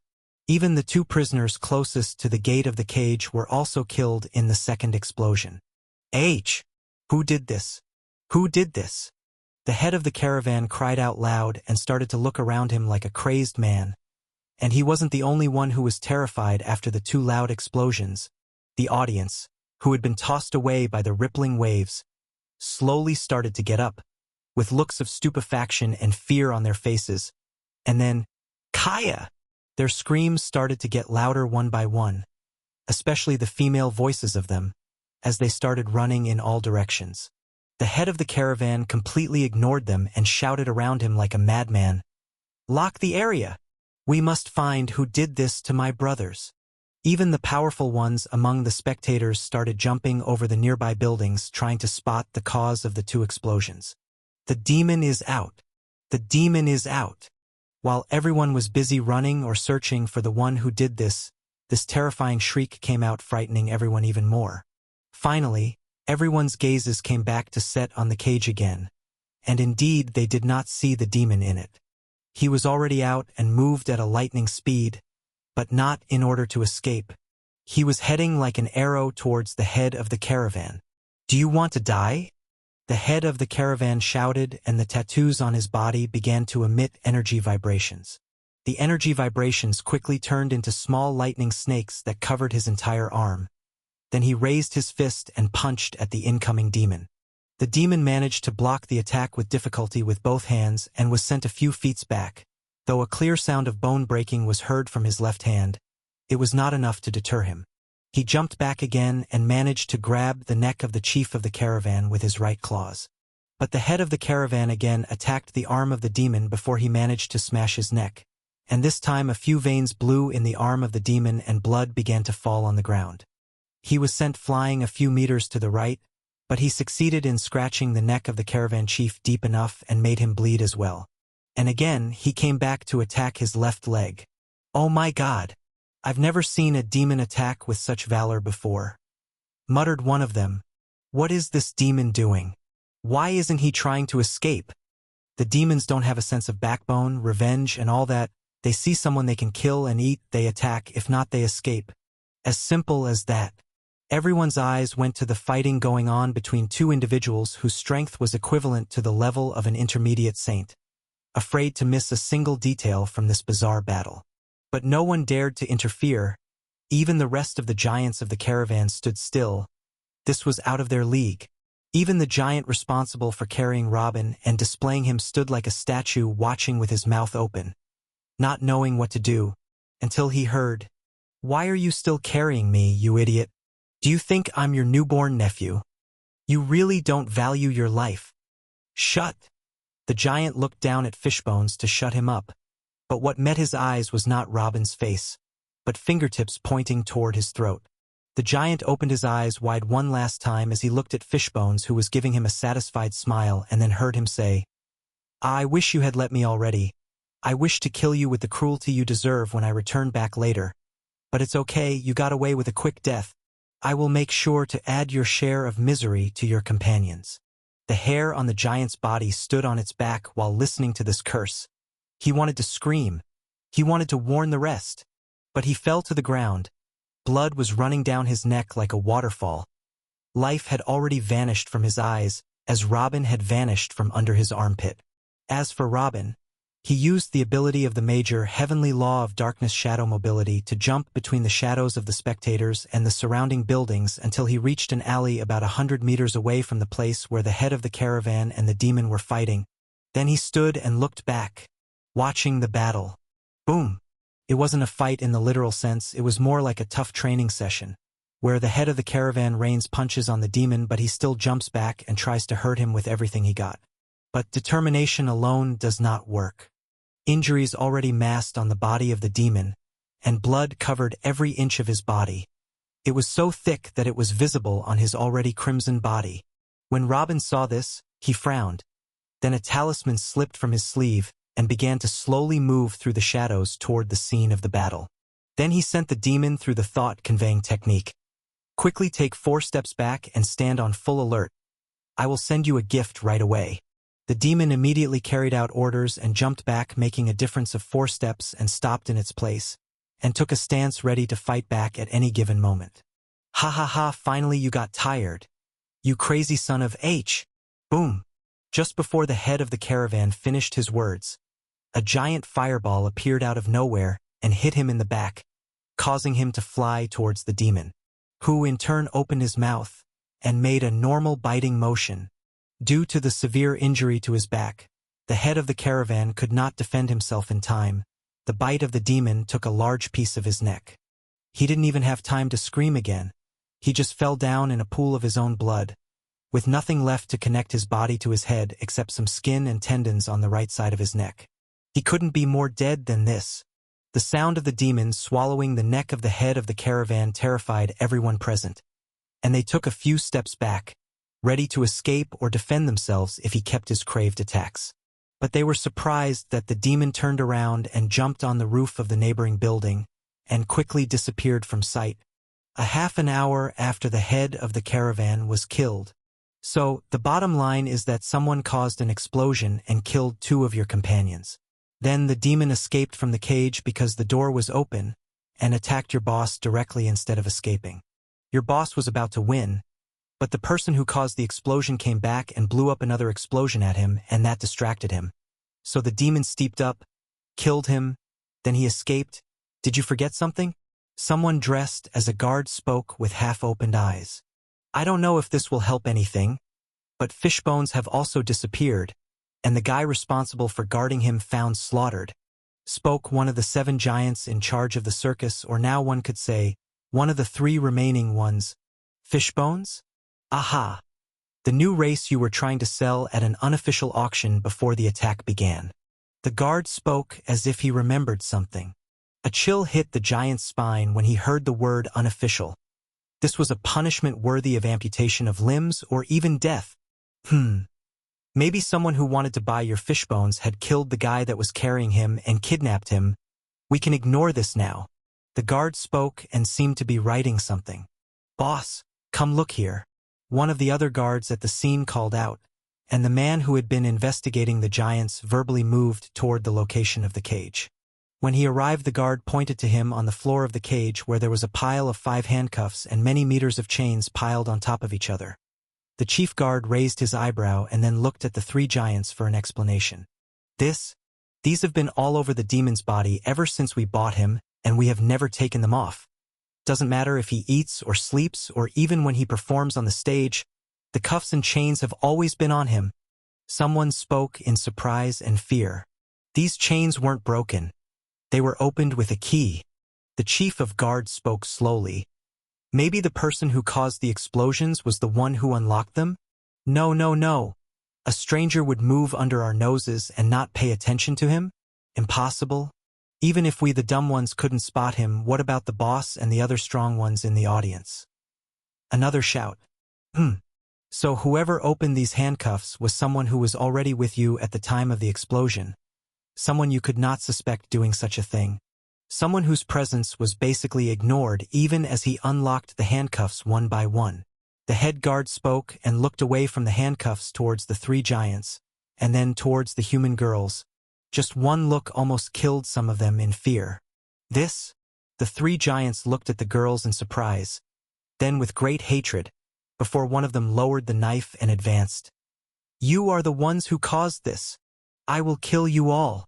Even the 2 prisoners closest to the gate of the cage were also killed in the second explosion. Who did this? Who did this? The head of the caravan cried out loud and started to look around him like a crazed man. And he wasn't the only one who was terrified after the 2 loud explosions. The audience, who had been tossed away by the rippling waves, slowly started to get up, with looks of stupefaction and fear on their faces. And then, Kaya! Their screams started to get louder one by one, especially the female voices of them, as they started running in all directions. The head of the caravan completely ignored them and shouted around him like a madman, "Lock the area! We must find who did this to my brothers." Even the powerful ones among the spectators started jumping over the nearby buildings trying to spot the cause of the 2 explosions. The demon is out! The demon is out! While everyone was busy running or searching for the one who did this terrifying shriek came out, frightening everyone even more. Finally, everyone's gazes came back to set on the cage again, and indeed they did not see the demon in it. He was already out and moved at a lightning speed, but not in order to escape. He was heading like an arrow towards the head of the caravan. "Do you want to die?" The head of the caravan shouted, and the tattoos on his body began to emit energy vibrations. The energy vibrations quickly turned into small lightning snakes that covered his entire arm. Then he raised his fist and punched at the incoming demon. The demon managed to block the attack with difficulty with both hands and was sent a few feet back. Though a clear sound of bone breaking was heard from his left hand, it was not enough to deter him. He jumped back again and managed to grab the neck of the chief of the caravan with his right claws. But the head of the caravan again attacked the arm of the demon before he managed to smash his neck. And this time a few veins blew in the arm of the demon and blood began to fall on the ground. He was sent flying a few meters to the right, but he succeeded in scratching the neck of the caravan chief deep enough and made him bleed as well. And again, he came back to attack his left leg. "Oh my God! I've never seen a demon attack with such valor before," muttered one of them. "What is this demon doing? Why isn't he trying to escape?" The demons don't have a sense of backbone, revenge, and all that. They see someone they can kill and eat, they attack, if not they escape. As simple as that. Everyone's eyes went to the fighting going on between two individuals whose strength was equivalent to the level of an intermediate saint, afraid to miss a single detail from this bizarre battle. But no one dared to interfere. Even the rest of the giants of the caravan stood still. This was out of their league. Even the giant responsible for carrying Robin and displaying him stood like a statue, watching with his mouth open, not knowing what to do, until he heard, "Why are you still carrying me, you idiot? Do you think I'm your newborn nephew? You really don't value your life. Shut." The giant looked down at Fishbones to shut him up, but what met his eyes was not Robin's face, but fingertips pointing toward his throat. The giant opened his eyes wide one last time as he looked at Fishbones, who was giving him a satisfied smile, and then heard him say, "I wish you had let me already. I wish to kill you with the cruelty you deserve when I return back later. But it's okay, you got away with a quick death. I will make sure to add your share of misery to your companions." The hair on the giant's body stood on its back while listening to this curse. He wanted to scream. He wanted to warn the rest. But he fell to the ground. Blood was running down his neck like a waterfall. Life had already vanished from his eyes, as Robin had vanished from under his armpit. As for Robin, he used the ability of the major heavenly law of darkness shadow mobility to jump between the shadows of the spectators and the surrounding buildings until he reached an alley about 100 meters away from the place where the head of the caravan and the demon were fighting. Then he stood and looked back, watching the battle. Boom! It wasn't a fight in the literal sense, it was more like a tough training session, where the head of the caravan rains punches on the demon, but he still jumps back and tries to hurt him with everything he got. But determination alone does not work. Injuries already massed on the body of the demon, and blood covered every inch of his body. It was so thick that it was visible on his already crimson body. When Robin saw this, he frowned. Then a talisman slipped from his sleeve and began to slowly move through the shadows toward the scene of the battle. Then he sent the demon through the thought-conveying technique. "Quickly take 4 steps back and stand on full alert. I will send you a gift right away." The demon immediately carried out orders and jumped back, making a difference of 4 steps, and stopped in its place, and took a stance ready to fight back at any given moment. "Ha ha ha, finally you got tired. You crazy son of H!" Boom! Just before the head of the caravan finished his words, a giant fireball appeared out of nowhere and hit him in the back, causing him to fly towards the demon, who in turn opened his mouth and made a normal biting motion. Due to the severe injury to his back, the head of the caravan could not defend himself in time. The bite of the demon took a large piece of his neck. He didn't even have time to scream again. He just fell down in a pool of his own blood, with nothing left to connect his body to his head except some skin and tendons on the right side of his neck. He couldn't be more dead than this. The sound of the demon swallowing the neck of the head of the caravan terrified everyone present, and they took a few steps back, ready to escape or defend themselves if he kept his craved attacks. But they were surprised that the demon turned around and jumped on the roof of the neighboring building and quickly disappeared from sight, a half an hour after the head of the caravan was killed. So, the bottom line is that someone caused an explosion and killed 2 of your companions. Then the demon escaped from the cage because the door was open and attacked your boss directly instead of escaping. Your boss was about to win, but the person who caused the explosion came back and blew up another explosion at him, and that distracted him. So the demon stepped up, killed him, then he escaped. Did you forget something? Someone dressed as a guard spoke with half-opened eyes. "I don't know if this will help anything, but Fishbones have also disappeared, and the guy responsible for guarding him found slaughtered," spoke one of the 7 giants in charge of the circus, or now one could say, one of the 3 remaining ones. "Fishbones? Aha! The new race you were trying to sell at an unofficial auction before the attack began." The guard spoke as if he remembered something. A chill hit the giant's spine when he heard the word unofficial. This was a punishment worthy of amputation of limbs or even death. Maybe someone who wanted to buy your Fishbones had killed the guy that was carrying him and kidnapped him. "We can ignore this now." The guard spoke and seemed to be writing something. "Boss, come look here." One of the other guards at the scene called out, and the man who had been investigating the giants verbally moved toward the location of the cage. When he arrived, the guard pointed to him on the floor of the cage where there was a pile of 5 handcuffs and many meters of chains piled on top of each other. The chief guard raised his eyebrow and then looked at the 3 giants for an explanation. These have been all over the demon's body ever since we bought him, and we have never taken them off. Doesn't matter if he eats or sleeps or even when he performs on the stage, the cuffs and chains have always been on him. Someone spoke in surprise and fear. These chains weren't broken. They were opened with a key. The chief of guards spoke slowly. Maybe the person who caused the explosions was the one who unlocked them? No, no, no. A stranger would move under our noses and not pay attention to him? Impossible. Even if we the dumb ones couldn't spot him, what about the boss and the other strong ones in the audience? Another shout. So whoever opened these handcuffs was someone who was already with you at the time of the explosion. Someone you could not suspect doing such a thing. Someone whose presence was basically ignored even as he unlocked the handcuffs one by one. The head guard spoke and looked away from the handcuffs towards the 3 giants, and then towards the human girls. Just one look almost killed some of them in fear. The 3 giants looked at the girls in surprise, then with great hatred, before one of them lowered the knife and advanced. You are the ones who caused this. I will kill you all.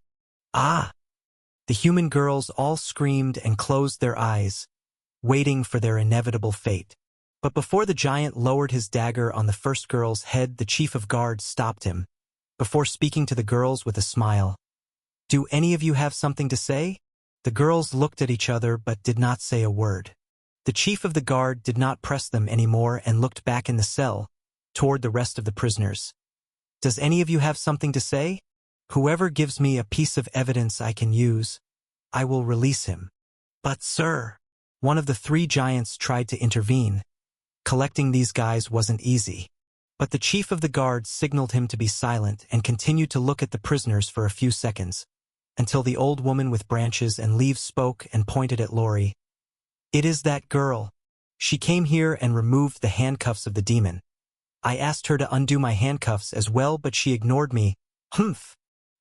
Ah! The human girls all screamed and closed their eyes, waiting for their inevitable fate. But before the giant lowered his dagger on the first girl's head, the chief of guards stopped him, before speaking to the girls with a smile. Do any of you have something to say? The girls looked at each other but did not say a word. The chief of the guard did not press them anymore and looked back in the cell, toward the rest of the prisoners. Does any of you have something to say? Whoever gives me a piece of evidence I can use, I will release him. But sir, one of the 3 giants tried to intervene. Collecting these guys wasn't easy. But the chief of the guard signaled him to be silent and continued to look at the prisoners for a few seconds, until the old woman with branches and leaves spoke and pointed at Lori. It is that girl. She came here and removed the handcuffs of the demon. I asked her to undo my handcuffs as well, but she ignored me. Humph.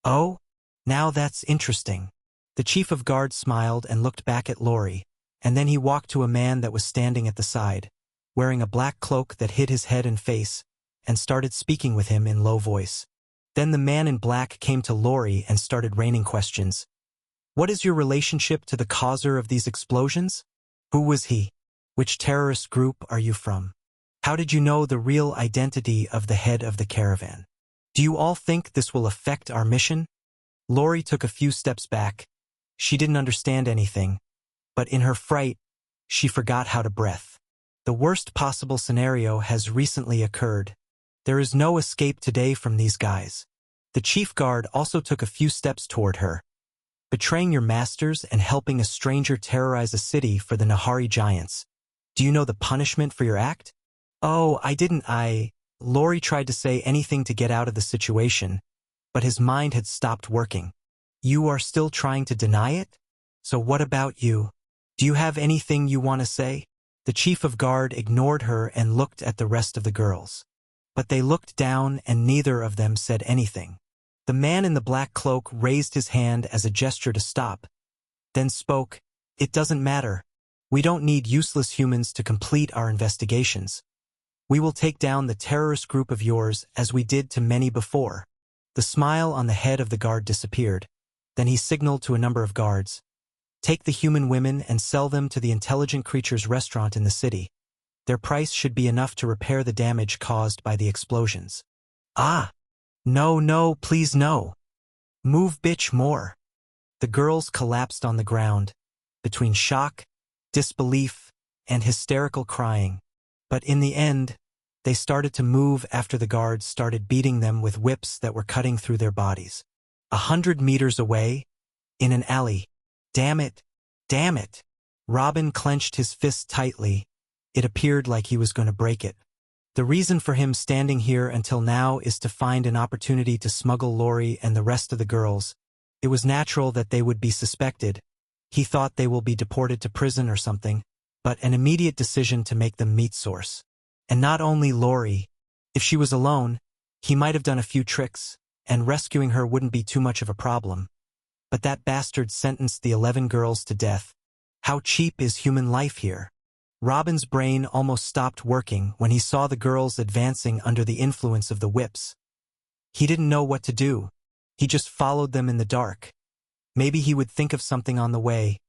Oh, now that's interesting. The chief of guards smiled and looked back at Lori, and then he walked to a man that was standing at the side, wearing a black cloak that hid his head and face, and started speaking with him in low voice. Then the man in black came to Lori and started raining questions. What is your relationship to the causer of these explosions? Who was he? Which terrorist group are you from? How did you know the real identity of the head of the caravan? Do you all think this will affect our mission? Lori took a few steps back. She didn't understand anything, but in her fright, she forgot how to breathe. The worst possible scenario has recently occurred. There is no escape today from these guys. The chief guard also took a few steps toward her. Betraying your masters and helping a stranger terrorize a city for the Nahari giants. Do you know the punishment for your act? Oh, Lori tried to say anything to get out of the situation, but his mind had stopped working. You are still trying to deny it? So what about you? Do you have anything you want to say? The chief of guard ignored her and looked at the rest of the girls. But they looked down and neither of them said anything. The man in the black cloak raised his hand as a gesture to stop, then spoke. It doesn't matter. We don't need useless humans to complete our investigations. We will take down the terrorist group of yours as we did to many before. The smile on the head of the guard disappeared. Then he signaled to a number of guards. Take the human women and sell them to the Intelligent Creatures restaurant in the city. Their price should be enough to repair the damage caused by the explosions. Ah! No, please no. Move bitch more. The girls collapsed on the ground, between shock, disbelief, and hysterical crying. But in the end, they started to move after the guards started beating them with whips that were cutting through their bodies. 100 meters away, in an alley. Damn it! Robin clenched his fist tightly. It appeared like he was going to break it. The reason for him standing here until now is to find an opportunity to smuggle Lori and the rest of the girls. It was natural that they would be suspected. He thought they will be deported to prison or something, but an immediate decision to make them meat source. And not only Lori. If she was alone, he might have done a few tricks, and rescuing her wouldn't be too much of a problem. But that bastard sentenced the 11 girls to death. How cheap is human life here? Robin's brain almost stopped working when he saw the girls advancing under the influence of the whips. He didn't know what to do. He just followed them in the dark. Maybe he would think of something on the way,